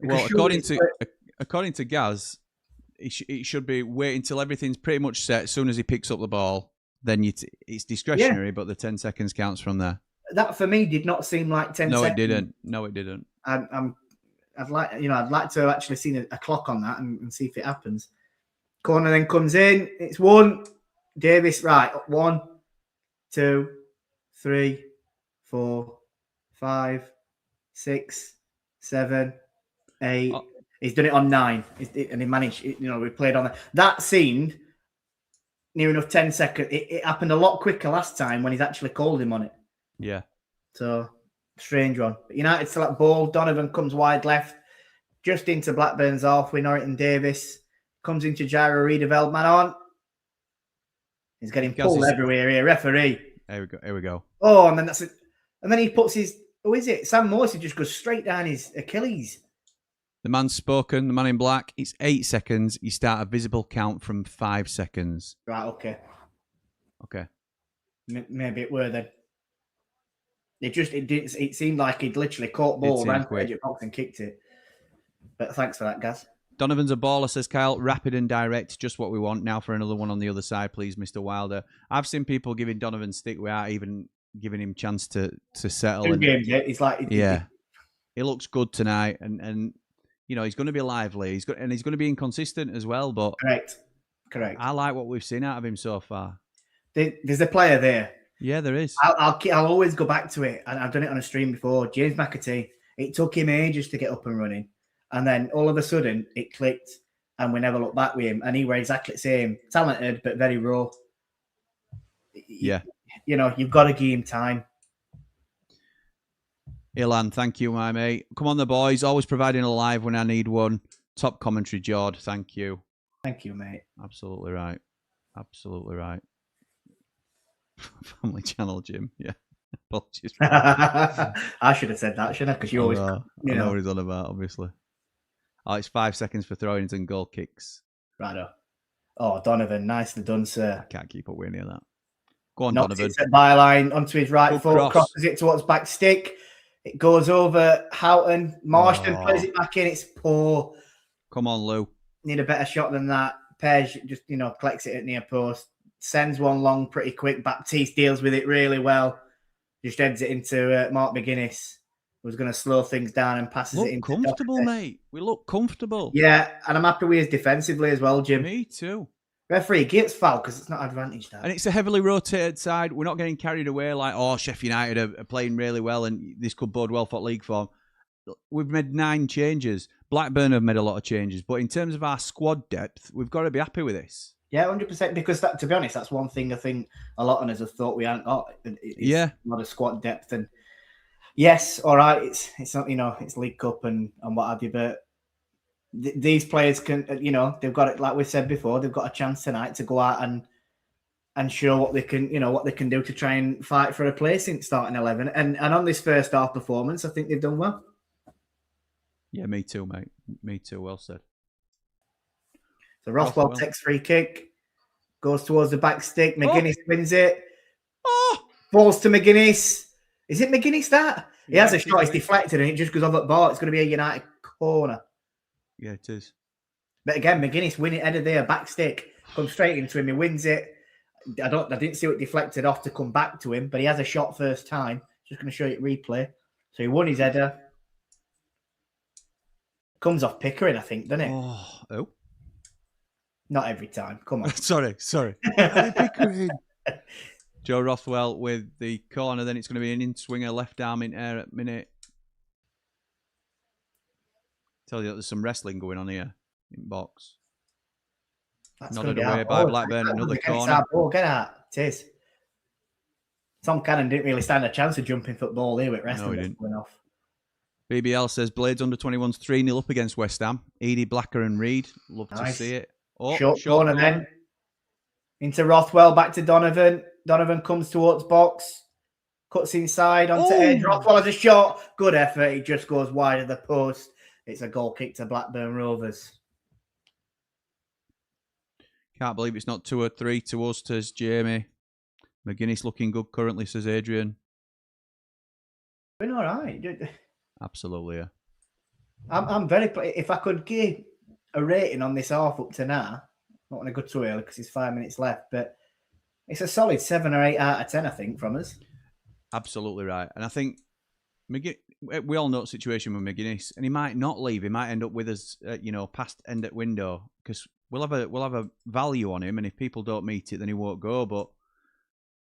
[SPEAKER 4] Because
[SPEAKER 1] well, according to Gaz, it should be wait until everything's pretty much set. As soon as he picks up the ball, then it's discretionary, but the 10 seconds counts from there.
[SPEAKER 4] That for me did not seem like 10 seconds.
[SPEAKER 1] No, it didn't.
[SPEAKER 4] I I'd like to have actually seen a clock on that and see if it happens. Corner then comes in. It's 1. Davis, right. 1, 2, 3, 4, 5, 6, 7, 8.
[SPEAKER 1] Oh.
[SPEAKER 4] He's done it on 9. And he managed, we played on that. That seemed near enough 10 seconds. It happened a lot quicker last time when he's actually called him on it.
[SPEAKER 1] Yeah.
[SPEAKER 4] So, strange one. But United select ball. Donovan comes wide left, just into Blackburn's off with Norrington Davis. Comes into Gyro Reed of Eldman on. He's getting pulled everywhere here. Referee.
[SPEAKER 1] Here we go.
[SPEAKER 4] Oh, and then that's it. And then he puts his, who is it? Sam Morrissey just goes straight down his Achilles.
[SPEAKER 1] The man's spoken, the man in black. It's 8 seconds. You start a visible count from 5 seconds.
[SPEAKER 4] Right, okay. Maybe it were then. It seemed like he'd literally caught ball, ran to the edge of box and kicked it. But thanks for that, Gaz.
[SPEAKER 1] Donovan's a baller, says Kyle. Rapid and direct, just what we want. Now for another one on the other side, please, Mr. Wilder. I've seen people giving Donovan stick without even giving him chance to settle.
[SPEAKER 4] 2 games, yeah. He's like...
[SPEAKER 1] Yeah. He looks good tonight, and he's going to be lively. He's going to be inconsistent as well, but...
[SPEAKER 4] Correct.
[SPEAKER 1] I like what we've seen out of him so far.
[SPEAKER 4] There's a player there.
[SPEAKER 1] Yeah, there is.
[SPEAKER 4] I'll always go back to it, and I've done it on a stream before. James McAtee. It took him ages to get up and running. And then all of a sudden, it clicked, and we never looked back with him. And he were exactly the same. Talented, but very raw.
[SPEAKER 1] Yeah.
[SPEAKER 4] You've got to give him time.
[SPEAKER 1] Ilan, thank you, my mate. Come on, the boys. Always providing a live when I need one. Top commentary, Jord. Thank you.
[SPEAKER 4] Thank you, mate.
[SPEAKER 1] Absolutely right. Family channel, Jim. Yeah. Apologies.
[SPEAKER 4] I should have said that, shouldn't I? Because you always...
[SPEAKER 1] I know what he's on about, obviously. Oh, it's 5 seconds for throw-ins and goal kicks.
[SPEAKER 4] Righto. Oh, Donovan, nicely done, sir.
[SPEAKER 1] I can't keep up with any of that. Go on,
[SPEAKER 4] Knocks
[SPEAKER 1] Donovan.
[SPEAKER 4] it at byline onto his right foot, crosses it towards back stick. It goes over Houghton. Marston plays it back in. It's poor.
[SPEAKER 1] Come on, Lou.
[SPEAKER 4] Need a better shot than that. Pej just, collects it at near post. Sends one long pretty quick. Baptiste deals with it really well. Just heads it into Mark McGuinness. Was going to slow things down and passes it into
[SPEAKER 1] comfortable, mate. We look comfortable.
[SPEAKER 4] Yeah, and I'm happy with his defensively as well, Jim.
[SPEAKER 1] Me too.
[SPEAKER 4] Referee gets foul because it's not advantage that.
[SPEAKER 1] And it's a heavily rotated side. We're not getting carried away like, Sheffield United are playing really well and this could bode well for league form. We've made 9 changes. Blackburn have made a lot of changes. But in terms of our squad depth, we've got to be happy with this.
[SPEAKER 4] Yeah, 100%. Because to be honest, that's one thing I think a lot of us have thought we hadn't got. It's a lot of squad depth. And yes, all right, it's not, it's League Cup and what have you, but these players can, they've got it, like we said before, they've got a chance tonight to go out and show what they can, what they can do to try and fight for a place in starting 11. And on this first half performance, I think they've done well.
[SPEAKER 1] Yeah, me too, mate. Me too. Well said.
[SPEAKER 4] So Rothwell takes free kick, goes towards the back stick. McGuinness wins it. Falls to McGuinness. Is it McGuinness that? He has a shot, it's deflected, and it just goes on that bar. It's going to be a United corner.
[SPEAKER 1] Yeah, it is.
[SPEAKER 4] But again, McGuinness winning header there, back stick, comes straight into him. He wins it. I didn't see it deflected off to come back to him, but he has a shot first time. Just going to show you replay. So he won his header. Comes off Pickering, I think, doesn't it?
[SPEAKER 1] Oh.
[SPEAKER 4] Not every time. Come on.
[SPEAKER 1] sorry. Pickering. Joe Rothwell with the corner. Then it's going to be an in-swinger, left arm in air at minute. Tell you that there's some wrestling going on here in box.
[SPEAKER 4] That's
[SPEAKER 1] nodded away by Blackburn. Another corner.
[SPEAKER 4] Get out. It is. Tom Cannon didn't really stand a chance of jumping football here with wrestling.
[SPEAKER 1] No, he didn't.
[SPEAKER 4] Going off.
[SPEAKER 1] BBL says Blades under 21's 3-0 up against West Ham. Edie, Blacker and Reed. Love to see it.
[SPEAKER 4] Short corner then. Into Rothwell, back to Donovan. Donovan comes towards box. Cuts inside onto edge. Rothwell has a shot. Good effort. He just goes wide of the post. It's a goal kick to Blackburn Rovers.
[SPEAKER 1] Can't believe it's not 2 or 3 to us, says Jamie. McGuinness looking good currently, says Adrian.
[SPEAKER 4] Been all right.
[SPEAKER 1] Absolutely, yeah.
[SPEAKER 4] I'm very... If I could give a rating on this half up to now, not want to go too early because there's 5 minutes left, but it's a solid 7 or 8 out of 10, I think, from us.
[SPEAKER 1] Absolutely right. And I think We all know the situation with McGuinness, and he might not leave. He might end up with us, past end at window, because we'll have a value on him, and if people don't meet it, then he won't go. But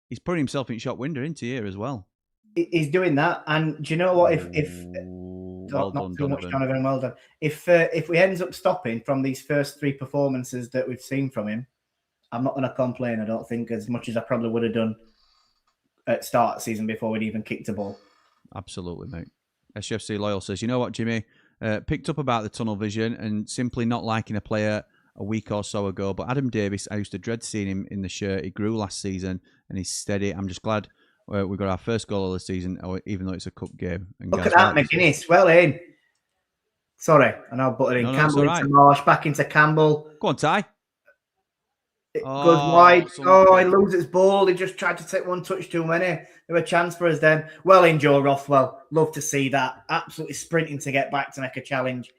[SPEAKER 1] he's putting himself in shop window into here as well.
[SPEAKER 4] He's doing that, and do you know what? If
[SPEAKER 1] well
[SPEAKER 4] not
[SPEAKER 1] done,
[SPEAKER 4] too much,
[SPEAKER 1] Donovan.
[SPEAKER 4] Donovan, well done. If we ends up stopping from these first 3 performances that we've seen from him, I'm not going to complain. I don't think as much as I probably would have done at start of the season before we'd even kicked a ball.
[SPEAKER 1] Absolutely, mate. SFC Loyal says, you know what, Jimmy? Picked up about the tunnel vision and simply not liking a player a week or so ago. But Adam Davis, I used to dread seeing him in the shirt. He grew last season and he's steady. I'm just glad we got our first goal of the season, even though it's a cup game. And
[SPEAKER 4] Look at that, McGuinness. Well in. Sorry, I know, but in Campbell into Marsh, back into Campbell.
[SPEAKER 1] Go on, Ty.
[SPEAKER 4] It goes wide. Oh, he loses ball. He just tried to take one touch too many. There were a chance for us then. Well in, Joe Rothwell. Love to see that. Absolutely sprinting to get back to make a challenge.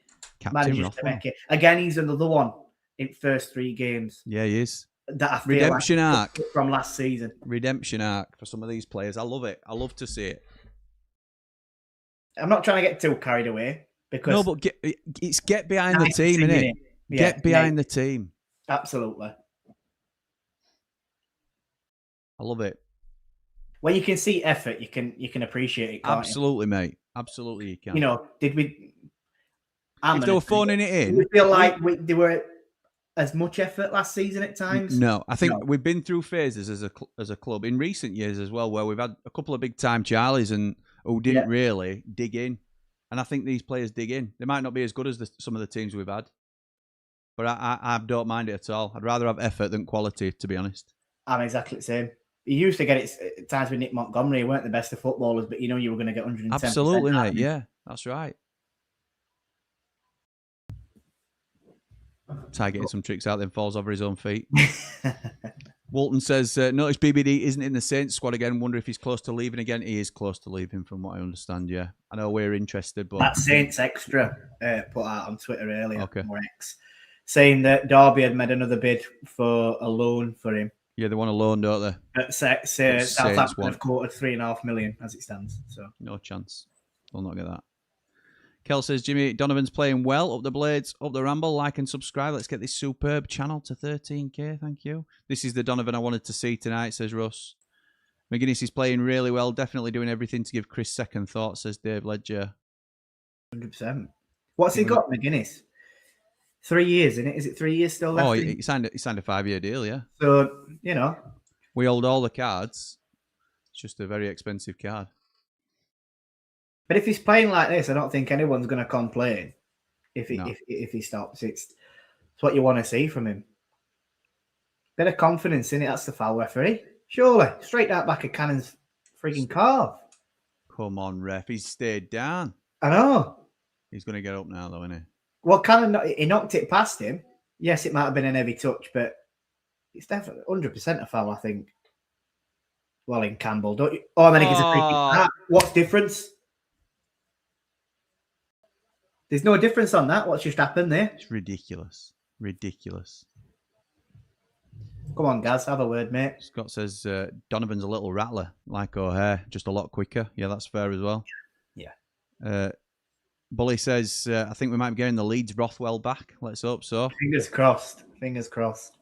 [SPEAKER 4] Manages to make it. Again, he's another one in first 3 games.
[SPEAKER 1] Yeah, he is.
[SPEAKER 4] That I feel
[SPEAKER 1] Redemption arc
[SPEAKER 4] from last season.
[SPEAKER 1] Redemption arc for some of these players. I love it. I love to see it.
[SPEAKER 4] I'm not trying to get too carried away because
[SPEAKER 1] no, but get behind the team, innit? Get behind the team.
[SPEAKER 4] Absolutely.
[SPEAKER 1] I love it.
[SPEAKER 4] When you can see effort, you can appreciate it.
[SPEAKER 1] Absolutely, mate. Absolutely, you can.
[SPEAKER 4] You know, did we?
[SPEAKER 1] If they were phoning it in,
[SPEAKER 4] do we feel like they were as much effort last season at times?
[SPEAKER 1] No, I think we've been through phases as a club in recent years as well, where we've had a couple of big time Charlies and who didn't really dig in, and I think these players dig in. They might not be as good as some of the teams we've had, but I don't mind it at all. I'd rather have effort than quality, to be honest.
[SPEAKER 4] I'm exactly the same. You used to get it at times with Nick Montgomery. He weren't the best of footballers, but you know you were going to get 110%.
[SPEAKER 1] Absolutely, mate. Yeah, that's right. Ty getting some tricks out, then falls over his own feet. Walton says, notice BBD isn't in the Saints squad again. Wonder if he's close to leaving again. He is close to leaving, from what I understand, yeah. I know we're interested, but...
[SPEAKER 4] That Saints Extra put out on Twitter earlier, or X, saying that Derby had made another bid for a loan for him.
[SPEAKER 1] Yeah, they want a loan, don't they?
[SPEAKER 4] But Southampton have quoted $3.5 million as it stands. So
[SPEAKER 1] no chance. They'll not get that. Kel says, Jimmy, Donovan's playing well. Up the Blades, up the Ramble. Like and subscribe. Let's get this superb channel to 13k. Thank you. This is the Donovan I wanted to see tonight, says Russ. McGuinness is playing really well. Definitely doing everything to give Chris second thought, says Dave Ledger.
[SPEAKER 4] 100%. What's he got, McGuinness? 3 years, isn't it? Is it 3 years still left?
[SPEAKER 1] Oh, he signed a 5-year deal, yeah.
[SPEAKER 4] So, you know.
[SPEAKER 1] We hold all the cards. It's just a very expensive card.
[SPEAKER 4] But if he's playing like this, I don't think anyone's going to complain if he stops. It's what you want to see from him. Bit of confidence in it. That's the foul referee. Surely. Straight out back of Cannon's freaking calf.
[SPEAKER 1] Come on, ref. He's stayed down.
[SPEAKER 4] I know.
[SPEAKER 1] He's going to get up now, though, isn't he?
[SPEAKER 4] Well, Cannon, he knocked it past him. Yes, it might have been an heavy touch, but it's definitely 100% a foul, I think. Well, in Campbell, don't you? Oh, and then he gets a free kick. What's difference? There's no difference on that. What's just happened there?
[SPEAKER 1] It's ridiculous. Ridiculous.
[SPEAKER 4] Come on, Gaz, have a word, mate.
[SPEAKER 1] Scott says Donovan's a little rattler, like O'Hare, just a lot quicker. Yeah, that's fair as well.
[SPEAKER 4] Yeah.
[SPEAKER 1] Bully says, I think we might be getting the Leeds Rothwell back. Let's hope so.
[SPEAKER 4] Fingers crossed. Fingers crossed.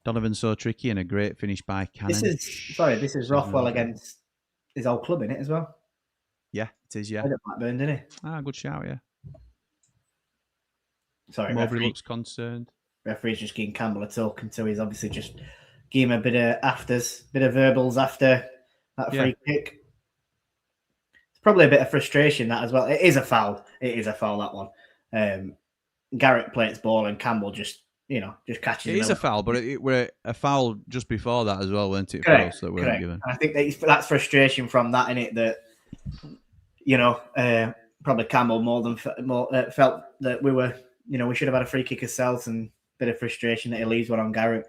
[SPEAKER 1] Donovan's so tricky and a great finish by Cannon.
[SPEAKER 4] This is Rothwell against his old club in it as well.
[SPEAKER 1] Yeah, it is, yeah.
[SPEAKER 4] Blackburn, didn't he?
[SPEAKER 1] Good shout, yeah.
[SPEAKER 4] Sorry,
[SPEAKER 1] Mowbray looks concerned.
[SPEAKER 4] Referee's just giving Campbell a talking to. He's obviously just giving him a bit of verbals after that free kick. It's probably a bit of frustration, that as well. It is a foul. It is a foul, that one. Garrett plays ball and Campbell just catches
[SPEAKER 1] it. It is a foul, but it were a foul just before that as well, weren't it?
[SPEAKER 4] Correct.
[SPEAKER 1] That weren't given.
[SPEAKER 4] I think that's frustration from that, innit? That probably Campbell more felt that we were, we should have had a free kick ourselves, and a bit of frustration that he leaves one on Garrett.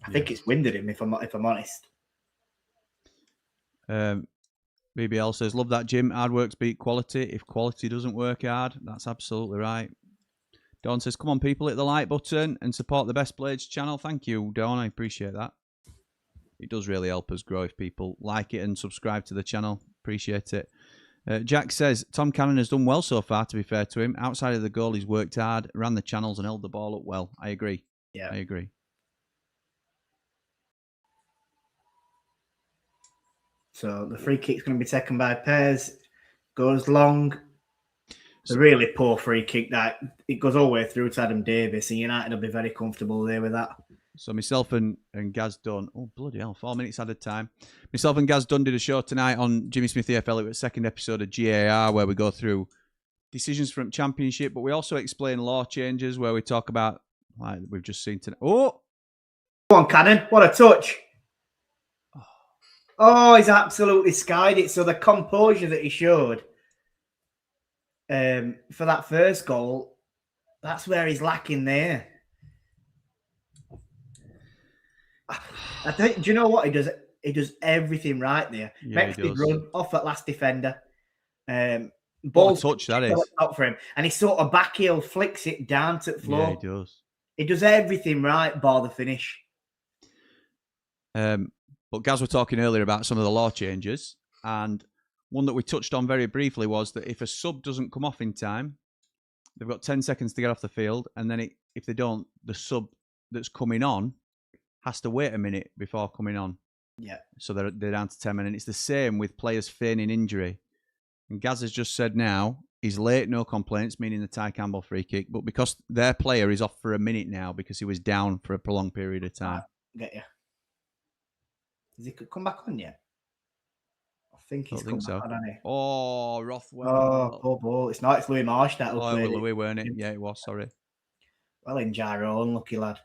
[SPEAKER 4] I think it's winded him, if I'm honest.
[SPEAKER 1] BBL says, love that, Jim. Hard work's beat quality. If quality doesn't work hard, that's absolutely right. Dawn says, come on, people, hit the like button and support the Best Blades channel. Thank you, Dawn. I appreciate that. It does really help us grow if people like it and subscribe to the channel. Appreciate it. Jack says, Tom Cannon has done well so far, to be fair to him. Outside of the goal, he's worked hard, ran the channels and held the ball up well. I agree.
[SPEAKER 4] Yeah.
[SPEAKER 1] I agree.
[SPEAKER 4] So the free kick's going to be taken by Pairs. Goes long. It's a really poor free kick. That it goes all the way through to Adam Davis, and United will be very comfortable there with that.
[SPEAKER 1] So myself and Gaz Dunn, oh bloody hell, 4 minutes added time. Myself and Gaz Dunn did a show tonight on Jimmy Smith EFL. It was the 2nd episode of GAR where we go through decisions from Championship, but we also explain law changes where we talk about, like we've just seen tonight. Oh!
[SPEAKER 4] Go on, Cannon. What a touch. Oh, he's absolutely skied it. So the composure that he showed for that first goal, that's where he's lacking there. I think. Do you know what he does? He does everything right there.
[SPEAKER 1] Yeah,
[SPEAKER 4] Makes
[SPEAKER 1] he
[SPEAKER 4] the
[SPEAKER 1] does.
[SPEAKER 4] run off that last defender.
[SPEAKER 1] What a touch that is.
[SPEAKER 4] Up for him, and he sort of back heel flicks it down to the floor.
[SPEAKER 1] Yeah, he does.
[SPEAKER 4] He does everything right, bar the finish.
[SPEAKER 1] But Gaz were talking earlier about some of the law changes, and one that we touched on very briefly was that if a sub doesn't come off in time, they've got 10 seconds to get off the field, and then if they don't, the sub that's coming on has to wait a minute before coming on.
[SPEAKER 4] Yeah.
[SPEAKER 1] So they're down to 10 minutes. It's the same with players feigning injury. And Gaz has just said now he's late, no complaints, meaning the Ty Campbell free kick, but because their player is off for a minute now because he was down for a prolonged period of time.
[SPEAKER 4] Get you. Has he come back on yet? I think he's come back on, hasn't he?
[SPEAKER 1] Oh, Rothwell.
[SPEAKER 4] Oh, poor ball. It's not. It's Louis Marsh that will play.
[SPEAKER 1] Oh, Louis, weren't it? Yeah, it was. Sorry.
[SPEAKER 4] Well in Gyro, unlucky lad.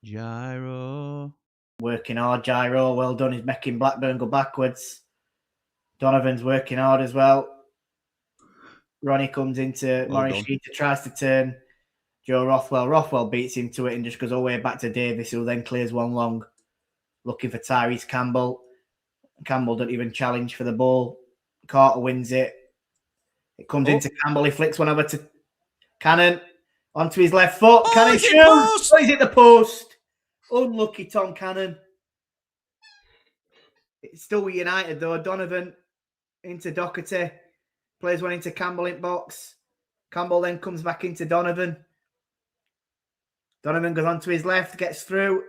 [SPEAKER 1] Gyro.
[SPEAKER 4] Working hard, Gyro. Well done. He's making Blackburn go backwards. Donovan's working hard as well. Ronnie comes into Morris Sheeter, tries to turn Joe Rothwell. Rothwell beats him to it and just goes all the way back to Davis, who then clears one long. Looking for Tyrese Campbell. Campbell don't even challenge for the ball. Carter wins it. It comes into Campbell. He flicks one over to Cannon. Onto his left foot.
[SPEAKER 1] Oh,
[SPEAKER 4] Cannon shoots. Oh, he's hit the post. Unlucky Tom Cannon. It's still with United though. Donovan into Doherty. Plays one into Campbell in box. Campbell then comes back into Donovan. Donovan goes onto his left, gets through.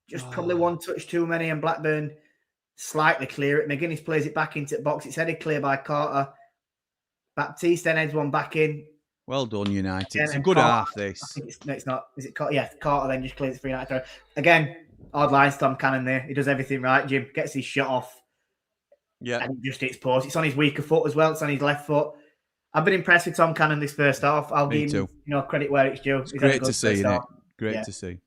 [SPEAKER 4] Just probably one touch too many, and Blackburn slightly clear it. McGuinness plays it back into the box. It's headed clear by Carter. Baptiste then heads one back in.
[SPEAKER 1] Well done, United. It's a good half, this.
[SPEAKER 4] I think it's not. Is it Carter? Yeah, Carter then just clears it for United. Again, hard lines, Tom Cannon there. He does everything right, Jim. Gets his shot off.
[SPEAKER 1] Yeah.
[SPEAKER 4] And just hits post. It's on his weaker foot as well. It's on his left foot. I've been impressed with Tom Cannon this first half. I'll give him credit where it's due.
[SPEAKER 1] It's great to see, isn't it? Great to see.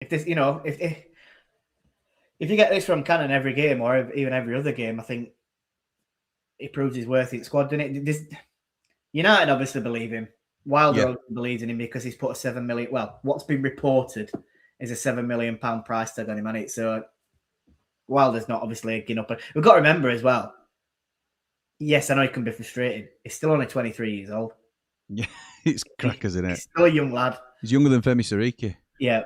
[SPEAKER 4] If this, if you get this from Cannon every game or even every other game, I think it proves his worth in squad, doesn't it? United obviously believe him. Wilder believes in him because he's put a £7 million. Well, what's been reported is a £7 million price tag on him, hasn't it? So Wilder's not obviously getting up. We've got to remember as well. Yes, I know he can be frustrated. He's still only 23 years old.
[SPEAKER 1] Yeah, it's crackers, isn't it?
[SPEAKER 4] He's still a young lad.
[SPEAKER 1] He's younger than Femi Siriki.
[SPEAKER 4] Yeah.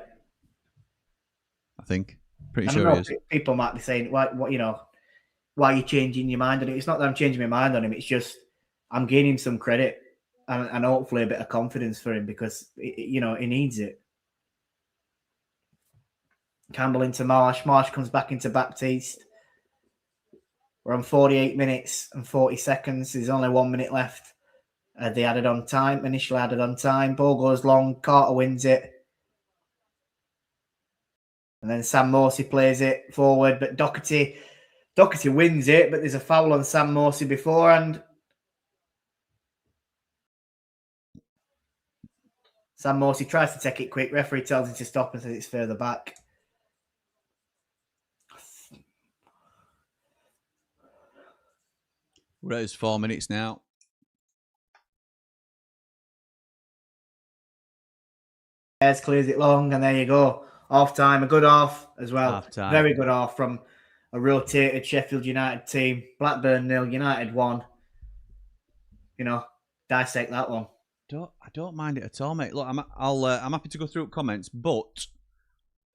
[SPEAKER 1] I think. Pretty sure he is.
[SPEAKER 4] People might be saying, why are you changing your mind on it? It's not that I'm changing my mind on him. It's just I'm gaining some credit and hopefully a bit of confidence for him because, he needs it. Campbell into Marsh. Marsh comes back into Baptiste. We're on 48 minutes and 40 seconds. There's only 1 minute left. They added on time. Initially added on time. Ball goes long. Carter wins it. And then Sam Morsey plays it forward. But Doherty wins it. But there's a foul on Sam Morsey beforehand. Sam Morsey tries to take it quick. Referee tells him to stop and says it's further back.
[SPEAKER 1] We're at his 4 minutes now.
[SPEAKER 4] Clears it long, and there you go. Half time, a good half as well.
[SPEAKER 1] Half-time.
[SPEAKER 4] Very good half from a rotated Sheffield United team. Blackburn 0, United 1. Dissect that one.
[SPEAKER 1] I don't mind it at all, mate. Look, I'm happy to go through comments, but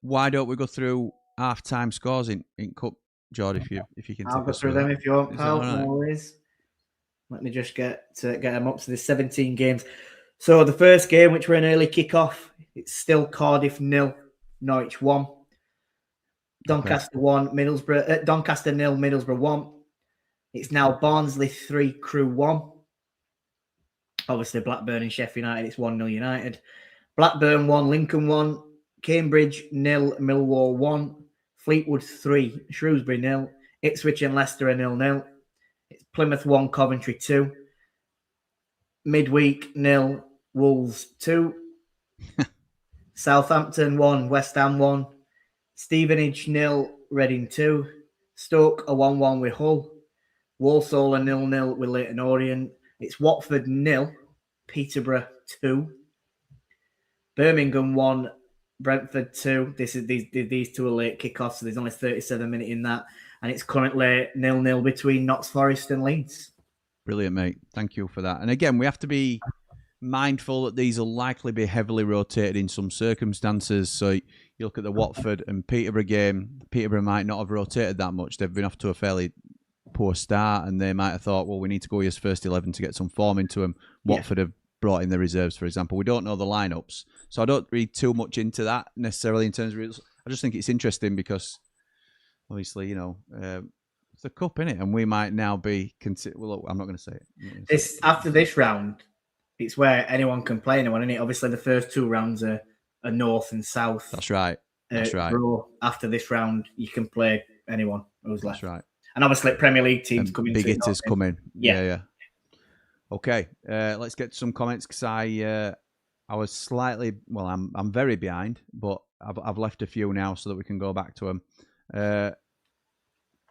[SPEAKER 1] why don't we go through half-time scores in cup Jord, if you can
[SPEAKER 4] I'll
[SPEAKER 1] take
[SPEAKER 4] go
[SPEAKER 1] us
[SPEAKER 4] through them if you want,
[SPEAKER 1] Is that
[SPEAKER 4] pal.
[SPEAKER 1] all right?
[SPEAKER 4] No worries. Let me just get them up to the 17 games. So the first game, which were an early kick-off, it's still Cardiff 0, Norwich 1. Doncaster 1, Middlesbrough. Doncaster 0, Middlesbrough 1. It's now Barnsley 3, Crew 1. Obviously, Blackburn and Sheffield United, it's 1-0 United. Blackburn 1, Lincoln 1. Cambridge 0, Millwall 1. Fleetwood 3, Shrewsbury 0. Ipswich and Leicester are 0-0. It's Plymouth 1, Coventry 2. Midweek 0, Wolves 2. Southampton 1, West Ham 1. Stevenage 0, Reading 2. Stoke a 1-1 with Hull. Walsall a 0-0 with Leyton Orient. It's Watford 0, Peterborough 2. Birmingham 1, Brentford 2. These two are late kickoffs, so there's only 37 minutes in that. And it's currently 0-0 between Notts Forest and Leeds.
[SPEAKER 1] Brilliant, mate. Thank you for that. And again, we have to be mindful that these will likely be heavily rotated in some circumstances. So you look at the Watford and Peterborough game. Peterborough might not have rotated that much. They've been off to a fairly poor start, and they might have thought, well, we need to go as first 11 to get some form into them. Watford have brought in the reserves, for example. We don't know the lineups, so I don't read too much into that necessarily in terms of results. I just think it's interesting because obviously, it's the cup, innit? And we might now be well, look, I'm not going to say it.
[SPEAKER 4] After this round, it's where anyone can play anyone, isn't it? Obviously, the first two rounds are north and south.
[SPEAKER 1] That's right. That's right.
[SPEAKER 4] After this round, you can play anyone who's left.
[SPEAKER 1] That's right.
[SPEAKER 4] And obviously, Premier League teams coming.
[SPEAKER 1] Big hitters come in.
[SPEAKER 4] Yeah.
[SPEAKER 1] Okay, let's get to some comments because I was slightly, well, I'm very behind, but I've left a few now so that we can go back to them.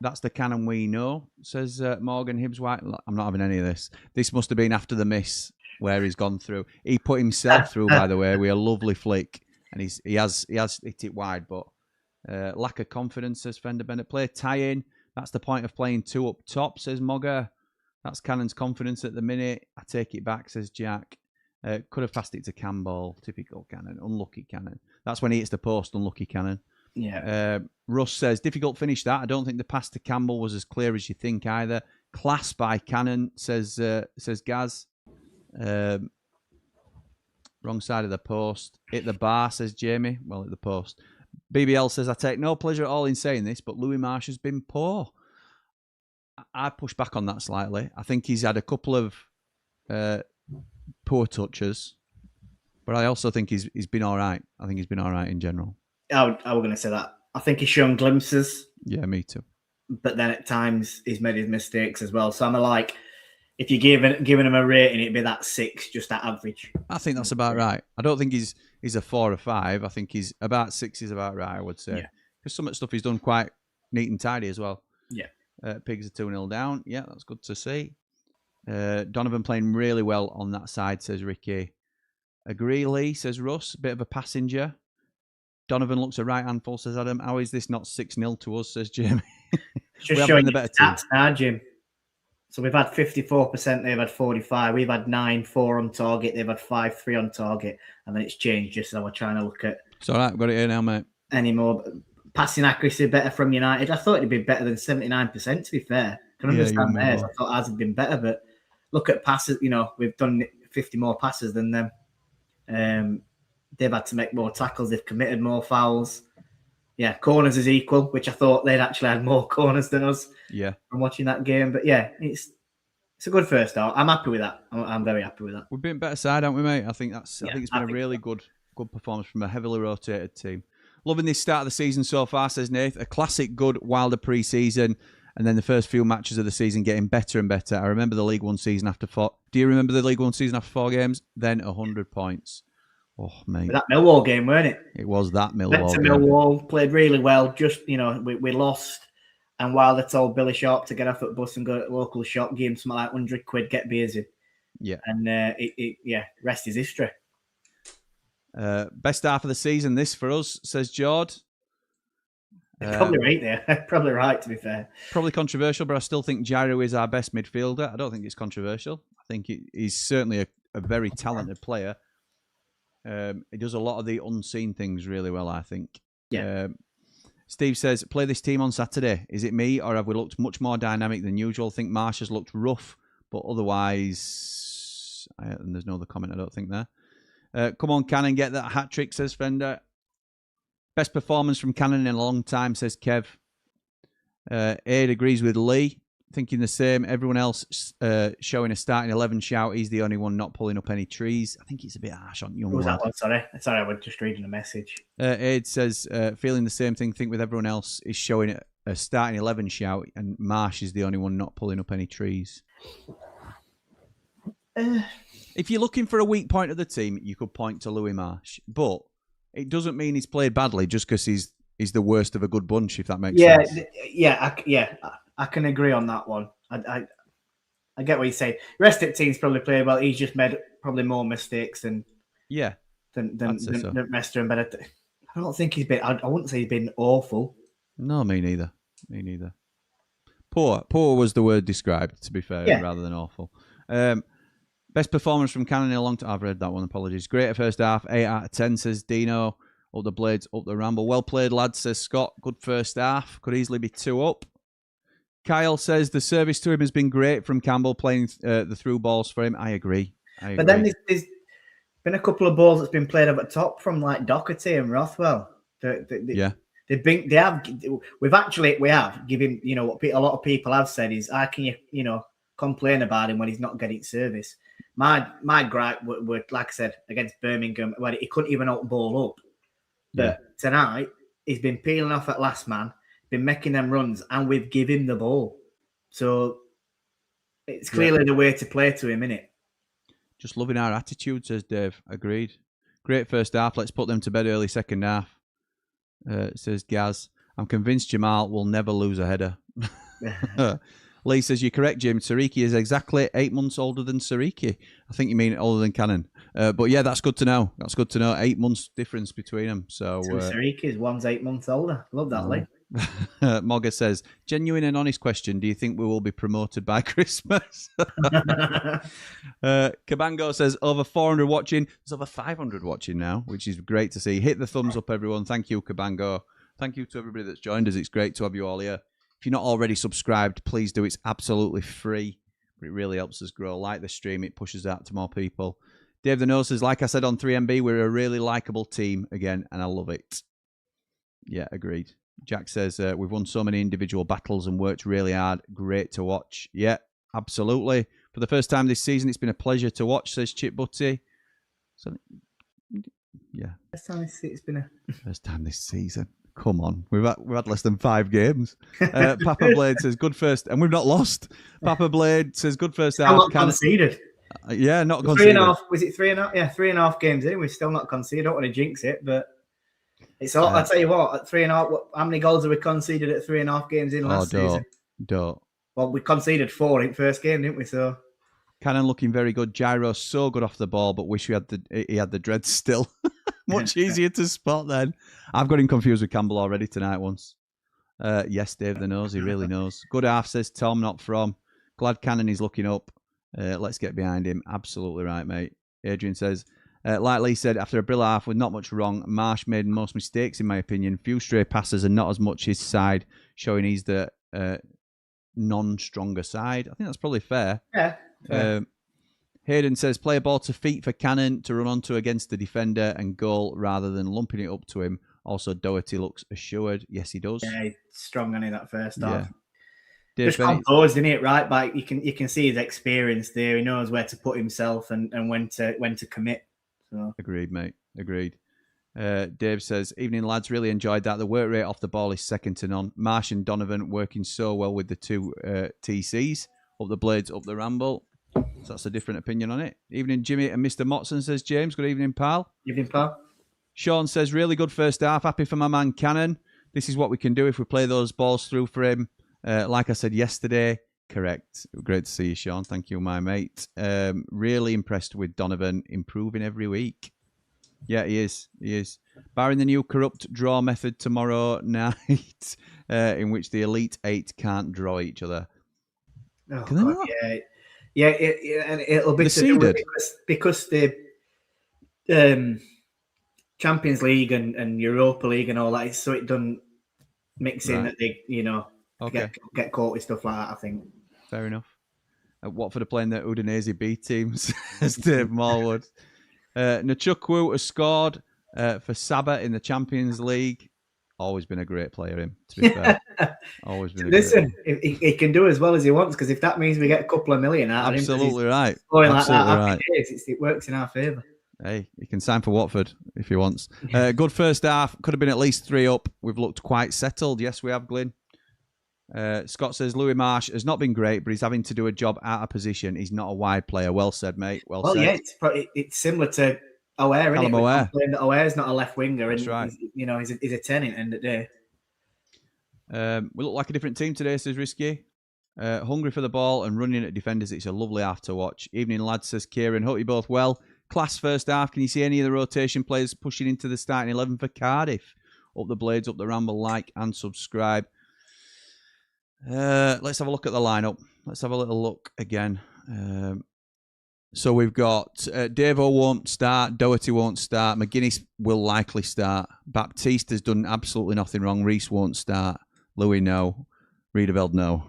[SPEAKER 1] That's the canon we know, says Morgan Hibbs White. I'm not having any of this. This must have been after the miss where he's gone through. He put himself through, by the way, with a lovely flick, and he has hit it wide, but lack of confidence, says Fender Bennett. Play tie-in. That's the point of playing two up top, says Mogger. That's Cannon's confidence at the minute. I take it back, says Jack. Could have passed it to Campbell. Typical Cannon. Unlucky Cannon. That's when he hits the post. Unlucky Cannon.
[SPEAKER 4] Yeah.
[SPEAKER 1] Russ says, difficult finish that. I don't think the pass to Campbell was as clear as you think either. Class by Cannon, says Gaz. Wrong side of the post. Hit the bar, says Jamie. Well, hit the post. BBL says, I take no pleasure at all in saying this, but Louis Marsh has been poor. I push back on that slightly. I think he's had a couple of poor touches, but I also think he's been all right. I think he's been all right in general.
[SPEAKER 4] I was going to say that. I think he's shown glimpses.
[SPEAKER 1] Yeah, me too.
[SPEAKER 4] But then at times he's made his mistakes as well. So I'm like, if you're giving him a rating, it'd be that 6, just that average.
[SPEAKER 1] I think that's about right. I don't think he's a 4 or 5. I think he's about 6 is about right, I would say. Because some of the stuff he's done quite neat and tidy as well.
[SPEAKER 4] Yeah.
[SPEAKER 1] Pigs are 2-0 down. Yeah, that's good to see. Donovan playing really well on that side, says Ricky. Agree, Lee, says Russ. Bit of a passenger. Donovan looks a right handful, says Adam. How is this not 6-0 to us, says Jamie?
[SPEAKER 4] Just showing the better stats now, Jim. So we've had 54%, they've had 45%. We've had 9-4 on target, they've had 5-3 on target. And then it's changed just as we're trying to look at.
[SPEAKER 1] It's all right, I've got it here now, mate.
[SPEAKER 4] Any more passing accuracy better from United. I thought it'd be better than 79%, to be fair. I can understand theirs. I thought ours had been better, but look at passes. We've done 50 more passes than them. They've had to make more tackles. They've committed more fouls. Yeah, corners is equal, which I thought they'd actually had more corners than us.
[SPEAKER 1] Yeah,
[SPEAKER 4] from watching that game. But yeah, it's a good first start. I'm happy with that. I'm very happy with that.
[SPEAKER 1] We've been better side, haven't we, mate? I think it's been a really good performance from a heavily rotated team. Loving this start of the season so far, says Nath. A classic good Wilder pre-season, and then the first few matches of the season getting better and better. I remember the League One season after 4. Do you remember the League One season after 4 games? Then 100 points. Oh, mate.
[SPEAKER 4] That Millwall game, weren't it?
[SPEAKER 1] It was that Millwall
[SPEAKER 4] game. Millwall, played really well. Just, we lost. And Wilder told Billy Sharp to get off at the bus and go to the local shop, give him something like 100 quid, get beers in.
[SPEAKER 1] Yeah.
[SPEAKER 4] And rest is history.
[SPEAKER 1] Best half of the season, this for us, says Jord.
[SPEAKER 4] Probably right there. Probably right, to be fair.
[SPEAKER 1] Probably controversial, but I still think Jairo is our best midfielder. I don't think it's controversial. I think he's certainly a very talented player. He does a lot of the unseen things really well, I think.
[SPEAKER 4] Yeah.
[SPEAKER 1] Steve says, play this team on Saturday. Is it me, or have we looked much more dynamic than usual? I think Marsh has looked rough, but otherwise... and there's no other comment, I don't think, there. Come on, Cannon, get that hat-trick, says Fender. Best performance from Cannon in a long time, says Kev. Aid agrees with Lee, thinking the same. Everyone else showing a starting 11 shout. He's the only one not pulling up any trees. I think it's a bit harsh on young.
[SPEAKER 4] What was that one? Sorry, I was just reading a message.
[SPEAKER 1] Aid says, feeling the same thing. Think with everyone else is showing a starting 11 shout, and Marsh is the only one not pulling up any trees. If you're looking for a weak point of the team, you could point to Louis Marsh, but it doesn't mean he's played badly just because he's the worst of a good bunch. If that makes sense.
[SPEAKER 4] I can agree on that one. I get what you say. The rest of the team's probably played well. He's just made probably more mistakes than the rest of them. But I don't think he's been. I wouldn't say he's been awful.
[SPEAKER 1] No, me neither. Me neither. Poor was the word described. To be fair, rather than awful. Best performance from Cannon in a long time. I've read that one. Apologies. Great first half. 8 out of 10, says Dino. Up the Blades, up the Ramble. Well played, lads, says Scott. Good first half. Could easily be 2 up. Kyle says the service to him has been great from Campbell, playing the through balls for him. I agree.
[SPEAKER 4] But then there's been a couple of balls that's been played up at top from like Doherty and Rothwell. We have given, what a lot of people have said is, how can you complain about him when he's not getting service? My gripe would, like I said, against Birmingham, when he couldn't even out ball up. But tonight, he's been peeling off at last man, been making them runs, and we've given him the ball. So it's clearly the way to play to him, innit?
[SPEAKER 1] Just loving our attitude, says Dave. Agreed. Great first half. Let's put them to bed early second half, says Gaz. I'm convinced Jamal will never lose a header. Lee says, you're correct, Jim. Sariki is exactly 8 months older than Sariki. I think you mean older than Cannon. But yeah, that's good to know. 8 months difference between them. So
[SPEAKER 4] Sariki's one's 8 months older. Love that, Lee.
[SPEAKER 1] Mogga says, genuine and honest question. Do you think we will be promoted by Christmas? Cabango says, over 400 watching. There's over 500 watching now, which is great to see. Hit the thumbs up, everyone. Thank you, Cabango. Thank you to everybody that's joined us. It's great to have you all here. If you're not already subscribed, please do. It's absolutely free, but it really helps us grow. Like the stream, it pushes out to more people. Dave the Nose says, like I said on 3MB, we're a really likeable team again, and I love it. Yeah, agreed. Jack says, we've won so many individual battles and worked really hard. Great to watch. Yeah, absolutely. For the first time this season, it's been a pleasure to watch, says Chip Butty. So, yeah. First time this season. Come on, we've had less than 5 games. Papa Blade says good first, and we've not lost. Papa Blade says good first half.
[SPEAKER 4] Not conceded.
[SPEAKER 1] Not conceded.
[SPEAKER 4] 3.5. Was it 3.5? Yeah, 3.5 games in. We've still not conceded. I don't want to jinx it, but it's all. I tell you what, at 3.5. How many goals have we conceded at 3.5 games in last season?
[SPEAKER 1] Don't.
[SPEAKER 4] Well, we conceded 4 in first game, didn't we? So
[SPEAKER 1] Cannon looking very good. Gyro so good off the ball, but wish he had the dreads still. Much easier to spot then. I've got him confused with Campbell already tonight once. Yes, Dave the Nose. He really knows. Good half, says Tom, not from. Glad Cannon is looking up. Let's get behind him. Absolutely right, mate. Adrian says, like Lee said, after a brill half with not much wrong, Marsh made most mistakes, in my opinion. Few stray passes and not as much his side, showing he's the non-stronger side. I think that's probably fair.
[SPEAKER 4] Yeah.
[SPEAKER 1] Hayden says, play a ball to feet for Cannon to run onto against the defender and goal rather than lumping it up to him. Also, Doherty looks assured. Yes, he does.
[SPEAKER 4] Yeah, he's strong on that first half.
[SPEAKER 1] Yeah.
[SPEAKER 4] Just composed, isn't it? Right, but you can see his experience there. He knows where to put himself and when to commit. So.
[SPEAKER 1] Agreed, mate. Agreed. Dave says, evening lads, really enjoyed that. The work rate off the ball is second to none. Marsh and Donovan working so well with the 2 TCs. Up the Blades, up the Ramble. So that's a different opinion on it. Evening, Jimmy and Mr. Motson, says James. Good evening, pal.
[SPEAKER 4] Evening, pal.
[SPEAKER 1] Sean says, really good first half. Happy for my man Cannon. This is what we can do if we play those balls through for him. Like I said yesterday, correct. Great to see you, Sean. Thank you, my mate. Really impressed with Donovan, improving every week. Yeah, he is. He is. Barring the new corrupt draw method tomorrow night, in which the Elite 8 can't draw each other.
[SPEAKER 4] Oh, God, yeah. And it'll be because the Champions League and Europa League and all that. So it done mixing that they,
[SPEAKER 1] Okay.
[SPEAKER 4] get caught with stuff like that. I think.
[SPEAKER 1] Fair enough. Watford are playing the Udinese B teams, as Dave Morwood. Nachukwu has scored for Saba in the Champions League. Always been a great player, him, to be fair. Always been a
[SPEAKER 4] Listen, he can do as well as he wants, because if that means we get a couple of million out of him,
[SPEAKER 1] absolutely right.
[SPEAKER 4] Scoring
[SPEAKER 1] Absolutely
[SPEAKER 4] like that,
[SPEAKER 1] right.
[SPEAKER 4] It works in our favour.
[SPEAKER 1] Hey, he can sign for Watford if he wants. Good first half. Could have been at least 3 up. We've looked quite settled. Yes, we have, Glyn. Scott says Louis Marsh has not been great, but he's having to do a job out of position. He's not a wide player. Well said, mate. Well said.
[SPEAKER 4] Yeah, it's similar to O'Hare, isn't it?
[SPEAKER 1] O'Hare.
[SPEAKER 4] That O'Hare's not a left winger,
[SPEAKER 1] That's
[SPEAKER 4] and
[SPEAKER 1] right.
[SPEAKER 4] he's a 10 at the end of the day.
[SPEAKER 1] We look like a different team today, says Risky. Hungry for the ball and running at defenders. It's a lovely half to watch. Evening, lads, says Kieran. Hope you both well. Class first half. Can you see any of the rotation players pushing into the starting 11 for Cardiff? Up the Blades, up the Ramble, like and subscribe. Let's have a look at the lineup. Let's have a little look again. So we've got Davo won't start, Doherty won't start, McGuinness will likely start, Baptiste has done absolutely nothing wrong, Reese won't start, Louis no, Riedeveld no.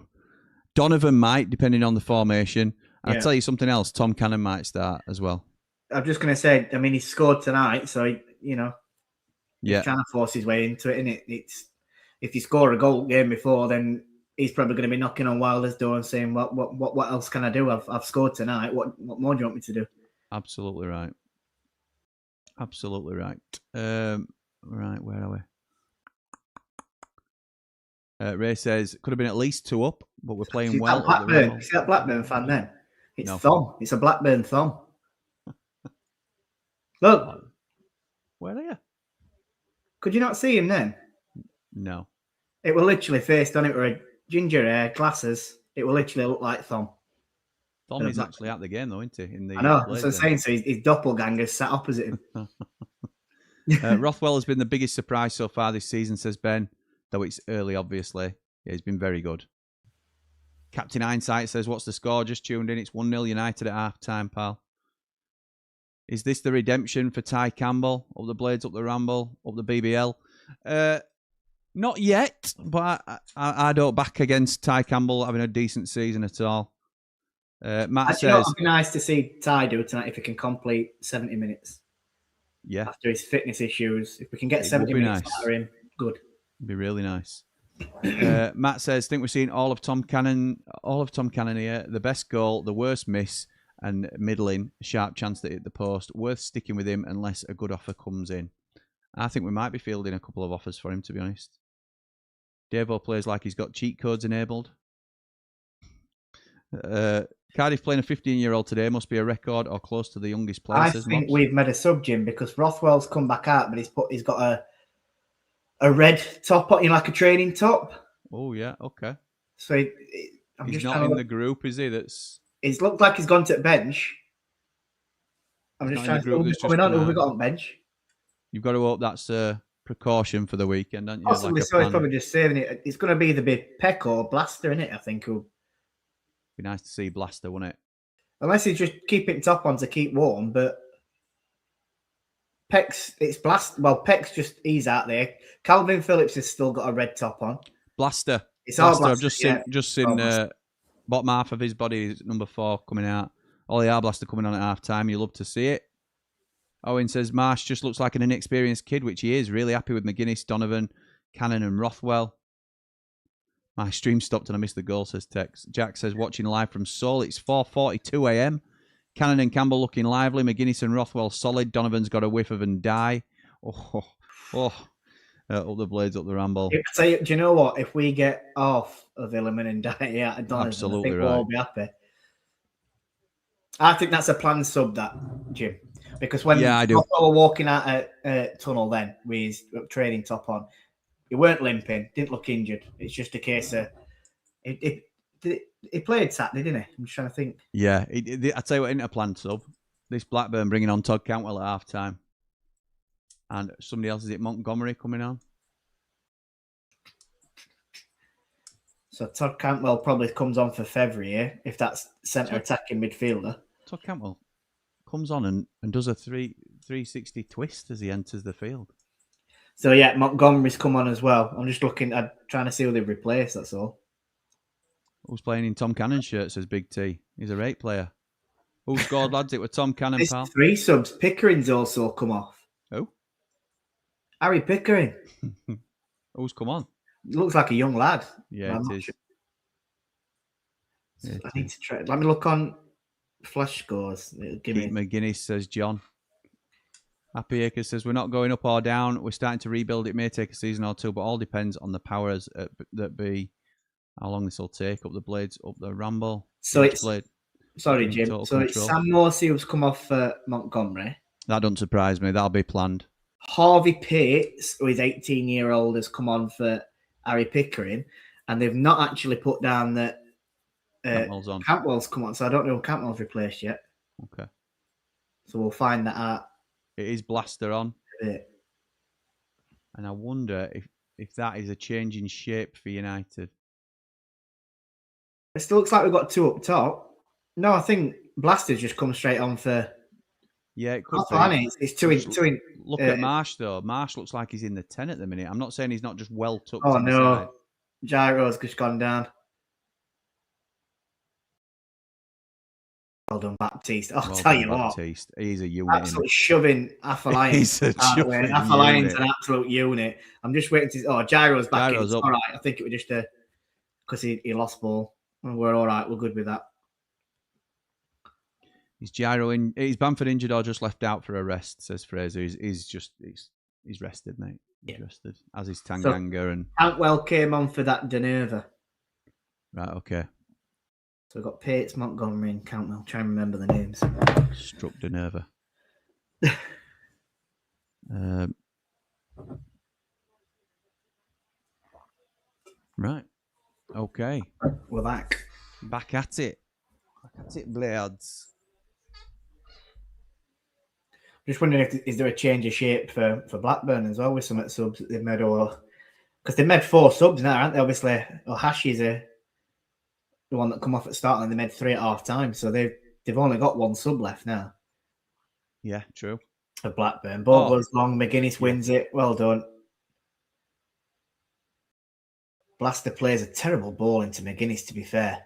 [SPEAKER 1] Donovan might, depending on the formation. And I'll tell you something else, Tom Cannon might start as well.
[SPEAKER 4] I'm just going to say, I mean, he scored tonight, so, he's trying to force his way into it, innit? If you score a goal game before, then he's probably going to be knocking on Wilder's door and saying, "What else can I do? I've scored tonight. What more do you want me to do?"
[SPEAKER 1] Absolutely right. Absolutely right. Right, where are we? Ray says could have been at least 2 up, but we're playing well.
[SPEAKER 4] Blackburn. See that Blackburn fan then? It's Thom. It's a Blackburn Thom. Look.
[SPEAKER 1] Where are you?
[SPEAKER 4] Could you not see him then?
[SPEAKER 1] No.
[SPEAKER 4] It will literally faced on it with a ginger hair, glasses. It will literally look like Thom.
[SPEAKER 1] Thom is actually at the game, though, isn't he?
[SPEAKER 4] I know. That's what I'm saying. So his doppelganger's sat opposite him.
[SPEAKER 1] Rothwell has been the biggest surprise so far this season, says Ben, though it's early, obviously. Yeah, he's been very good. Captain Hindsight says, what's the score? Just tuned in. It's 1-0 United at half-time, pal. Is this the redemption for Ty Campbell? Up the Blades, up the Ramble, up the BBL? Not yet, but I don't back against Ty Campbell having a decent season at all. Matt says...
[SPEAKER 4] It'd be nice to see Ty do tonight if he can complete 70 minutes.
[SPEAKER 1] Yeah.
[SPEAKER 4] After his fitness issues. If we can get 70 minutes out of him, good.
[SPEAKER 1] It'd be really nice. Matt says, think we're seeing all of Tom Cannon here. The best goal, the worst miss, and middling, sharp chance that hit the post. Worth sticking with him unless a good offer comes in. I think we might be fielding a couple of offers for him, to be honest. Davo plays like he's got cheat codes enabled. Cardiff playing a 15-year-old today must be a record or close to the youngest player.
[SPEAKER 4] I think we've made a sub, Jim, because Rothwell's come back out, but he's got a red top on, like a training top.
[SPEAKER 1] Oh yeah, okay.
[SPEAKER 4] So
[SPEAKER 1] he's not in the group, is he?
[SPEAKER 4] It's looked like he's gone to the bench. I'm just trying to think who's we got on bench.
[SPEAKER 1] You've got to hope that's a precaution for the weekend, don't you?
[SPEAKER 4] Possibly, so he's probably just saving it. It's going to be the Peck or Blaster, isn't it? I think.
[SPEAKER 1] Be nice to see Blaster, wouldn't it?
[SPEAKER 4] Unless he's just keeping top on to keep warm, but Peck's he's out there. Calvin Phillips has still got a red top on.
[SPEAKER 1] Blaster.
[SPEAKER 4] It's all Blaster.
[SPEAKER 1] I've just seen bottom half of his body is number 4 coming out. Ollie Arblaster coming on at half time. You love to see it. Owen says Marsh just looks like an inexperienced kid, which he is. Really happy with McGuinness, Donovan, Cannon, and Rothwell. My stream stopped and I missed the goal, says Tex. Jack says watching live from Seoul. It's 4:42 a.m. Cannon and Campbell looking lively. McGuinness and Rothwell solid. Donovan's got a whiff of and die. Up the Blades, up the Ramble.
[SPEAKER 4] Do you know what? If we get off of Illiman and die out of Donovan,
[SPEAKER 1] absolutely
[SPEAKER 4] I think we'll all be happy. I think that's a planned sub, that, Jim. Because when we were walking out a tunnel then with his training top on, he weren't limping, didn't look injured. It's just a case of he played Saturday, didn't he? I'm just trying to think.
[SPEAKER 1] Yeah, I tell you what, into a planned sub. This Blackburn bringing on Todd Cantwell at half time, and somebody else, is it Montgomery coming on?
[SPEAKER 4] So Todd Cantwell probably comes on for February, if that's centre attacking midfielder.
[SPEAKER 1] Todd Cantwell comes on and does a 360 twist as he enters the field.
[SPEAKER 4] So yeah, Montgomery's come on as well. I'm just looking at trying to see who they've replaced. That's all.
[SPEAKER 1] Who's playing in Tom Cannon's shirt, says Big T. He's a rate player. Who scored, lads? It was Tom Cannon,
[SPEAKER 4] There's
[SPEAKER 1] pal.
[SPEAKER 4] 3 subs. Pickering's also come off.
[SPEAKER 1] Who?
[SPEAKER 4] Harry Pickering.
[SPEAKER 1] Who's come on?
[SPEAKER 4] Looks like a young lad.
[SPEAKER 1] Yeah, it is.
[SPEAKER 4] Sure.
[SPEAKER 1] Yeah,
[SPEAKER 4] I need to try. Let me look on flash scores. It'll give
[SPEAKER 1] Keith
[SPEAKER 4] me.
[SPEAKER 1] McGuinness, says John. Happy Acres says, we're not going up or down. We're starting to rebuild. It may take a season or 2, but all depends on the powers that be. How long this will take up the blades, up the Ramble.
[SPEAKER 4] So
[SPEAKER 1] Each
[SPEAKER 4] it's
[SPEAKER 1] blade.
[SPEAKER 4] sorry, Jim. So
[SPEAKER 1] Control.
[SPEAKER 4] it's Sam Morsey who's come off for Montgomery.
[SPEAKER 1] That doesn't surprise me. That'll be planned.
[SPEAKER 4] Harvey Pates, who is 18-year-old, has come on for Harry Pickering, and they've not actually put down that
[SPEAKER 1] Campbell's on.
[SPEAKER 4] Campbell's come on. So I don't know who Campbell's replaced yet.
[SPEAKER 1] Okay.
[SPEAKER 4] So we'll find that out.
[SPEAKER 1] It is Blaster on.
[SPEAKER 4] A bit.
[SPEAKER 1] And I wonder if that is a change in shape for United.
[SPEAKER 4] It still looks like we've got 2 up top. No, I think Blaster's just come straight on for.
[SPEAKER 1] Yeah, it could
[SPEAKER 4] Fine. It's two in.
[SPEAKER 1] Look at Marsh, though. Marsh looks like he's in the 10 at the minute. I'm not saying he's not just well tucked.
[SPEAKER 4] Oh,
[SPEAKER 1] in the
[SPEAKER 4] no.
[SPEAKER 1] side.
[SPEAKER 4] Gyro's just gone down. Well done, Baptiste. I'll tell you
[SPEAKER 1] Baptiste. He's a unit.
[SPEAKER 4] Absolutely shoving Afalayan.
[SPEAKER 1] He's a
[SPEAKER 4] Afalayan's an absolute unit. I'm just waiting to. Oh, Gyro's back.
[SPEAKER 1] Gyro's
[SPEAKER 4] in.
[SPEAKER 1] up.
[SPEAKER 4] All right. I think it was just because he lost ball. We're all right. We're good with that.
[SPEAKER 1] Is Gyro in? Is Bamford injured or just left out for a rest? Says Fraser. He's rested, mate. He's rested. As is Tanganga and
[SPEAKER 4] Cantwell came on for that Deneva.
[SPEAKER 1] right. Okay.
[SPEAKER 4] So we've got Pates, Montgomery, and Cantwell. Try and remember the names.
[SPEAKER 1] Struck Deneva. Right. Okay.
[SPEAKER 4] We're back.
[SPEAKER 1] Back at it. Back at it, Blades.
[SPEAKER 4] Just wondering is there a change of shape for Blackburn as well with some subs that they've made, or because they've made 4 subs now, aren't they? Obviously, Ohashi's the one that come off at start, and they made 3 at half time, so they've only got 1 sub left now.
[SPEAKER 1] Yeah, true.
[SPEAKER 4] For Blackburn, ball goes long. McGuinness wins it. Well done. Blaster plays a terrible ball into McGuinness. To be fair,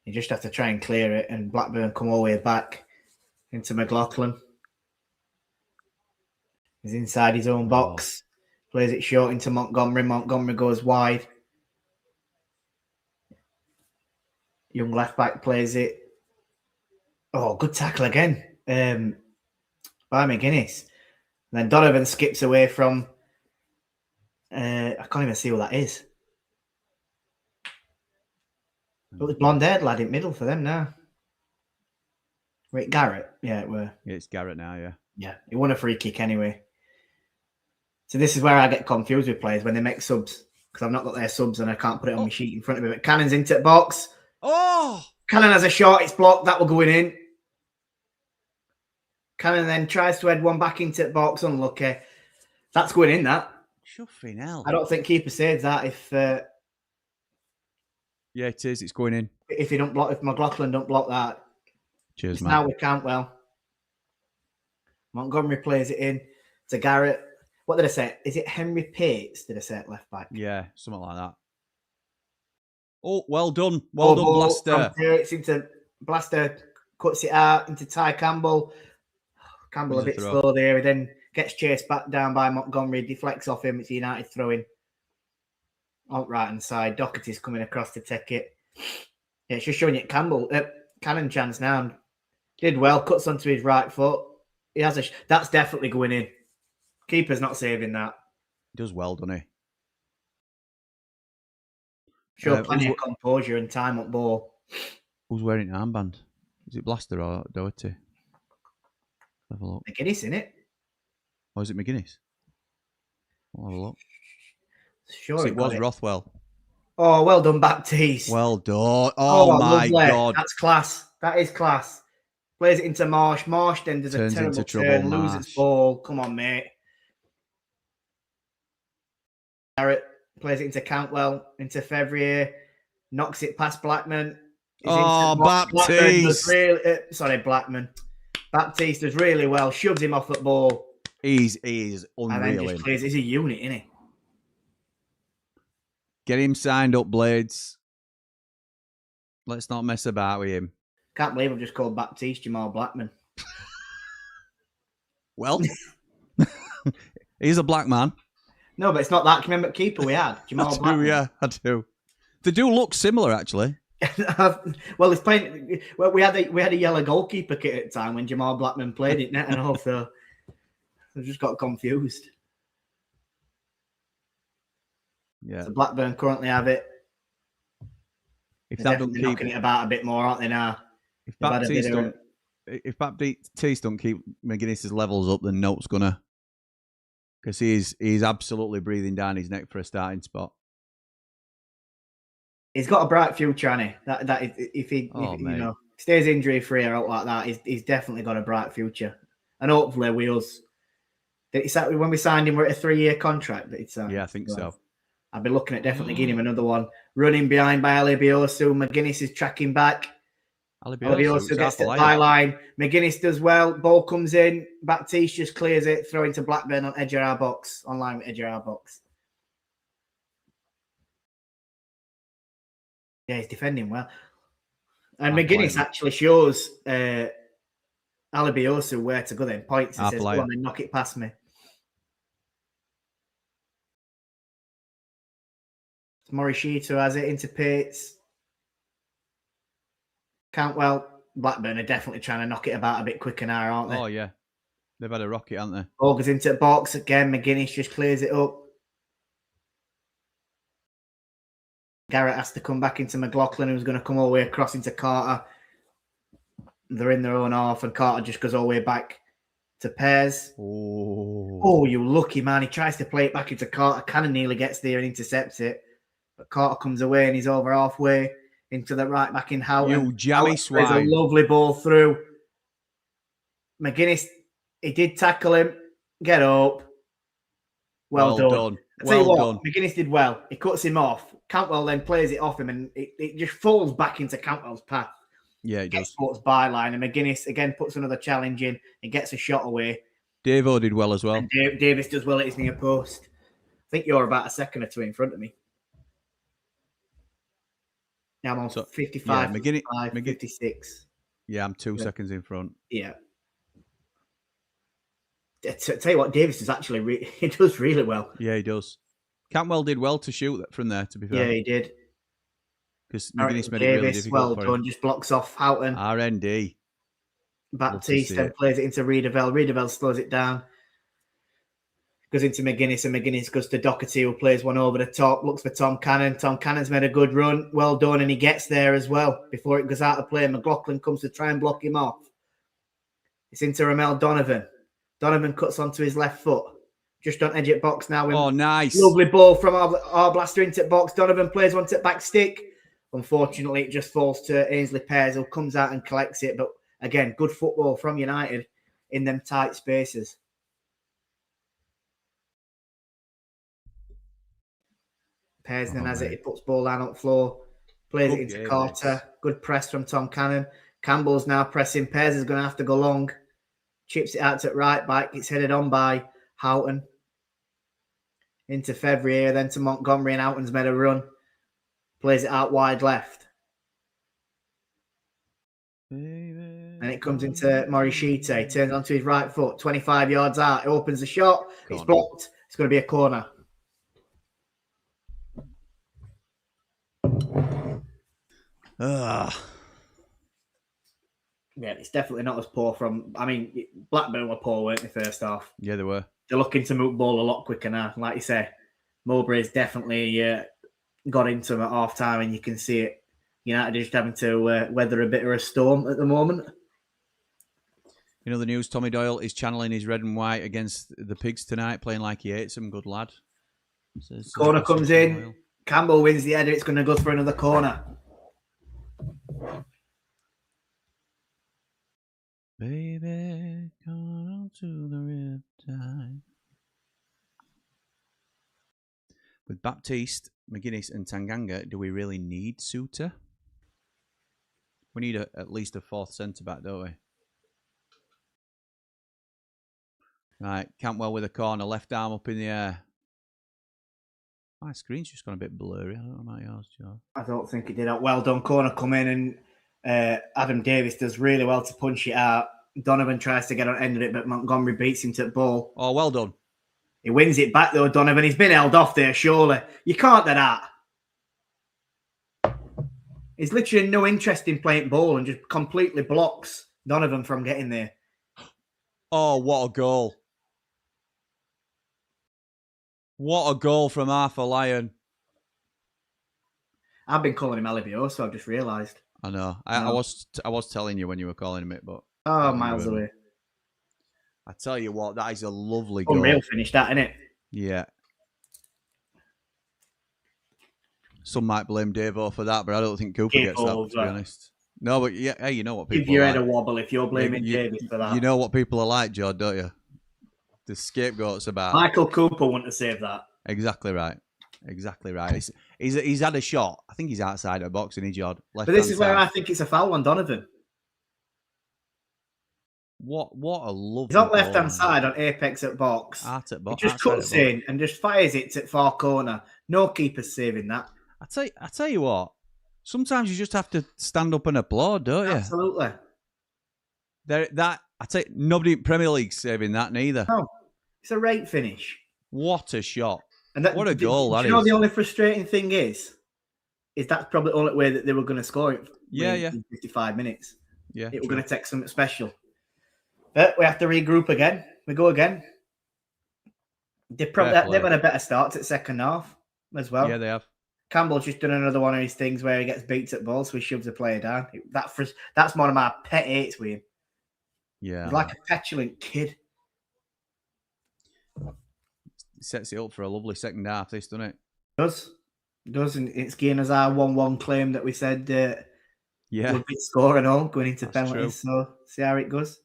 [SPEAKER 4] you just have to try and clear it, and Blackburn come all the way back into McLaughlin. He's inside his own box. Plays it short into Montgomery. Montgomery goes wide. Young left back plays it. Oh, good tackle again by McGuinness. And then Donovan skips away from. I can't even see who that is. But the blonde-haired lad in middle for them now. Wait, Garrett? Yeah, it were.
[SPEAKER 1] Yeah, it's Garrett now, yeah.
[SPEAKER 4] Yeah, he won a free kick anyway. So this is where I get confused with players when they make subs, because I've not got their subs and I can't put it on my sheet in front of me. But Cannon's into the box.
[SPEAKER 1] Oh!
[SPEAKER 4] Cannon has a shot. It's blocked. That will go in. Cannon then tries to head one back into the box. Unlucky. That's going in, that.
[SPEAKER 1] Shuffing hell.
[SPEAKER 4] I don't think keeper saves that if...
[SPEAKER 1] yeah, it is. It's going in.
[SPEAKER 4] If he don't block, if McLaughlin don't block that.
[SPEAKER 1] Cheers, man.
[SPEAKER 4] Now we Cantwell. Montgomery plays it in to Garrett. What did I say? Is it Henry Pates? Did I say at left back?
[SPEAKER 1] Yeah, something like that. Oh, well done. Well done, Blaster.
[SPEAKER 4] Pates into Blaster, cuts it out into Ty Campbell. Campbell a bit slow there. He then gets chased back down by Montgomery, deflects off him. It's United throwing. On right hand side. Doherty's coming across to take it. Yeah, it's just showing you Campbell. Cannon chance now. Did well, cuts onto his right foot. He has that's definitely going in. Keeper's not saving that.
[SPEAKER 1] He does well, doesn't he?
[SPEAKER 4] Show plenty of composure and time up ball.
[SPEAKER 1] Who's wearing an armband? Is it Blaster or Doherty? Have a look.
[SPEAKER 4] McGuinness, in it?
[SPEAKER 1] Or is it McGuinness? I'll have a look.
[SPEAKER 4] Sure,
[SPEAKER 1] it was Rothwell.
[SPEAKER 4] Oh, well done, Baptiste.
[SPEAKER 1] Well done. Oh my God.
[SPEAKER 4] That's class. That is class. Plays it into Marsh. Marsh then does a terrible turn, loses ball. Come on, mate. Garrett plays it into Cantwell, into Fevrier, knocks it past Blackman.
[SPEAKER 1] Baptiste.
[SPEAKER 4] Blackman. Baptiste does really well, shoves him off the ball.
[SPEAKER 1] He is
[SPEAKER 4] And then
[SPEAKER 1] unreal.
[SPEAKER 4] just clears. He's a unit, isn't he?
[SPEAKER 1] Get him signed up, Blades. Let's not mess about with him.
[SPEAKER 4] Can't believe I've just called Baptiste Jamal Blackman.
[SPEAKER 1] Well, he's a black man.
[SPEAKER 4] No, but it's not that. Can you remember the keeper we had? Jamal Blackman.
[SPEAKER 1] Yeah, I do. They do look similar, actually.
[SPEAKER 4] Well, he's playing. Well, we had a yellow goalkeeper kit at the time when Jamal Blackman played it, net and all. So I just got confused.
[SPEAKER 1] Yeah.
[SPEAKER 4] So Blackburn currently have it.
[SPEAKER 1] If
[SPEAKER 4] They're
[SPEAKER 1] that don't
[SPEAKER 4] definitely
[SPEAKER 1] keep,
[SPEAKER 4] knocking it about a bit more, aren't they now?
[SPEAKER 1] if Baptiste don't keep McGuinness's levels up, then Note's gonna, because he's absolutely breathing down his neck for a starting spot.
[SPEAKER 4] He's got a bright future, hasn't he? If he stays injury free or out like that, he's definitely got a bright future. And hopefully when we signed him, we're at a 3-year contract.
[SPEAKER 1] Yeah, I think so.
[SPEAKER 4] I'd be looking at definitely getting him another one. Running behind by Alibiosu. McGuinness is tracking back. Alibiosu gets to the byline. McGuinness does well. Ball comes in. Baptiste just clears it. Throw into Blackburn on edge of our box. Online with edge of our box. Yeah, he's defending well. And McGuinness actually shows Alibiosu where to go then. Points and says, go on and knock it past me. Morishito has it into Pates. Cantwell, Blackburn are definitely trying to knock it about a bit quicker now, aren't they?
[SPEAKER 1] Oh, yeah. They've had a rocket, haven't they?
[SPEAKER 4] Ball goes into the box again. McGuinness just clears it up. Garrett has to come back into McLaughlin, who's going to come all the way across into Carter. They're in their own half, and Carter just goes all the way back to Pears. Oh, you lucky man. He tries to play it back into Carter. Cannon nearly gets there and intercepts it. But Carter comes away and he's over halfway into the right back in Houghton.
[SPEAKER 1] You jammy swine.
[SPEAKER 4] There's a lovely ball through. McGuinness, he did tackle him. Get up. Well done. I tell you what, McGuinness did well. He cuts him off. Cantwell then plays it off him and it just falls back into Cantwell's path.
[SPEAKER 1] Yeah, it does.
[SPEAKER 4] Sports byline, and McGuinness again puts another challenge in and gets a shot away.
[SPEAKER 1] Davo did well as well.
[SPEAKER 4] And Davis does well at his near post. I think you're about a second or two in front of me. Now I'm on 55, yeah, McGuinness, 56.
[SPEAKER 1] Yeah, I'm 2 seconds in front.
[SPEAKER 4] Yeah. Tell you what, Davis is actually he does really well.
[SPEAKER 1] Yeah, he does. Cantwell did well to shoot from there, to be fair.
[SPEAKER 4] Yeah, he did.
[SPEAKER 1] Because McGuinness made it really difficult
[SPEAKER 4] well done, just blocks off Houghton.
[SPEAKER 1] RND.
[SPEAKER 4] Baptiste then plays it into Riedeveld. Riedeveld slows it down. Goes into McGuinness, and McGuinness goes to Doherty, who plays one over the top. Looks for Tom Cannon. Tom Cannon's made a good run. Well done, and he gets there as well. Before it goes out of play, McLaughlin comes to try and block him off. It's into Ramel Donovan. Donovan cuts onto his left foot. Just on edge at box now.
[SPEAKER 1] Oh, nice.
[SPEAKER 4] Lovely ball from our blaster into box. Donovan plays one to back stick. Unfortunately, it just falls to Ainsley Pears, who comes out and collects it. But again, good football from United in them tight spaces. Pears then has it. He puts ball down up floor. Plays it into Carter. Good press from Tom Cannon. Campbell's now pressing. Pears is going to have to go long. Chips it out to right back. It's headed on by Houghton. Into Fevrier, then to Montgomery, and Houghton's made a run. Plays it out wide left. And it comes into Morishite. Turns onto his right foot. 25 yards out. It opens the shot. It's blocked. It's going to be a corner. Yeah, it's definitely not as poor from... I mean, Blackburn were poor, weren't they, first half?
[SPEAKER 1] Yeah, they were.
[SPEAKER 4] They're looking to move the ball a lot quicker now. Like you say, Mowbray's definitely got into them at half-time, and you can see it. United are just having to weather a bit of a storm at the moment.
[SPEAKER 1] You know the news, Tommy Doyle is channeling his red and white against the Pigs tonight, playing like he hates them. Good lad.
[SPEAKER 4] Corner comes in. Doyle. Campbell wins the header. It's going to go for another corner.
[SPEAKER 1] Baby, come on to the riptide. With Baptiste, McGuinness and Tanganga, do we really need Suter? We need at least a fourth centre-back, don't we? Right, Cantwell with a corner, left arm up in the air. My screen's just gone a bit blurry. I don't know about yours, Joe.
[SPEAKER 4] I don't think it did that. Well done, corner come in, and Adam Davis does really well to punch it out. Donovan tries to get on end of it, but Montgomery beats him to the ball.
[SPEAKER 1] Oh, well done.
[SPEAKER 4] He wins it back, though, Donovan. He's been held off there, surely. You can't do that. He's literally no interest in playing ball and just completely blocks Donovan from getting there.
[SPEAKER 1] Oh, what a goal. What a goal from Arthur Lyon.
[SPEAKER 4] I've been calling him Alibio, so I've just realised.
[SPEAKER 1] I know. I was telling you when you were calling him it, but...
[SPEAKER 4] Oh, miles away.
[SPEAKER 1] I tell you what, that is a lovely goal.
[SPEAKER 4] Unreal finish, that, isn't it?
[SPEAKER 1] Yeah. Some might blame Davo for that, but I don't think Cooper gets that, to be honest. No, but yeah, hey, you know what people
[SPEAKER 4] Give your
[SPEAKER 1] are
[SPEAKER 4] head
[SPEAKER 1] like.
[SPEAKER 4] a wobble if you're blaming Davis for that.
[SPEAKER 1] You know what people are like, Jord, don't you? The scapegoats about.
[SPEAKER 4] Michael Cooper wouldn't have saved that.
[SPEAKER 1] Exactly right. Exactly right. He's had a shot. I think he's outside of the box, isn't he, Jord?
[SPEAKER 4] But this is where I think it's a foul on Donovan.
[SPEAKER 1] What a lovely.
[SPEAKER 4] He's on left-hand side on apex at box.
[SPEAKER 1] At box.
[SPEAKER 4] He just cuts in and just fires it to far corner. No keeper's saving that.
[SPEAKER 1] I tell you what. Sometimes you just have to stand up and applaud, don't you?
[SPEAKER 4] Absolutely.
[SPEAKER 1] I tell you, nobody in Premier League's saving that neither.
[SPEAKER 4] No, it's a great finish.
[SPEAKER 1] What a shot!
[SPEAKER 4] And that,
[SPEAKER 1] what a goal that is!
[SPEAKER 4] You know, the only frustrating thing is that's probably the only way that they were going to score it. In 55 minutes.
[SPEAKER 1] Yeah,
[SPEAKER 4] it was going to take something special. But we have to regroup again. We go again. They've had a better start to the second half as well.
[SPEAKER 1] Yeah, they have.
[SPEAKER 4] Campbell's just done another one of his things where he gets beat at ball, so he shoves the player down. That's one of my pet hates with him.
[SPEAKER 1] Yeah.
[SPEAKER 4] He's like a petulant kid.
[SPEAKER 1] Sets it up for a lovely second half, this, doesn't it?
[SPEAKER 4] Does, and it's giving us our 1-1 claim that we said would be score and all going into penalties. True. So see how it goes.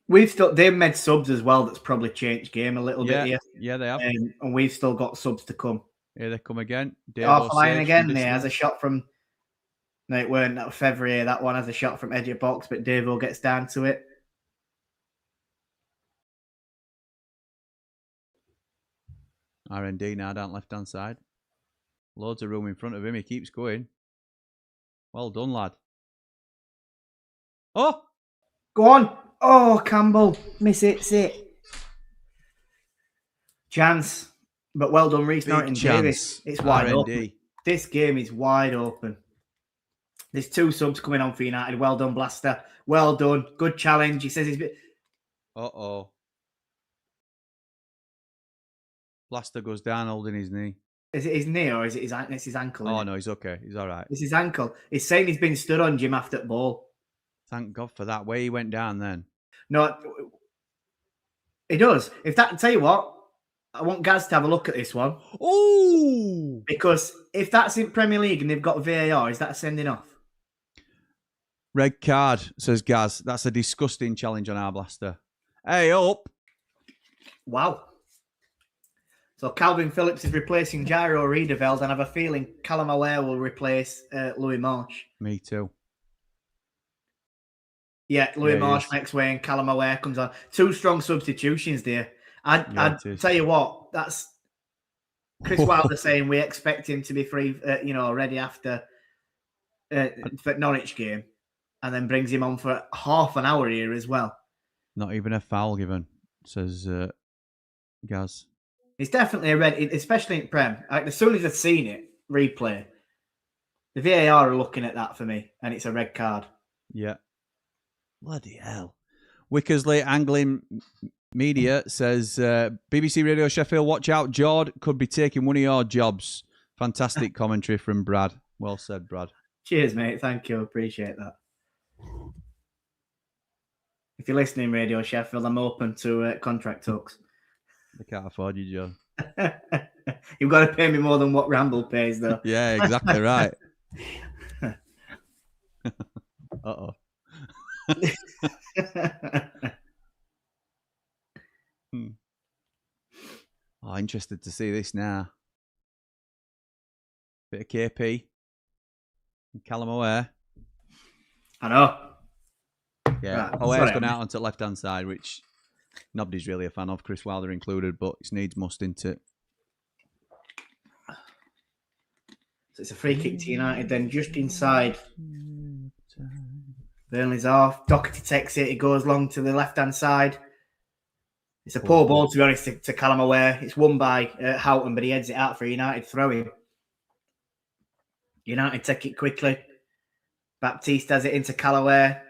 [SPEAKER 4] They've made subs as well. That's probably changed game a little bit here.
[SPEAKER 1] Yeah, they have.
[SPEAKER 4] And we've still got subs to come.
[SPEAKER 1] Here they come again.
[SPEAKER 4] Flying again. There has a shot from. No, it weren't. That was Fevrier. That one has a shot from edge of box, but Davo gets down to it.
[SPEAKER 1] R&D now down left hand side. Loads of room in front of him. He keeps going. Well done, lad. Oh,
[SPEAKER 4] go on. Oh, Campbell. Miss it. Sit. Chance. But well done, Reece Norton Davis. It's wide open. This game is wide open. There's 2 subs coming on for United. Well done, Blaster. Well done. Good challenge. He says he's bit.
[SPEAKER 1] Uh-oh. Blaster goes down holding his knee.
[SPEAKER 4] Is it his knee or is it his ankle?
[SPEAKER 1] Oh, no, he's okay. He's all right.
[SPEAKER 4] It's his ankle. He's saying he's been stood on, Jim, after the ball.
[SPEAKER 1] Thank God for that. Where he went down then.
[SPEAKER 4] No, he does. Tell you what, I want Gaz to have a look at this one.
[SPEAKER 1] Ooh!
[SPEAKER 4] Because if that's in Premier League and they've got VAR, is that a sending off?
[SPEAKER 1] Red card, says Gaz. That's a disgusting challenge on our Blaster. Hey, up.
[SPEAKER 4] Wow. So Calvin Phillips is replacing Jairo Riedeveld, and I have a feeling Callum Aware will replace Louis Marsh.
[SPEAKER 1] Me too.
[SPEAKER 4] Yeah, Louis Marsh makes way and Callum Aware comes on. 2 strong substitutions there. I'd tell you what, that's Chris Wilder saying we expect him to be free, ready after for Norwich game, and then brings him on for half an hour here as well.
[SPEAKER 1] Not even a foul given, says Gaz.
[SPEAKER 4] It's definitely a red, especially in Prem. As soon as I've seen it, replay, the VAR are looking at that for me, and it's a red card.
[SPEAKER 1] Yeah. Bloody hell. Wickersley Angling Media says, BBC Radio Sheffield, watch out. Jord could be taking one of your jobs. Fantastic commentary from Brad. Well said, Brad.
[SPEAKER 4] Cheers, mate. Thank you. Appreciate that. If you're listening, Radio Sheffield, I'm open to contract talks.
[SPEAKER 1] They can't afford you, Joe.
[SPEAKER 4] You've got to pay me more than what Ramble pays, though.
[SPEAKER 1] Yeah, exactly right. Uh-oh. Oh, interested to see this now. Bit of KP. And Callum Aware.
[SPEAKER 4] I know.
[SPEAKER 1] Yeah, right, Aware's gone out onto the left-hand side, which nobody's really a fan of, Chris Wilder included, but it's needs must, isn't it?
[SPEAKER 4] So it's a free kick to United. Then just inside, Burnley's off. Doherty takes it. He goes long to the left-hand side. It's a poor ball, to be honest, to Callum Aware. It's won by Houghton, but he heads it out for a United throw-in. United take it quickly. Baptiste has it into Callaware.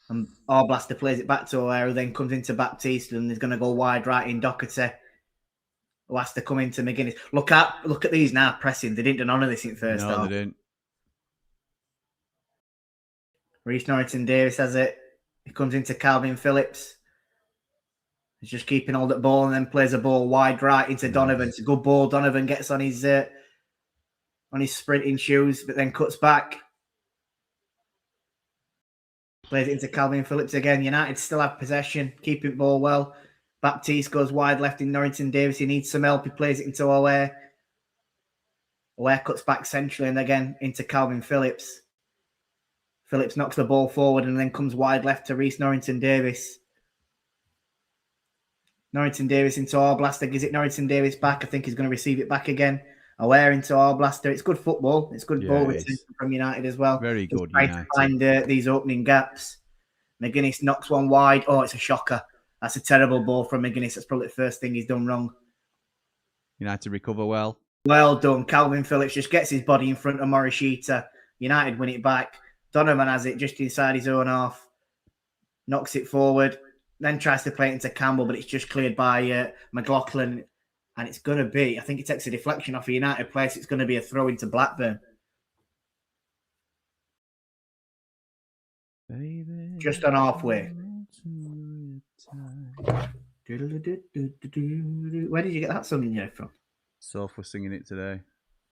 [SPEAKER 4] And Arblaster plays it back to Aware, who then comes into Baptiste and is going to go wide right in Doherty, who has to come into McGuinness. Look at these now pressing. They didn't do none of this in first half.
[SPEAKER 1] No, they didn't.
[SPEAKER 4] Reece Norrington-Davis has it. He comes into Calvin Phillips. He's just keeping hold of the ball and then plays a ball wide right into Donovan. It's a good ball. Donovan gets on his sprinting shoes, but then cuts back. Plays it into Calvin Phillips again. United still have possession, keeping ball well. Baptiste goes wide left in Norrington-Davis. He needs some help. He plays it into Aware. Aware cuts back centrally and again into Calvin Phillips. Phillips knocks the ball forward and then comes wide left to Reece Norrington-Davis. Norrington-Davis into Arblaster. Gives it Norrington-Davis back. I think he's going to receive it back again. Aware into Arblaster. It's good football. It's good ball return from United as well.
[SPEAKER 1] Very good.
[SPEAKER 4] Trying to find these opening gaps. McGuinness knocks one wide. Oh, it's a shocker. That's a terrible ball from McGuinness. That's probably the first thing he's done wrong.
[SPEAKER 1] United recover well.
[SPEAKER 4] Well done. Calvin Phillips just gets his body in front of Morishita. United win it back. Donovan has it just inside his own half. Knocks it forward. Then tries to play it into Campbell, but it's just cleared by McLaughlin. And it's going to be, I think it takes a deflection off a United place. It's going to be a throw into Blackburn. Baby, just on halfway. Where did you get that song in here from?
[SPEAKER 1] Sofa singing it today.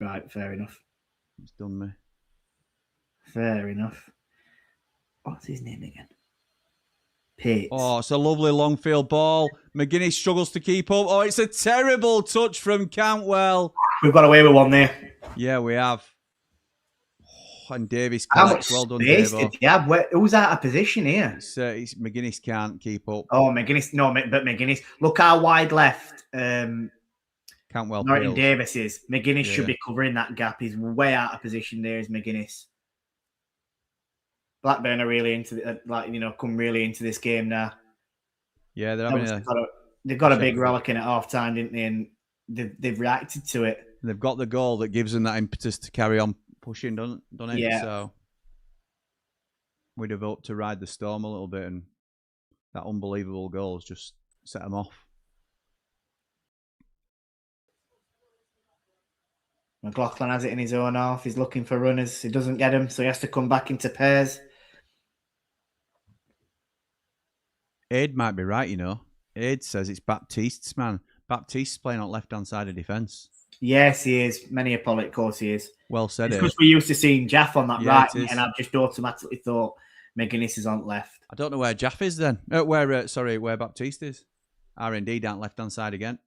[SPEAKER 4] Right, fair enough.
[SPEAKER 1] It's done me.
[SPEAKER 4] Fair enough. What's his name again? Pete.
[SPEAKER 1] Oh, it's a lovely long field ball. McGuinness struggles to keep up. Oh, it's a terrible touch from Cantwell.
[SPEAKER 4] We've got away with one there.
[SPEAKER 1] Yeah, we have. Oh, and Davis collects. Well done, Davo.
[SPEAKER 4] Yeah, who's out of position here?
[SPEAKER 1] It's McGuinness can't keep up.
[SPEAKER 4] Oh, McGuinness. No, but McGuinness. Look how wide left
[SPEAKER 1] Cantwell
[SPEAKER 4] Norton Davis is. McGuinness should be covering that gap. He's way out of position there, is McGuinness. Blackburn are really into come really into this game now.
[SPEAKER 1] Yeah, they're having
[SPEAKER 4] they've got a big rollicking at half time, didn't they? And they've reacted to it.
[SPEAKER 1] They've got the goal that gives them that impetus to carry on pushing, don't it?
[SPEAKER 4] Yeah.
[SPEAKER 1] So we'd have hoped to ride the storm a little bit, and that unbelievable goal has just set them off.
[SPEAKER 4] McLaughlin has it in his own half. He's looking for runners. He doesn't get them, so he has to come back into pairs.
[SPEAKER 1] Aid might be right, you know. Aid says it's Baptiste's man. Baptiste's playing on left-hand side of defence.
[SPEAKER 4] Yes, he is. Many a polyp, of course he is.
[SPEAKER 1] Well said,
[SPEAKER 4] because we're used to seeing Jaff on that right, and I've just automatically thought McGuinness is on left.
[SPEAKER 1] I don't know where Jaff is then. Where Baptiste is. R&D down left-hand side again.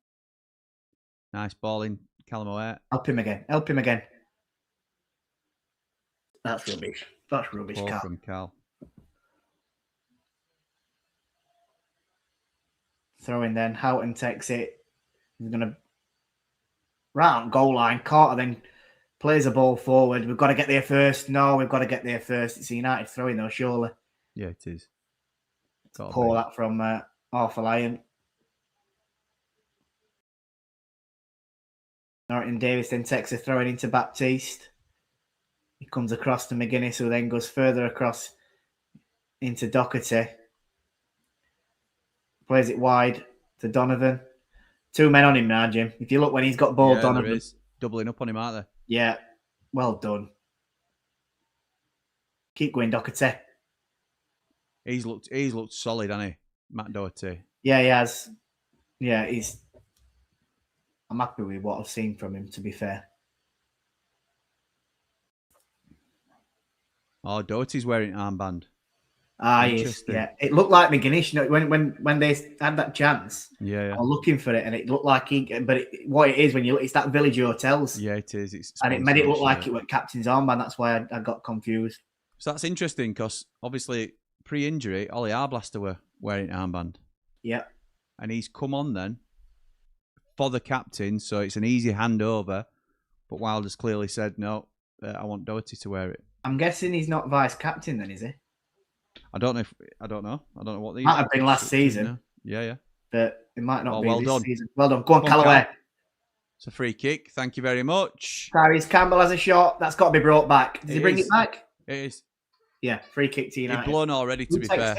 [SPEAKER 1] Nice ball in Callum O'Hare.
[SPEAKER 4] Help him again. That's rubbish. That's rubbish,
[SPEAKER 1] Ball
[SPEAKER 4] Cal.
[SPEAKER 1] from Cal.
[SPEAKER 4] Throw in then. Houghton takes it. He's going to... Right on goal line. Carter then plays the ball forward. We've got to get there first. No, we've got to get there first. It's a United throwing though, surely.
[SPEAKER 1] Yeah, it is.
[SPEAKER 4] Pull that from Arthur Lyon. Norton Davis then takes a throw in into Baptiste. He comes across to McGuinness, who then goes further across into Doherty. Plays it wide to Donovan. 2 men on him now, Jim. If you look when he's got ball, Donovan.
[SPEAKER 1] There is. Doubling up on him, aren't they?
[SPEAKER 4] Yeah. Well done. Keep going, Doherty.
[SPEAKER 1] He's looked solid, hasn't he? Matt Doherty.
[SPEAKER 4] Yeah, he has. Yeah, I'm happy with what I've seen from him, to be fair.
[SPEAKER 1] Oh, Doherty's wearing an armband.
[SPEAKER 4] He is. Yeah, it looked like McGuinness. You know, when they had that chance,
[SPEAKER 1] yeah.
[SPEAKER 4] I'm looking for it, and it looked like what it is when you look, it's that Village Hotels.
[SPEAKER 1] Yeah, it is.
[SPEAKER 4] And it made it look like it was captain's armband. That's why I got confused.
[SPEAKER 1] So that's interesting because obviously pre-injury, Ollie Arblaster were wearing an armband.
[SPEAKER 4] Yeah.
[SPEAKER 1] And he's come on then for the captain, so it's an easy handover. But Wilder's clearly said, no, I want Doherty to wear it.
[SPEAKER 4] I'm guessing he's not vice captain then, is he?
[SPEAKER 1] I don't know. I don't know what these
[SPEAKER 4] Might have been last season.
[SPEAKER 1] Now. Yeah.
[SPEAKER 4] But it might not be
[SPEAKER 1] well
[SPEAKER 4] this
[SPEAKER 1] done.
[SPEAKER 4] season. Well done. Go on, Callaway.
[SPEAKER 1] It's a free kick. Thank you very much.
[SPEAKER 4] Tyrese Campbell has a shot. That's got to be brought back. Does he bring it back?
[SPEAKER 1] It is.
[SPEAKER 4] Yeah, free kick to United.
[SPEAKER 1] He's blown already, to be fair.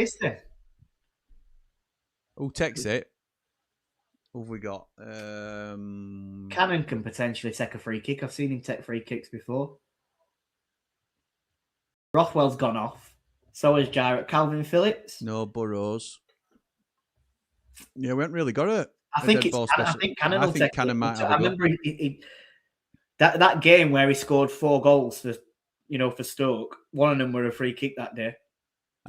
[SPEAKER 1] Who takes it? Who have we got?
[SPEAKER 4] Cannon can potentially take a free kick. I've seen him take free kicks before. Rothwell's gone off. So has Jarrett. Calvin Phillips.
[SPEAKER 1] No, Burrows. Yeah, we haven't really got it.
[SPEAKER 4] I think Cannon will take
[SPEAKER 1] Cannon might have
[SPEAKER 4] I remember that game where he scored 4 goals for Stoke. One of them were a free kick that day.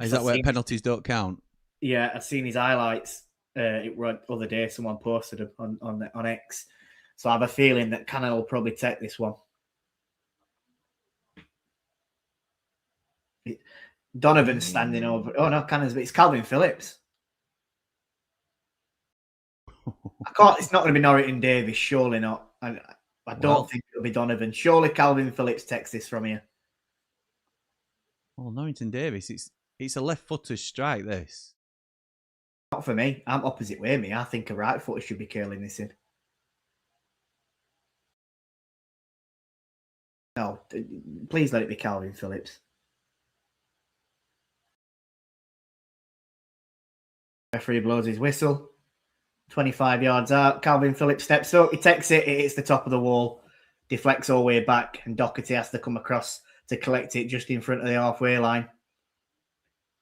[SPEAKER 1] Is that where penalties don't count?
[SPEAKER 4] Yeah, I've seen his highlights. It was the other day. Someone posted them on X. So I have a feeling that Cannon will probably take this one. Donovan's standing over. Oh no, Cannon's. But it's Calvin Phillips. It's not going to be Norrington Davis. Surely not. I don't think it'll be Donovan. Surely Calvin Phillips takes this from here.
[SPEAKER 1] Well, Norrington Davis. It's a left-footed strike. This.
[SPEAKER 4] Not for me. I'm opposite way. Me. I think a right footer should be curling this in. No, please let it be Calvin Phillips. Referee blows his whistle. 25 yards out. Calvin Phillips steps up. He takes it. It hits the top of the wall. Deflects all the way back. And Doherty has to come across to collect it just in front of the halfway line.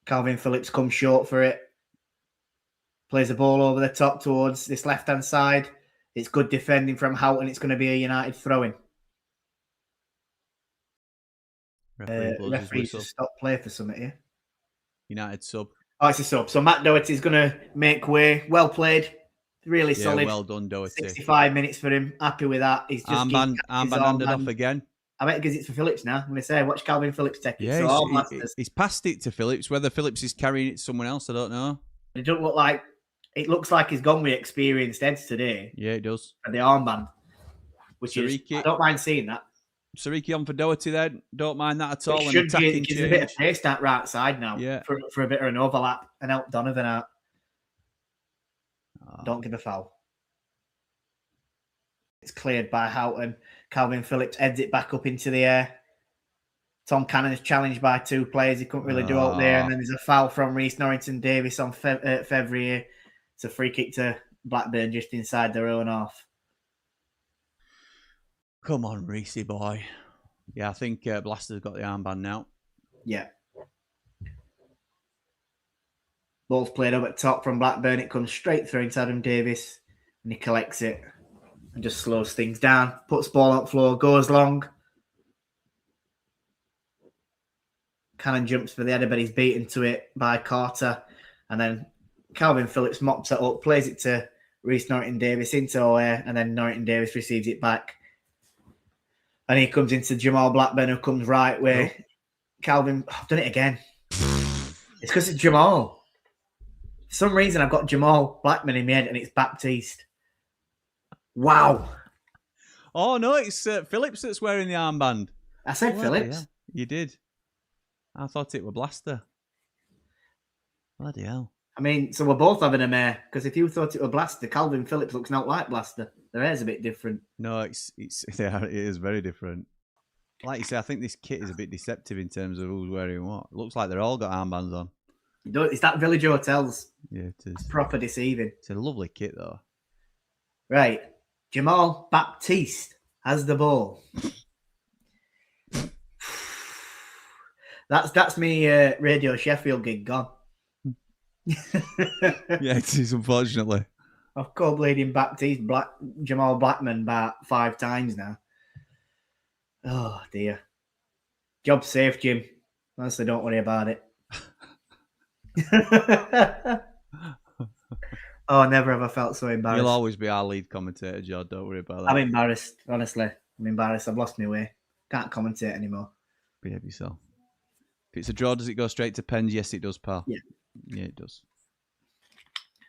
[SPEAKER 4] Calvin Phillips comes short for it. Plays the ball over the top towards this left-hand side. It's good defending from Houghton. It's going to be a United throw-in. Referee just stop play for something here.
[SPEAKER 1] United sub.
[SPEAKER 4] Oh, it's a sub. So Matt Doherty's going to make way. Well played. Really solid.
[SPEAKER 1] Well done, Doherty.
[SPEAKER 4] 65 minutes for him. Happy with that. He's just
[SPEAKER 1] armband handed off again.
[SPEAKER 4] I bet because it's for Phillips now. I'm going to say, watch Calvin Phillips take it.
[SPEAKER 1] Yeah, he's passed it to Phillips. Whether Phillips is carrying it to someone else, I don't know.
[SPEAKER 4] It don't look like. It looks like he's gone with experienced heads today.
[SPEAKER 1] Yeah, it does.
[SPEAKER 4] For the armband, which
[SPEAKER 1] Sariki,
[SPEAKER 4] I don't mind seeing that.
[SPEAKER 1] Sariki on for Doherty then. Don't mind that at all.
[SPEAKER 4] It should give a bit of pace that right side now.
[SPEAKER 1] Yeah.
[SPEAKER 4] For a bit of an overlap and help Donovan out. Don't give a foul. It's cleared by Houghton. Calvin Phillips heads it back up into the air. Tom Cannon is challenged by 2 players. He couldn't really do out there. And then there's a foul from Reece Norrington Davis on Fevrier. It's a free kick to Blackburn just inside their own half.
[SPEAKER 1] Come on, Reece boy. Yeah, I think Blaster's got the armband now.
[SPEAKER 4] Yeah. Ball's played up at top from Blackburn. It comes straight through into Adam Davis. And he collects it. And just slows things down. Puts ball on the floor. Goes long. Cannon jumps for the header, but he's beaten to it by Carter. And then Calvin Phillips mops it up, plays it to Reece Norrington Davis into air, and then Norrington Davis receives it back. And he comes into Jamal Blackburn, who comes right where Calvin. I've done it again. It's because it's Jamal. For some reason, I've got Jamal Blackman in my head, and it's Baptiste. Wow.
[SPEAKER 1] Oh, no, it's Phillips that's wearing the armband.
[SPEAKER 4] I said Phillips.
[SPEAKER 1] Yeah, you did. I thought it were Blaster. Bloody hell.
[SPEAKER 4] I mean, so we're both having a mare, because if you thought it were Blaster, Calvin Phillips looks not like Blaster. Their hair's a bit different.
[SPEAKER 1] No, it is very different. Like you say, I think this kit is a bit deceptive in terms of who's wearing what. It looks like they're all got armbands on.
[SPEAKER 4] It's that Village Hotels.
[SPEAKER 1] Yeah, it is.
[SPEAKER 4] Proper deceiving.
[SPEAKER 1] It's a lovely kit, though.
[SPEAKER 4] Right. Jamal Baptiste has the ball. That's me Radio Sheffield gig gone.
[SPEAKER 1] Yeah, it is, unfortunately.
[SPEAKER 4] I've co-bleeding Baptiste Jamal Blackman about 5 times now. Oh, dear. Job safe, Jim. Honestly, don't worry about it. Oh, never have I felt so embarrassed.
[SPEAKER 1] You'll always be our lead commentator, Jord. Don't worry about that.
[SPEAKER 4] I'm embarrassed, honestly. I'm embarrassed. I've lost my way. Can't commentate anymore.
[SPEAKER 1] Behave yourself. If it's a draw, does it go straight to pens? Yes, it does, pal.
[SPEAKER 4] Yeah.
[SPEAKER 1] Yeah, it does.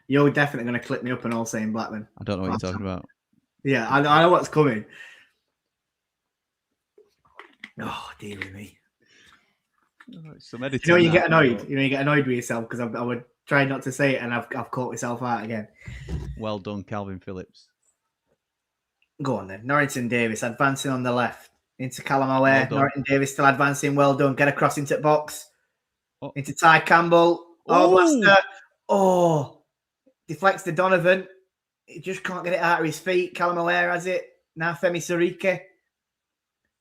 [SPEAKER 4] You're definitely going to clip me up and all saying Blackburn.
[SPEAKER 1] I don't know what you're talking about.
[SPEAKER 4] Yeah, I know what's coming. Oh, dear me.
[SPEAKER 1] Some editing.
[SPEAKER 4] You know, you get annoyed. You get annoyed with yourself because I would try not to say it, and I've caught myself out again.
[SPEAKER 1] Well done, Calvin Phillips.
[SPEAKER 4] Go on then. Norrington Davis advancing on the left into Callum Aware.
[SPEAKER 1] Well
[SPEAKER 4] Norrington Davis still advancing. Well done. Get across into the box.
[SPEAKER 1] Oh.
[SPEAKER 4] Into Ty Campbell. Oh, Blaster. Oh, deflects to Donovan. He just can't get it out of his feet. Callum Aware has it. Now Femi Sariki.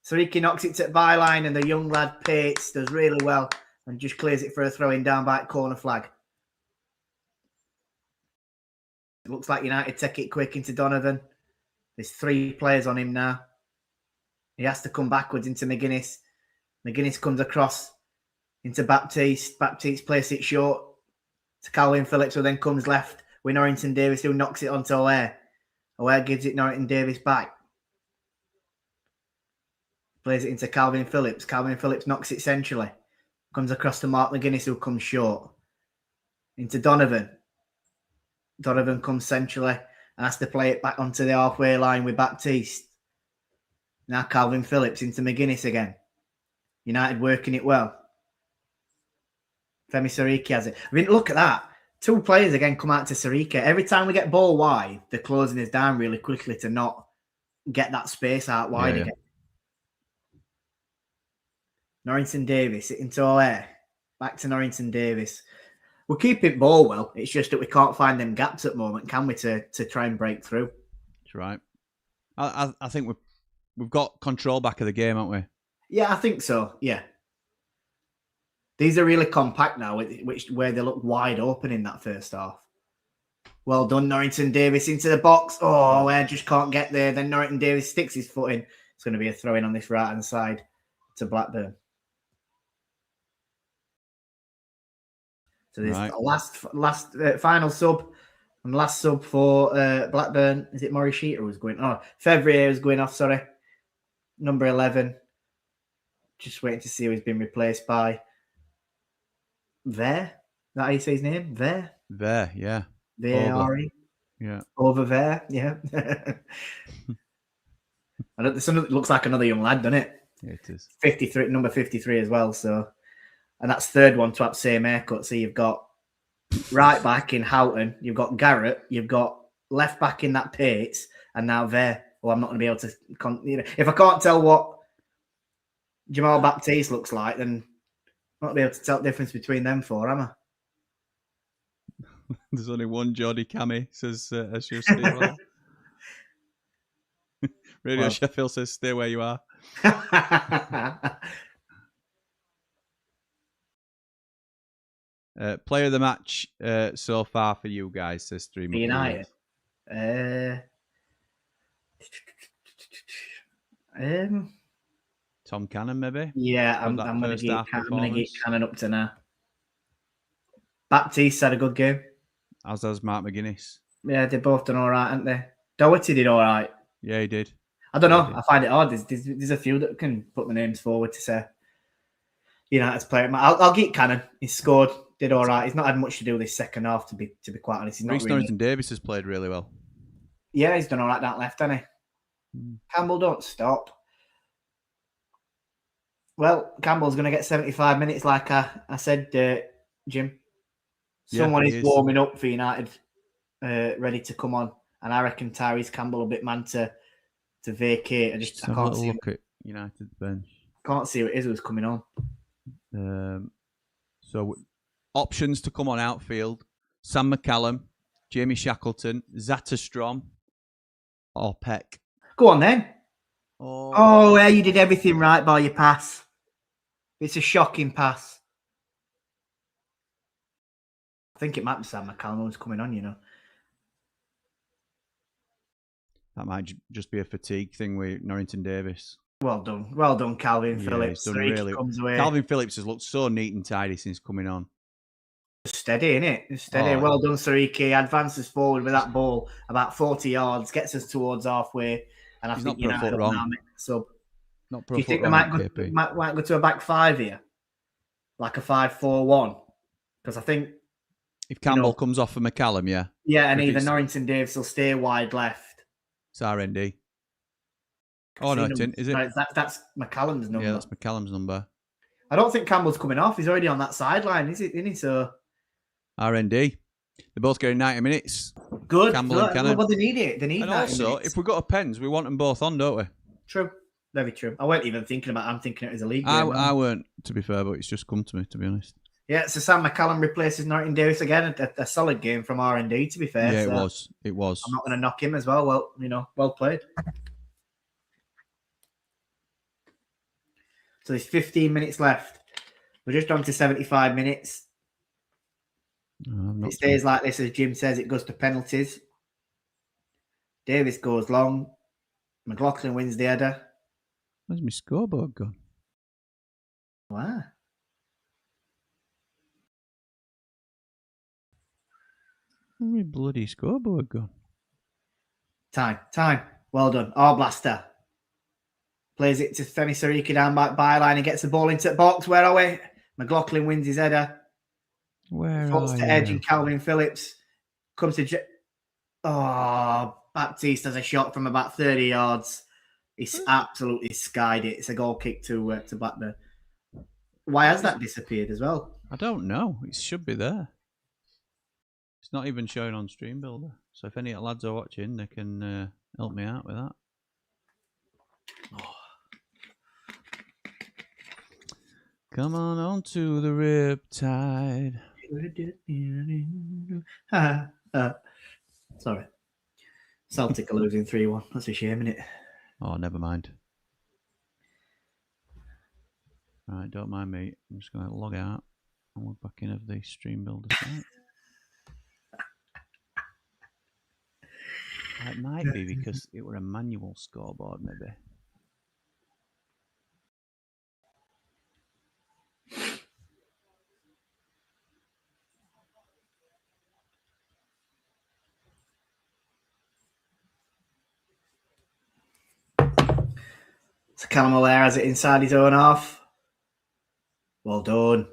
[SPEAKER 4] Sariki knocks it to the byline, and the young lad Pates does really well and just clears it for a throw-in down by corner flag. It looks like United take it quick into Donovan. There's 3 players on him now. He has to come backwards into McGuinness. McGuinness comes across into Baptiste. Baptiste places it short to Calvin Phillips, who then comes left with Norrington Davis, who knocks it onto Aware. Aware gives it Norrington Davis back. Plays it into Calvin Phillips. Calvin Phillips knocks it centrally. Comes across to Mark McGuinness, who comes short. Into Donovan. Donovan comes centrally and has to play it back onto the halfway line with Baptiste. Now Calvin Phillips into McGuinness again. United working it well. Femi Sariki has it. I mean, look at that. 2 players again come out to Sariki. Every time we get ball wide, they're closing us down really quickly to not get that space out wide again. Norrington Davis into O'Hare. Back to Norrington Davis. We're keeping ball well. It's just that we can't find them gaps at the moment, can we, to try and break through? That's
[SPEAKER 1] right. I think we've got control back of the game, haven't we?
[SPEAKER 4] Yeah, I think so. Yeah. These are really compact now, where they look wide open in that first half. Well done, Norrington Davis into the box. Oh, I just can't get there. Then Norrington Davis sticks his foot in. It's going to be a throw in on this right-hand side to Blackburn. So this final sub and last sub for Blackburn. Is it Maury Sheeter who's going? Oh, Fevrier was going off. Sorry, number 11. Just waiting to see who he's been replaced by. Ver. Is that how you say his name? Ver.
[SPEAKER 1] Ver, yeah.
[SPEAKER 4] V-A-R-E.
[SPEAKER 1] Yeah.
[SPEAKER 4] Over there, yeah. It looks like another young lad, doesn't it?
[SPEAKER 1] Yeah, it is.
[SPEAKER 4] 53, number 53 as well. So. And that's third one to have the same haircut. So you've got right back in Houghton, you've got Garrett, you've got left back in that Pates, and now there. Well, I'm not going to be able to. If I can't tell what Jamal Baptiste looks like, then I'm not going to be able to tell the difference between them 4, am I?
[SPEAKER 1] There's only one Jordy Cammy, says Ashu Steve. Radio Sheffield says, stay where you are. Player of the match so far for you guys, says 3
[SPEAKER 4] United.
[SPEAKER 1] Tom Cannon, maybe?
[SPEAKER 4] Yeah, I'm going to get Cannon up to now. Baptiste had a good game.
[SPEAKER 1] As does Mark McGuinness.
[SPEAKER 4] Yeah, they both done all right, haven't they? Doherty did all right.
[SPEAKER 1] Yeah, he did.
[SPEAKER 4] I don't know. I find it hard. There's a few that can put the names forward to say United's player. I'll get Cannon. He scored. Did all right. He's not had much to do this second half, to be quite honest. He's not
[SPEAKER 1] Reece Norrington Davis has played really well.
[SPEAKER 4] Yeah, he's done all right down left, hasn't he? Campbell, don't stop. Well, Campbell's going to get 75 minutes, like I said, Jim. Someone is warming up for United, ready to come on, and I reckon Tyrese Campbell a bit man to vacate. I can't see.
[SPEAKER 1] Look at United bench.
[SPEAKER 4] Can't see who it is who's coming on.
[SPEAKER 1] So. Options to come on outfield: Sam McCallum, Jamie Shackleton, Zatterstrom, or Peck.
[SPEAKER 4] Go on then. Oh, yeah, you did everything right by your pass. It's a shocking pass. I think it might be Sam McCallum who's coming on,
[SPEAKER 1] That might just be a fatigue thing with Norrington Davis.
[SPEAKER 4] Well done, Calvin Phillips.
[SPEAKER 1] He's done really.
[SPEAKER 4] Comes away.
[SPEAKER 1] Calvin Phillips has looked so neat and tidy since coming on.
[SPEAKER 4] Steady, innit? It's steady. Well done, Sariki. Advances forward with that ball about 40 yards, gets us towards halfway, and I think United will now make a sub.
[SPEAKER 1] Not
[SPEAKER 4] Do you think they might go to a back 5 here? Like a 5-4-1? Because I think
[SPEAKER 1] If Campbell comes off for McCallum, yeah.
[SPEAKER 4] Yeah, and either Norrington Davis will stay wide left.
[SPEAKER 1] It's RND. Oh, no, it isn't, is it?
[SPEAKER 4] No, that's McCallum's number.
[SPEAKER 1] Yeah, that's McCallum's number.
[SPEAKER 4] I don't think Campbell's coming off. He's already on that sideline, isn't he? So
[SPEAKER 1] RND. They're both getting 90 minutes.
[SPEAKER 4] Good.
[SPEAKER 1] Campbell and Cannon.
[SPEAKER 4] Well, they need it. They need.
[SPEAKER 1] And
[SPEAKER 4] 90
[SPEAKER 1] also,
[SPEAKER 4] minutes.
[SPEAKER 1] if we've got a pens, we want them both on, don't we?
[SPEAKER 4] True. Very true. I weren't even thinking about it. I'm thinking it as a league game.
[SPEAKER 1] I weren't, to be fair, but it's just come to me, to be honest.
[SPEAKER 4] Yeah, so Sam McCallum replaces Norton Davis again. A solid game from R&D, to be fair.
[SPEAKER 1] Yeah,
[SPEAKER 4] so
[SPEAKER 1] it was.
[SPEAKER 4] I'm not going to knock him as well. Well, well played. So there's 15 minutes left. We're just on to 75 minutes. It stays like this, as Jim says. It goes to penalties. Davis goes long. McLaughlin wins the header.
[SPEAKER 1] Where's my scoreboard gone?
[SPEAKER 4] Wow.
[SPEAKER 1] Where's my bloody scoreboard gone?
[SPEAKER 4] Time. Well done. Blaster. Plays it to Femi Sariki down back byline and gets the ball into the box. Where are we? McLaughlin wins his header.
[SPEAKER 1] Where
[SPEAKER 4] Falls
[SPEAKER 1] are
[SPEAKER 4] to
[SPEAKER 1] you?
[SPEAKER 4] edge and Calvin Phillips comes to... Baptiste has a shot from about 30 yards. He's absolutely skied it. It's a goal kick to Blackburn. Why has that disappeared as well?
[SPEAKER 1] I don't know. It should be there. It's not even showing on Stream Builder. So if any lads are watching, they can help me out with that. Oh. Come on to the Riptide.
[SPEAKER 4] Sorry. Celtic are losing 3-1. That's a shame, isn't it?
[SPEAKER 1] Oh, never mind. Right, don't mind me. I'm just going to log out and log back in of the Stream Builder site. It might be because it were a manual scoreboard, maybe.
[SPEAKER 4] So Callum O'Hare has it inside his own half. Well done.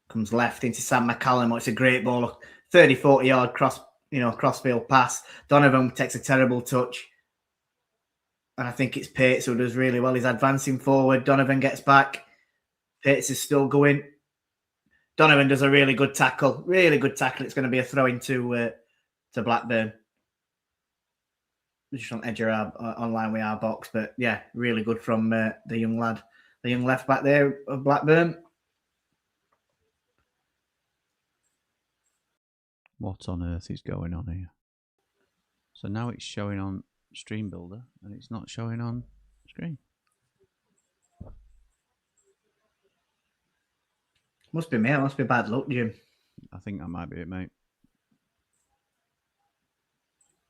[SPEAKER 4] Comes left into Sam McCallum. It's a great ball. 30, 40 yard crossfield pass. Donovan takes a terrible touch. And I think it's Pates who does really well. He's advancing forward. Donovan gets back. Pates is still going. Donovan does a really good tackle. Really good tackle. It's going to be a throw into Blackburn. Just on edge of our online with our box, but yeah, really good from the young lad, the young left back there of Blackburn.
[SPEAKER 1] What on earth is going on here? So now it's showing on Stream Builder and it's not showing on screen.
[SPEAKER 4] Must be me. It must be bad luck, Jim.
[SPEAKER 1] I think that might be it, mate.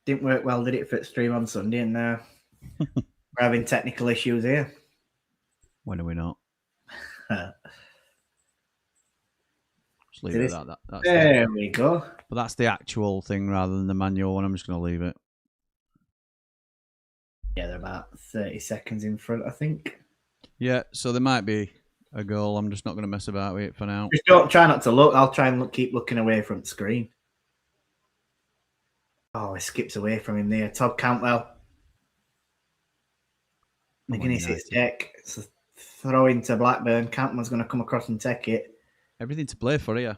[SPEAKER 4] Didn't work well, did it, for stream on Sunday? And we're having technical issues here.
[SPEAKER 1] When are we not? Just leave it at that. That's
[SPEAKER 4] there we go.
[SPEAKER 1] But that's the actual thing rather than the manual one. I'm just going to leave it.
[SPEAKER 4] Yeah, they're about 30 seconds in front, I think.
[SPEAKER 1] Yeah, so there might be a goal. I'm just not going to mess about with it for now.
[SPEAKER 4] Just try not to look. I'll try and keep looking away from the screen. Oh, he skips away from him there. Todd Cantwell. McGuinness hits deck. It's a throw into Blackburn. Cantwell's going to come across and take it.
[SPEAKER 1] Everything to play for here.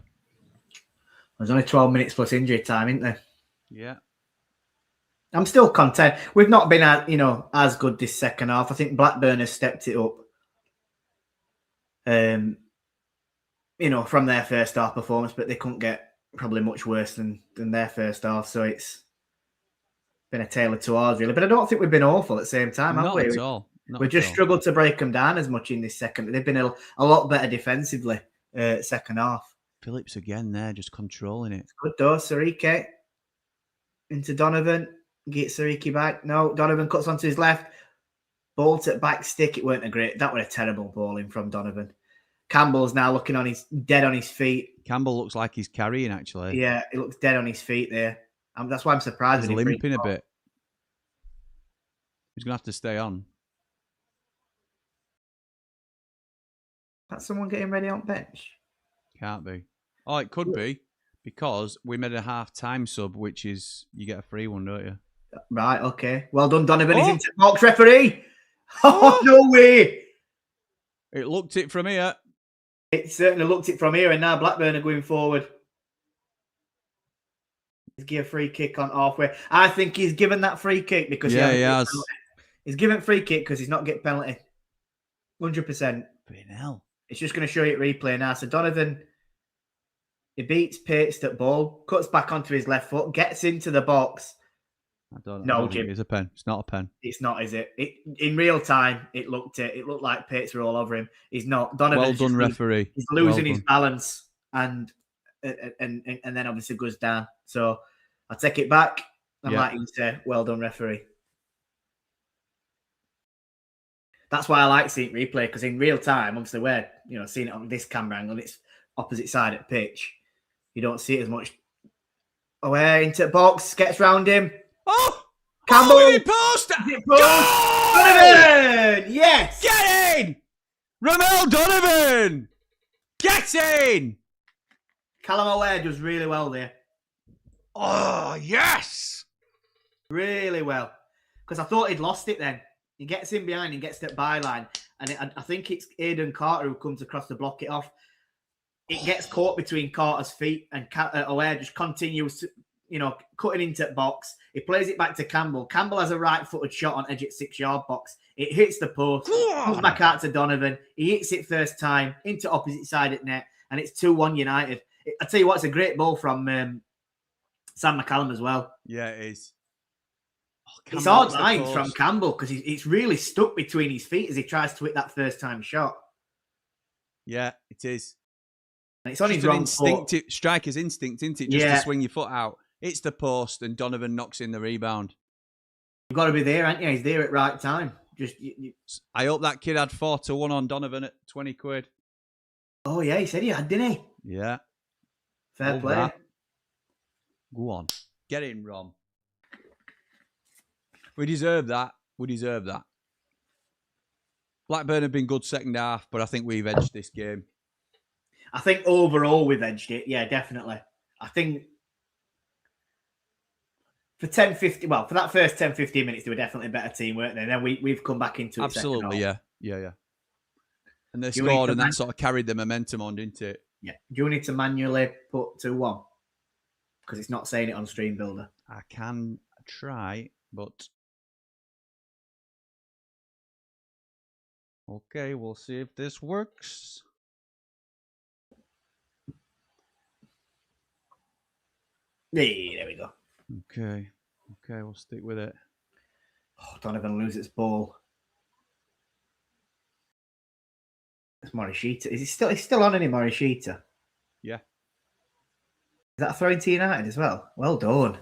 [SPEAKER 4] There's only 12 minutes plus injury time, isn't there?
[SPEAKER 1] Yeah.
[SPEAKER 4] I'm still content. We've not been as good this second half. I think Blackburn has stepped it up. From their first half performance, but they couldn't get probably much worse than their first half. So it's been a tale of two halves, really. But I don't think we've been awful at the same time, have we?
[SPEAKER 1] Not at all.
[SPEAKER 4] We've just struggled to break them down as much in this second. They've been a lot better defensively second half.
[SPEAKER 1] Phillips again there, just controlling it.
[SPEAKER 4] Good though, Sariki. Into Donovan. Get Sariki back. No, Donovan cuts onto his left. Ball to back stick. It weren't that was a terrible ball in from Donovan. Campbell's now looking dead on his feet.
[SPEAKER 1] Campbell looks like he's carrying, actually.
[SPEAKER 4] Yeah, he looks dead on his feet there. That's why I'm surprised.
[SPEAKER 1] He's limping a bit. He's going to have to stay on.
[SPEAKER 4] That's someone getting ready on bench.
[SPEAKER 1] Can't be. Oh, it could be. because we made a half-time sub, which is you get a free one, don't you?
[SPEAKER 4] Right, okay. Well done, Donovan. He's into box, referee. Oh, no way.
[SPEAKER 1] It looked it from here.
[SPEAKER 4] It certainly looked it from here, and now Blackburn are going forward. He's given a free kick on halfway. I think he's given that free kick because
[SPEAKER 1] he has.
[SPEAKER 4] He's given free kick because he's not getting penalty. 100%.
[SPEAKER 1] Hell.
[SPEAKER 4] It's just going to show you at replay now. So Donovan, he beats Pates at ball, cuts back onto his left foot, gets into the box.
[SPEAKER 1] I don't
[SPEAKER 4] know.
[SPEAKER 1] No,
[SPEAKER 4] No, Jim.
[SPEAKER 1] It's a pen. It's not a pen.
[SPEAKER 4] It's not, is it? In real time, it looked like Pates were all over him. He's not. Donovan.
[SPEAKER 1] Well done, referee.
[SPEAKER 4] He's losing his balance and then obviously goes down. So I take it back. I'm like you say, well done, referee. That's why I like seeing replay, because in real time, obviously, we're seeing it on this camera angle, it's opposite side of pitch. You don't see it as much. Away into the box, gets round him.
[SPEAKER 1] Oh!
[SPEAKER 4] Campbell!
[SPEAKER 1] Oh, post!
[SPEAKER 4] Donovan! Yes!
[SPEAKER 1] Get in! Ramel Donovan! Get in!
[SPEAKER 4] Callum O'Hare does really well there.
[SPEAKER 1] Oh, yes!
[SPEAKER 4] Really well. Because I thought he'd lost it then. He gets in behind, he gets that byline. And I think it's Aidan Carter who comes across to block it off. It gets caught between Carter's feet, and O'Hare just continues to, cutting into the box. He plays it back to Campbell. Campbell has a right-footed shot on edge at 6-yard box. It hits the post. Comes back out to Donovan. He hits it first time into opposite side at net, and it's 2-1 United. I tell you what, it's a great ball from Sam McCallum as well.
[SPEAKER 1] Yeah, it is.
[SPEAKER 4] It's hard lines from Campbell because it's really stuck between his feet as he tries to hit that first-time shot.
[SPEAKER 1] Yeah, it is.
[SPEAKER 4] And it's on his wrong
[SPEAKER 1] instinctive striker's instinct, isn't it? Just to swing your foot out. It's the post, and Donovan knocks in the rebound.
[SPEAKER 4] You've got to be there, haven't you? He's there at right time.
[SPEAKER 1] I hope that kid had 4-1 on Donovan at 20 quid.
[SPEAKER 4] Oh, yeah, he said he had, didn't he?
[SPEAKER 1] Yeah.
[SPEAKER 4] Fair play.
[SPEAKER 1] That. Go on. Get in, Rom. We deserve that. We deserve that. Blackburn have been good second half, but I think we've edged this game.
[SPEAKER 4] I think overall we've edged it. Yeah, definitely. I think for that first 10, 15 minutes, they were definitely a better team, weren't they? And then we've come back into it.
[SPEAKER 1] Absolutely, yeah. And they scored, and that sort of carried the momentum on, didn't it?
[SPEAKER 4] Yeah. Do you need to manually put 2-1? Because it's not saying it on Stream Builder.
[SPEAKER 1] I can try, but... Okay, we'll see if this works.
[SPEAKER 4] Hey, there we go.
[SPEAKER 1] Okay, we'll stick with it.
[SPEAKER 4] Oh, Donovan lose its ball. It's Morishita. Is he still? He's still on, isn't he, Morishita?
[SPEAKER 1] Yeah.
[SPEAKER 4] Is that a throw into United as well? Well done.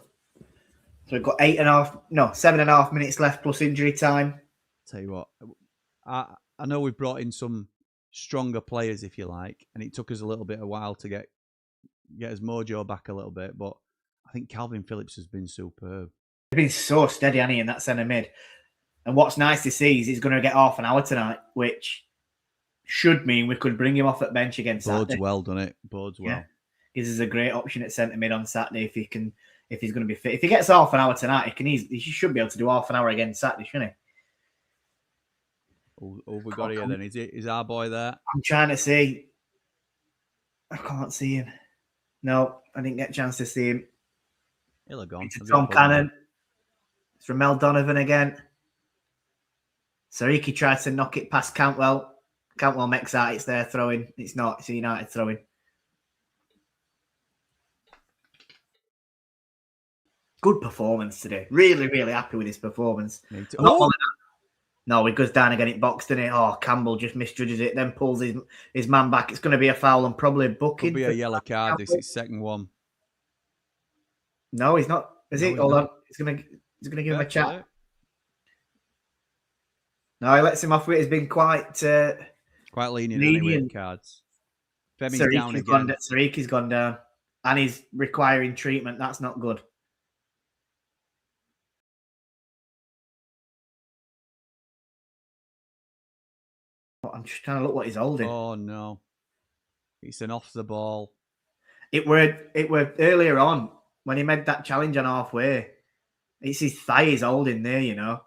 [SPEAKER 4] So we've got 7.5 minutes left plus injury time.
[SPEAKER 1] Tell you what, I know we've brought in some stronger players, if you like, and it took us a little bit of a while to get his mojo back a little bit, but I think Calvin Phillips has been superb.
[SPEAKER 4] He's been so steady, hasn't he, in that centre mid? And what's nice to see is he's going to get half an hour tonight, which should mean we could bring him off at bench against Saturday.
[SPEAKER 1] Bodes well, doesn't it? Bodes well.
[SPEAKER 4] Yeah. Gives us a great option at centre mid on Saturday if he's going to be fit. If he gets half an hour tonight, he should be able to do half an hour again Saturday, shouldn't he?
[SPEAKER 1] Oh, we got here then. Is our boy there?
[SPEAKER 4] I'm trying to see. I can't see him. No, I didn't get a chance to see him.
[SPEAKER 1] He'll have gone.
[SPEAKER 4] It's Tom Cannon. It's Ramel Donovan again. Sariki tried to knock it past Cantwell. Cantwell makes out it's their throwing. It's not. It's a United throwing. Good performance today. Really, really happy with his performance. No, he goes down again. It boxed, doesn't it? Oh, Campbell just misjudges it, then pulls his man back. It's going to be a foul and probably a booking.
[SPEAKER 1] Could be a yellow card. This is second one.
[SPEAKER 4] No, he's not. Is he? Hold on. He's going to give him a chat. No, he lets him off with it. He's been quite
[SPEAKER 1] lenient anyway with cards.
[SPEAKER 4] Sariki's gone down. And he's requiring treatment. That's not good. I'm just trying to look what he's holding.
[SPEAKER 1] Oh, no. It's an off the ball.
[SPEAKER 4] It were earlier on when he made that challenge on halfway. It's his thigh he's holding there, you know.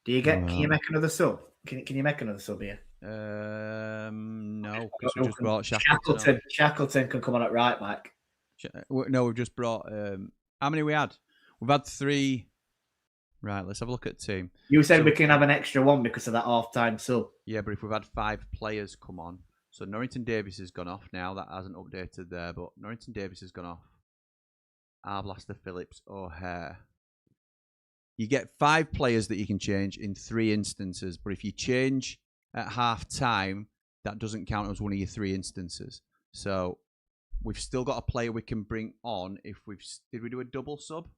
[SPEAKER 4] Can you make another sub? Can you make another sub here?
[SPEAKER 1] No, because we just brought Shackleton.
[SPEAKER 4] Shackleton can come on at right back.
[SPEAKER 1] No, we've just brought. How many we had? We've had 3. Right, let's have a look at the team.
[SPEAKER 4] You said we can have an extra one because of that half-time sub.
[SPEAKER 1] Yeah, but if we've had 5 players come on. So Norrington Davis has gone off now. That hasn't updated there, but Norrington Davis has gone off. Arblaster, Phillips, O'Hare. You get 5 players that you can change in 3 instances, but if you change at half-time, that doesn't count as one of your 3 instances. So we've still got a player we can bring on if we've... Did we do a double sub?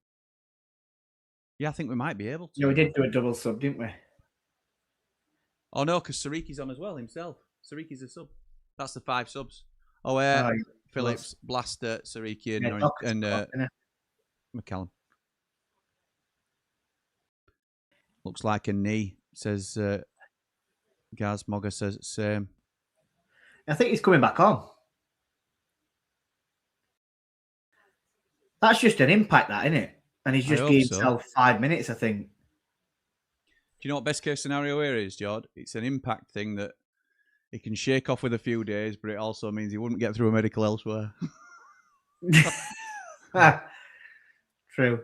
[SPEAKER 1] Yeah, I think we might be able to.
[SPEAKER 4] Yeah, we did do a double sub, didn't we?
[SPEAKER 1] Oh, no, because Sariki's on as well himself. Sariki's a sub. That's the 5 subs. Oh, Phillips, Blaster, Sariki, and McCallum. Looks like a knee, says Gaz. Mogger says it's same.
[SPEAKER 4] I think he's coming back on. That's just an impact, that, isn't it? And he's just giving himself 5 minutes, I think.
[SPEAKER 1] Do you know what best case scenario here is, Jord? It's an impact thing that he can shake off with a few days, but it also means he wouldn't get through a medical elsewhere.
[SPEAKER 4] True.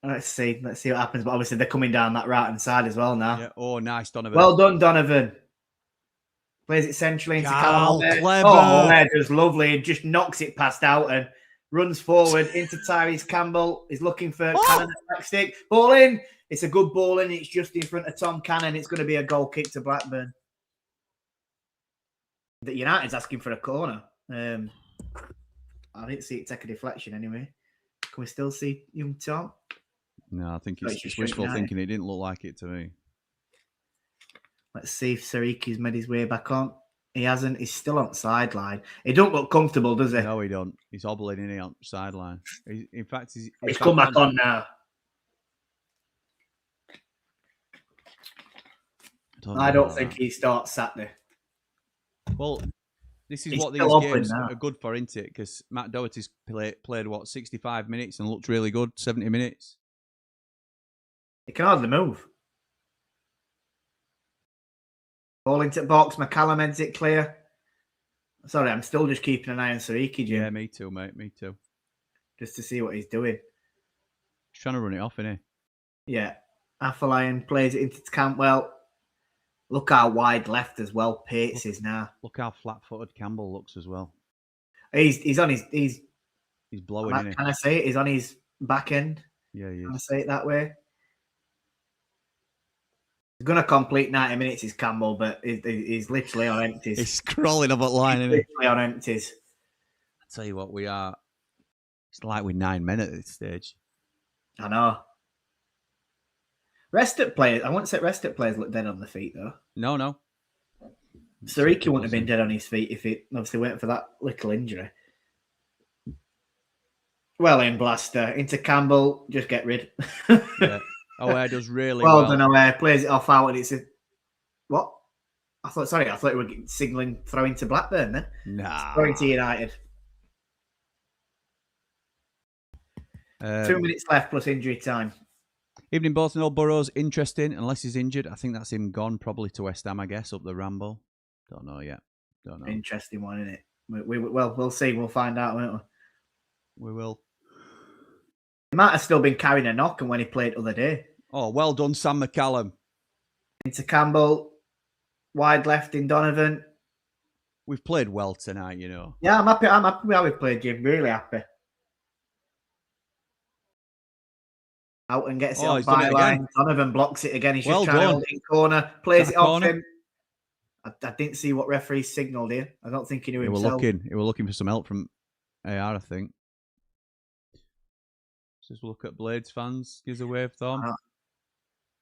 [SPEAKER 4] Let's see what happens. But obviously they're coming down that right-hand side as well now.
[SPEAKER 1] Yeah. Oh, nice, Donovan.
[SPEAKER 4] Well done, Donovan. Plays it centrally into
[SPEAKER 1] Carl. Clever.
[SPEAKER 4] Oh, just lovely. It just knocks it past out and runs forward into Tyrese Campbell. He's looking for Cannon at back stick. Ball in. It's a good ball in. It's just in front of Tom Cannon. It's going to be a goal kick to Blackburn. The United's asking for a corner. I didn't see it take a deflection anyway. Can we still see young Tom?
[SPEAKER 1] No, I think it's wishful thinking. It didn't look like it to me.
[SPEAKER 4] Let's see if Sariki's made his way back on. He hasn't. He's still on the sideline. He don't look comfortable, does he?
[SPEAKER 1] No, he don't. He's hobbling in on the sideline. In fact,
[SPEAKER 4] he's come back on now. I don't think he starts Saturday.
[SPEAKER 1] Well, this is what these games are good for, isn't it? Because Matt Doherty's played, what, 65 minutes and looked really good, 70 minutes.
[SPEAKER 4] He can hardly move. Ball into the box. McCallum heads it clear. Sorry, I'm still just keeping an eye on Sariki, Jim.
[SPEAKER 1] Yeah, me too, mate. Me too.
[SPEAKER 4] Just to see what he's doing.
[SPEAKER 1] He's trying to run it off, isn't
[SPEAKER 4] he? Yeah. Affalion plays it into Campbell. Look how wide left as well Pates is now.
[SPEAKER 1] Look how flat-footed Campbell looks as well.
[SPEAKER 4] He's on his... He's
[SPEAKER 1] blowing, isn't he?
[SPEAKER 4] Can I say it? He's on his back end.
[SPEAKER 1] Yeah, he is.
[SPEAKER 4] Can I say it that way? He's going to complete 90 minutes, is Campbell, but he's literally on empties.
[SPEAKER 1] He's crawling up at line, isn't he?
[SPEAKER 4] Literally on empties.
[SPEAKER 1] I tell you what, we are... It's like we're 9 men at this stage.
[SPEAKER 4] I know. Rested players. I wouldn't say rested players look dead on the feet, though.
[SPEAKER 1] No.
[SPEAKER 4] Sariki wouldn't have been dead on his feet if he obviously went for that little injury. Well in, Blaster. Into Campbell. Just get rid.
[SPEAKER 1] Yeah. O'Hare does really well.
[SPEAKER 4] Well done, O'Hare. Plays it off out and it's a... What? I thought we were signalling throwing to Blackburn then.
[SPEAKER 1] Nah.
[SPEAKER 4] Throwing to United. 2 minutes left plus injury time.
[SPEAKER 1] Evening, both. No Burrows. Interesting. Unless he's injured. I think that's him gone probably to West Ham, I guess, up the Ramble. Don't know yet. Don't know.
[SPEAKER 4] Interesting one, isn't it? We'll see. We'll find out, won't we?
[SPEAKER 1] We will.
[SPEAKER 4] He might have still been carrying a knock and when he played the other day.
[SPEAKER 1] Oh, well done, Sam McCallum.
[SPEAKER 4] Into Campbell. Wide left in Donovan.
[SPEAKER 1] We've played well tonight, you know.
[SPEAKER 4] Yeah, I'm happy with how we played, Jim. Really happy. Out and gets it on byline. Donovan blocks it again. He's just trying to hold it in corner. Plays it off him. I didn't see what referee signalled here. I don't think he knew himself.
[SPEAKER 1] He were looking for some help from AR, I think. Just look at Blades fans. Gives a wave thumb.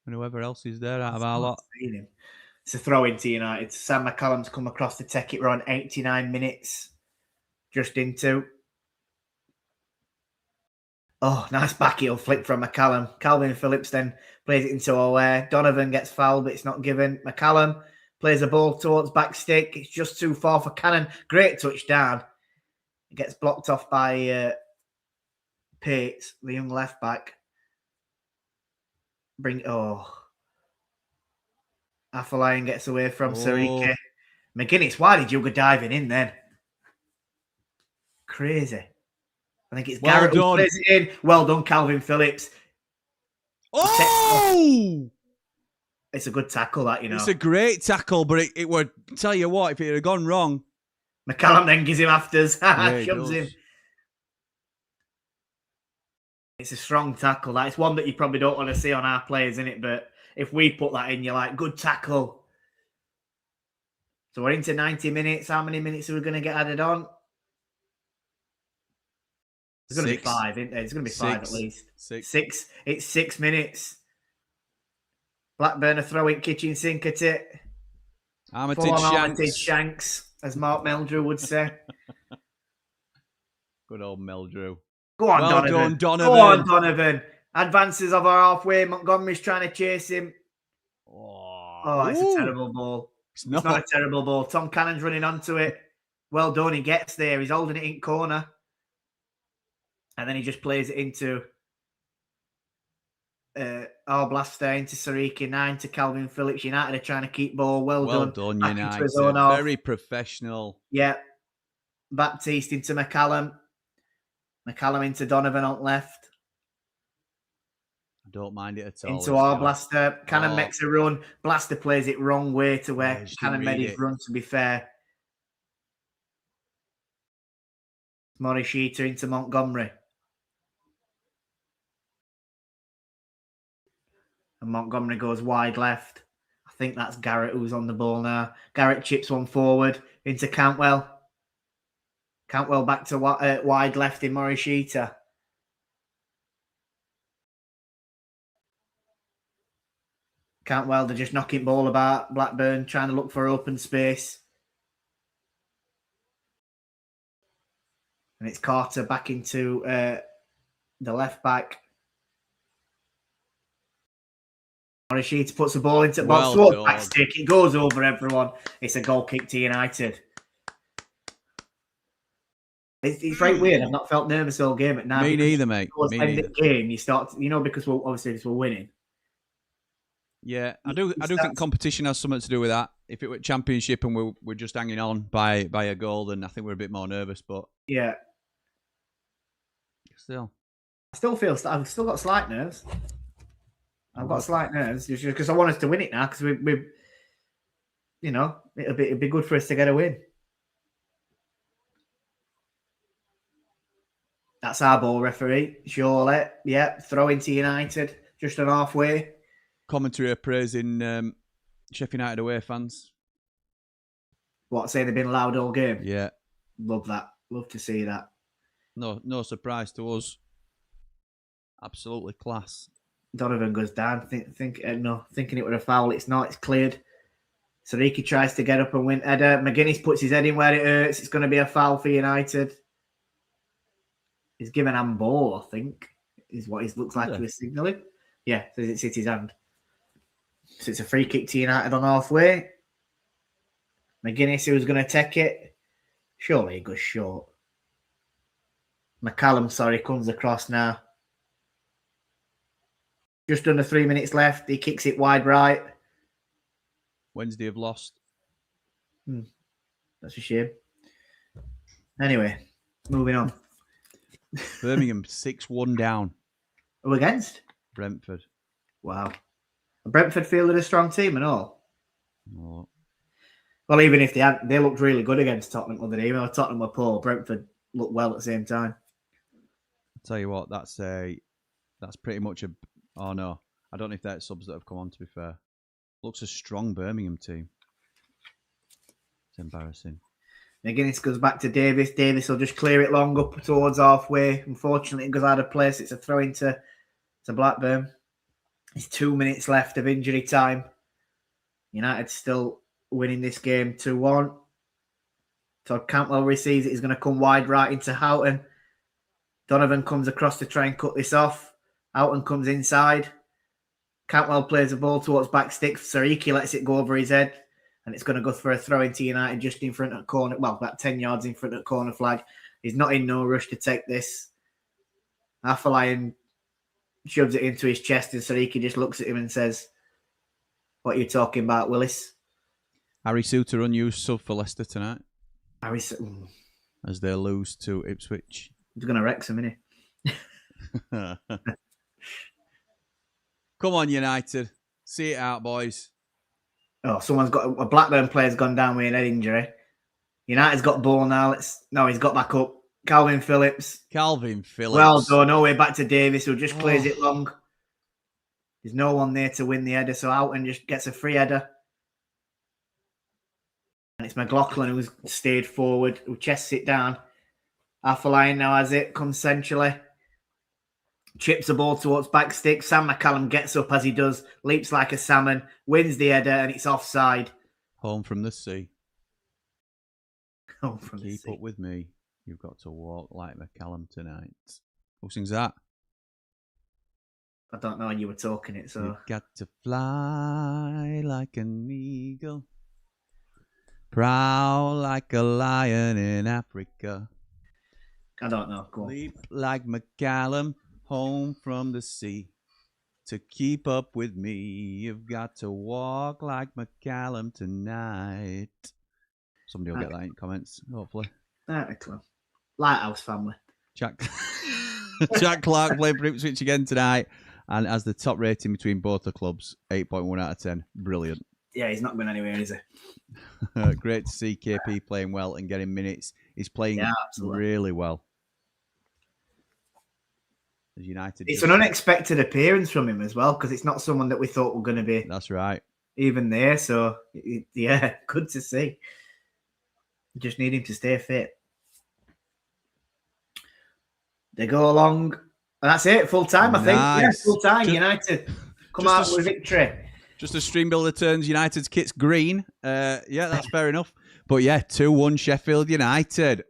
[SPEAKER 1] And whoever else is there out of our lot.
[SPEAKER 4] It's a throw into United. Sam McCallum's come across to take it. We're on 89 minutes. Just into. Oh, nice back heel flick from McCallum. Calvin Phillips then plays it into O'Hare. Donovan gets fouled, but it's not given. McCallum Plays a ball towards back stick. It's just too far for Cannon. Great touchdown. It gets blocked off by Pates, the young left back. Afolayan gets away from Sariki. McGuinness, why did you go diving in then? Crazy. I think it's Garrett who plays it in. Well done, Calvin Phillips.
[SPEAKER 1] Oh!
[SPEAKER 4] It's a good tackle, that, you know.
[SPEAKER 1] It's a great tackle, but it would tell you what, if it had gone wrong.
[SPEAKER 4] McCallum then gives him afters. Shoves him. It's a strong tackle. That. It's one that you probably don't want to see on our players, isn't it? But if we put that in, you're like, good tackle. So we're into 90 minutes. How many minutes are we going to get added on? There's going to be 5, isn't there? There's going to be 5 at least. 6. It's 6 minutes. Blackburn are throwing kitchen sink at it.
[SPEAKER 1] Armitage
[SPEAKER 4] Shanks, as Mark Meldrew would say.
[SPEAKER 1] Good old Meldrew.
[SPEAKER 4] Go on,
[SPEAKER 1] well
[SPEAKER 4] Donovan.
[SPEAKER 1] Done, Donovan.
[SPEAKER 4] Go on, Donovan. Advances over halfway. Montgomery's trying to chase him. It's a terrible ball. It's not a terrible ball. Tom Cannon's running onto it. Well done. He gets there. He's holding it in corner. And then he just plays it into Blaster, into Sariki, 9 to Calvin Phillips. United are trying to keep ball. Well done,
[SPEAKER 1] United. Very professional.
[SPEAKER 4] Yeah. Baptiste into McCallum. McCallum into Donovan on left.
[SPEAKER 1] I don't mind it at all.
[SPEAKER 4] Into our Blaster. Cannon makes a run. Blaster plays it wrong way to where Cannon made his run, to be fair. Morishita into Montgomery. And Montgomery goes wide left. I think that's Garrett who's on the ball now. Garrett chips one forward into Cantwell. Cantwell back to wide left in Morishita. Cantwell, they're just knocking ball about. Blackburn trying to look for open space. And it's Carter back into the left back. Morishita puts the ball into the box. Back stick. It goes over everyone. It's a goal kick to United. It's very weird. I've not felt nervous all game at now.
[SPEAKER 1] Me neither, mate.
[SPEAKER 4] Me neither. The game, you start, because we're winning.
[SPEAKER 1] Yeah, I do think competition has something to do with that. If it were championship and we're just hanging on by a goal, then I think we're a bit more nervous. But
[SPEAKER 4] yeah, I still feel I've still got slight nerves. I've got slight nerves just because I want us to win it now. Because we it'd be good for us to get a win. That's our ball, referee. Surely, yeah. Throw into United just on halfway.
[SPEAKER 1] Commentary are praising Sheffield United away fans.
[SPEAKER 4] What, saying they've been loud all game?
[SPEAKER 1] Yeah.
[SPEAKER 4] Love that. Love to see that.
[SPEAKER 1] No surprise to us. Absolutely class.
[SPEAKER 4] Donovan goes down, thinking it was a foul. It's not. It's cleared. Sariki tries to get up and win header. McGuinness puts his head in where it hurts. It's going to be a foul for United. He's given handball, I think, is what he looks like he was signalling. Yeah, so it's hit his hand. So it's a free kick to United on halfway. McGuinness, who was going to take it. Surely he goes short. McCallum, comes across now. Just under 3 minutes left. He kicks it wide right.
[SPEAKER 1] Wednesday have lost.
[SPEAKER 4] That's a shame. Anyway, moving on.
[SPEAKER 1] Birmingham 6-1 down.
[SPEAKER 4] Who against?
[SPEAKER 1] Brentford.
[SPEAKER 4] Wow. Brentford fielded a strong team and all.
[SPEAKER 1] Oh.
[SPEAKER 4] Well, even if they looked really good against Tottenham other day. Even though Tottenham were poor, Brentford looked well at the same time.
[SPEAKER 1] I'll tell you what, that's pretty much a... Oh, no. I don't know if that's subs that have come on, to be fair. Looks a strong Birmingham team. It's embarrassing.
[SPEAKER 4] McGuinness goes back to Davis. Davis will just clear it long up towards halfway. Unfortunately, it goes out of place. It's a throw into Blackburn. It's 2 minutes left of injury time. United still winning this game 2-1. Todd Cantwell receives it. He's going to come wide right into Houghton. Donovan comes across to try and cut this off. Houghton comes inside. Cantwell plays the ball towards back stick. Sariki lets it go over his head. and it's going to go for a throw into United just in front of the corner. Well, about 10 yards in front of the corner flag. He's not in no rush to take this. Afolayan shoves it into his chest, and Sariki just looks at him and says, "What are you talking about, Willis?"
[SPEAKER 1] Harry Suter unused sub for Leicester tonight
[SPEAKER 4] He's
[SPEAKER 1] as they lose to Ipswich.
[SPEAKER 4] going to wreck some, isn't he?
[SPEAKER 1] Come on, United. See it out, boys.
[SPEAKER 4] Oh, someone's got a Blackburn player's gone down with an head injury. United's got ball now. He's got back up. Calvin Phillips. Well done. No way back to Davis, who just clears it long. There's no one there to win the header, so out and just gets a free header. And it's McLaughlin who's stayed forward, who chests it down. Afolayan now has it, comes centrally. Chips the ball towards back stick. Sam McCallum gets up as he does, leaps like a salmon, wins the header, and it's offside.
[SPEAKER 1] Home from the sea.
[SPEAKER 4] Home from the sea.
[SPEAKER 1] Keep up with me. You've got to walk like McCallum tonight. Who sings that?
[SPEAKER 4] I don't know when you were talking it, so...
[SPEAKER 1] You've got to fly like an eagle. Prowl like a lion in Africa.
[SPEAKER 4] I don't know. Go on.
[SPEAKER 1] Leap like McCallum. Home from the sea. To keep up with me, you've got to walk like McCallum tonight. Somebody will get that in comments, hopefully.
[SPEAKER 4] Excellent. Lighthouse family.
[SPEAKER 1] Jack Clark played for Ipswich again tonight and has the top rating between both the clubs, 8.1 out of 10. Brilliant.
[SPEAKER 4] Yeah, he's not going anywhere, is he?
[SPEAKER 1] Great to see KP playing well and getting minutes. He's playing really well. United.
[SPEAKER 4] It's an unexpected appearance from him as well, because it's not someone that we thought were going to be.
[SPEAKER 1] That's right.
[SPEAKER 4] Even there, so yeah, good to see. Just need him to stay fit. They go along, and that's it. Full time, I think. Yeah, full time. United come out with victory.
[SPEAKER 1] Just as Stream Builder turns United's kits green. Yeah, that's fair enough. But yeah, 2-1 Sheffield United.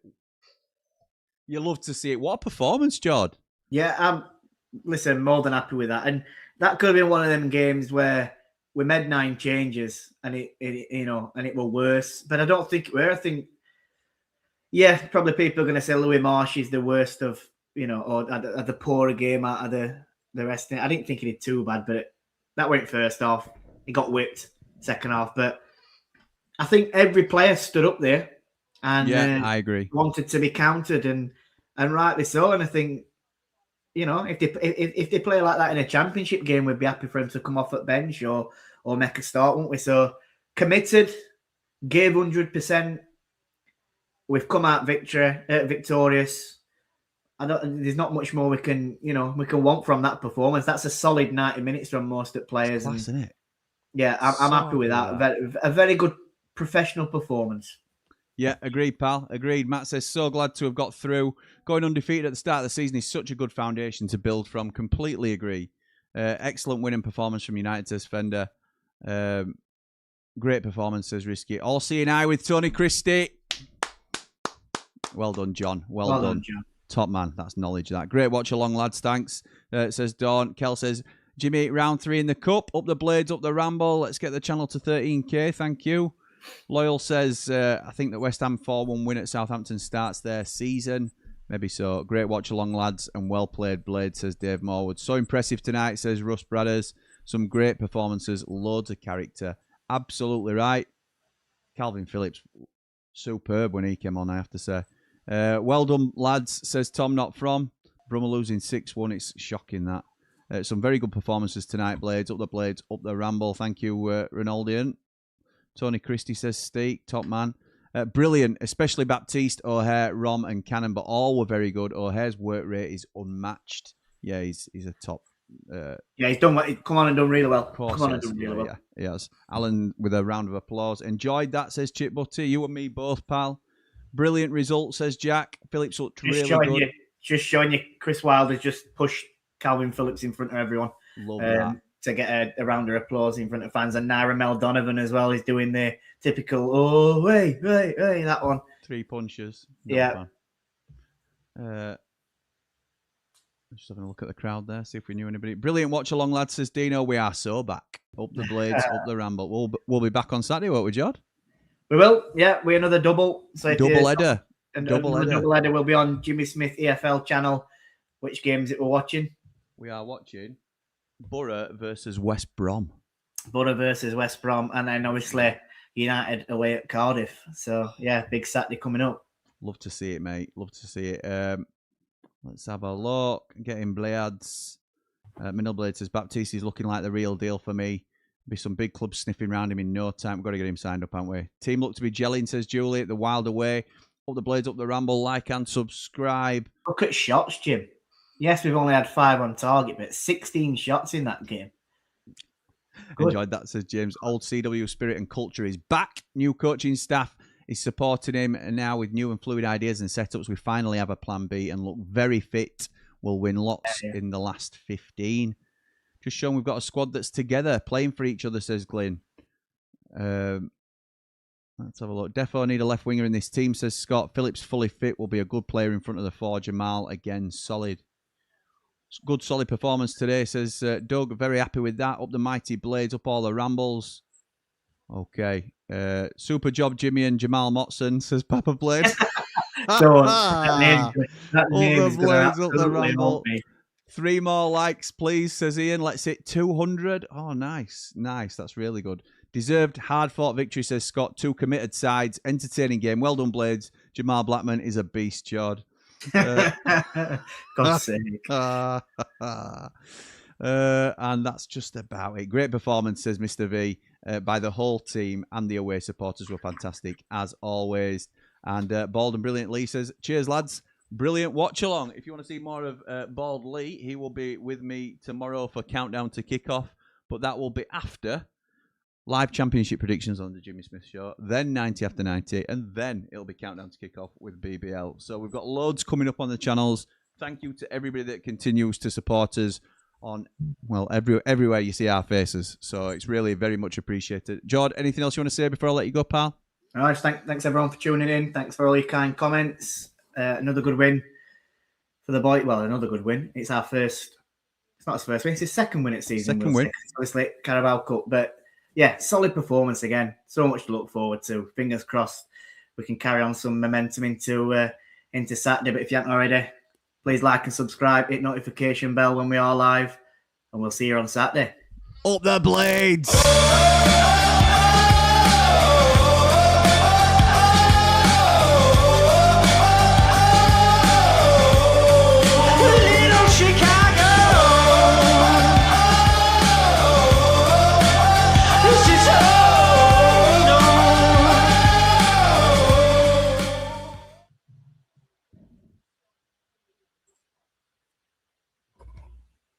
[SPEAKER 1] You love to see it. What a performance, Jord.
[SPEAKER 4] Yeah, listen, more than happy with that. And that could have been one of them games where we made 9 changes and it were worse. But I don't think it were. I think, yeah, probably people are going to say Louis Marsh is the worst of, or the poorer game out of the rest. I didn't think he did too bad, but that went first half. He got whipped second half. But I think every player stood up there and
[SPEAKER 1] I agree.
[SPEAKER 4] Wanted to be counted and rightly so. And I think, if they play like that in a championship game, we'd be happy for him to come off at bench or make a start, wouldn't we? So committed, gave 100%. We've come out victorious. There's not much more we can want from that performance. That's a solid 90 minutes from most of the players,
[SPEAKER 1] isn't it?
[SPEAKER 4] Yeah, I'm happy with that. A very good professional performance.
[SPEAKER 1] Yeah, agreed, pal. Agreed. Matt says, so glad to have got through. Going undefeated at the start of the season is such a good foundation to build from. Completely agree. Excellent winning performance from United, says Fender. Great performance, says Risky. All seeing eye with Tony Christie. Well done, John. Well done, John. Top man. That's knowledge, that. Great watch along, lads. Thanks. Says Dawn. Kel says, Jimmy, round 3 in the cup. Up the blades, up the ramble. Let's get the channel to 13k. Thank you. Loyal says, I think that West Ham 4-1 win at Southampton starts their season. Maybe so. Great watch along, lads, and well played, Blade, says Dave Morwood. So impressive tonight, says Russ Bradders. Some great performances, loads of character. Absolutely right. Calvin Phillips, superb when he came on, I have to say. Well done, lads, says Tom Not From. Brummer losing 6-1. It's shocking, that. Some very good performances tonight, Blades, up the ramble. Thank you, Ronaldian. Tony Christie says, Steak, top man. Brilliant, especially Baptiste, O'Hare, Rom and Cannon, but all were very good. O'Hare's work rate is unmatched. Yeah, he's a top.
[SPEAKER 4] He's done. Come on and done really well. Come on and done really well.
[SPEAKER 1] Yeah, yes. Alan with a round of applause. Enjoyed that, says Chip Butty. You and me both, pal. Brilliant result, says Jack. Phillips looked really good.
[SPEAKER 4] Just showing you, Chris Wilder just pushed Calvin Phillips in front of everyone.
[SPEAKER 1] Love that.
[SPEAKER 4] To get a round of applause in front of fans. And Naira Mel Donovan as well is doing the typical, oh, hey, that one.
[SPEAKER 1] 3 punches.
[SPEAKER 4] Yeah.
[SPEAKER 1] Just having a look at the crowd there, see if we knew anybody. Brilliant watch along, lads, says Dino. We are so back. Up the blades, up the ramble. We'll be back on Saturday, won't we, Jord?
[SPEAKER 4] We will. Yeah, we're another double. So
[SPEAKER 1] Double header.
[SPEAKER 4] Double header will be on Jimmy Smith EFL channel. Which games it we're watching?
[SPEAKER 1] We are watching Borough versus West Brom.
[SPEAKER 4] Borough versus West Brom, and then obviously United away at Cardiff. So yeah, big Saturday coming up.
[SPEAKER 1] Love to see it, mate. Love to see it. Let's have a look. Getting Blades. Middle Blade says Baptiste's looking like the real deal for me. Be some big clubs sniffing around him in no time. We've got to get him signed up, haven't we? Team look to be gelling, says Julie. The Wild away. Up the Blades, up the Ramble. Like and subscribe.
[SPEAKER 4] Look at shots, Jim. Yes, we've only had 5 on target, but 16 shots in that game. Good.
[SPEAKER 1] Enjoyed that, says James. Old CW spirit and culture is back. New coaching staff is supporting him, and now with new and fluid ideas and setups, we finally have a plan B and look very fit. We'll win lots in the last 15. Just showing we've got a squad that's together, playing for each other, says Glyn. Let's have a look. Defo need a left winger in this team, says Scott. Phillips fully fit, will be a good player in front of the 4. Jamal, again, solid. Good solid performance today, says Doug. Very happy with that. Up the mighty Blades, up all the Rambles. Okay. Super job, Jimmy and Jamal Motson, says Papa Blades.
[SPEAKER 4] So that name is
[SPEAKER 1] Blades, up the Ramble. 3 more likes, please, says Ian. Let's hit 200. Oh, nice. Nice. That's really good. Deserved, hard-fought victory, says Scott. 2 committed sides. Entertaining game. Well done, Blades. Jamal Blackman is a beast, Jord.
[SPEAKER 4] God's sake.
[SPEAKER 1] And that's just about it. Great performance, says Mr. V, by the whole team, and the away supporters were fantastic, as always. And Bald and Brilliant Lee says, cheers, lads. Brilliant watch along. If you want to see more of Bald Lee, he will be with me tomorrow for Countdown to Kickoff, but that will be after live championship predictions on the Jimmy Smith Show, then 90 after 90, and then it'll be Countdown to Kickoff with BBL. So we've got loads coming up on the channels. Thank you to everybody that continues to support us on, well, everywhere you see our faces. So it's really very much appreciated. Jord, anything else you want to say before I let you go, pal?
[SPEAKER 4] All right, thanks everyone for tuning in. Thanks for all your kind comments. Another good win for the boy. Well, another good win. It's our first. It's not his first win. It's his second win at season.
[SPEAKER 1] Second win.
[SPEAKER 4] Obviously, Carabao Cup, but yeah, solid performance again. So much to look forward to. Fingers crossed we can carry on some momentum into Saturday. But if you haven't already, please like and subscribe. Hit notification bell when we are live, and we'll see you on Saturday.
[SPEAKER 1] Up the Blades!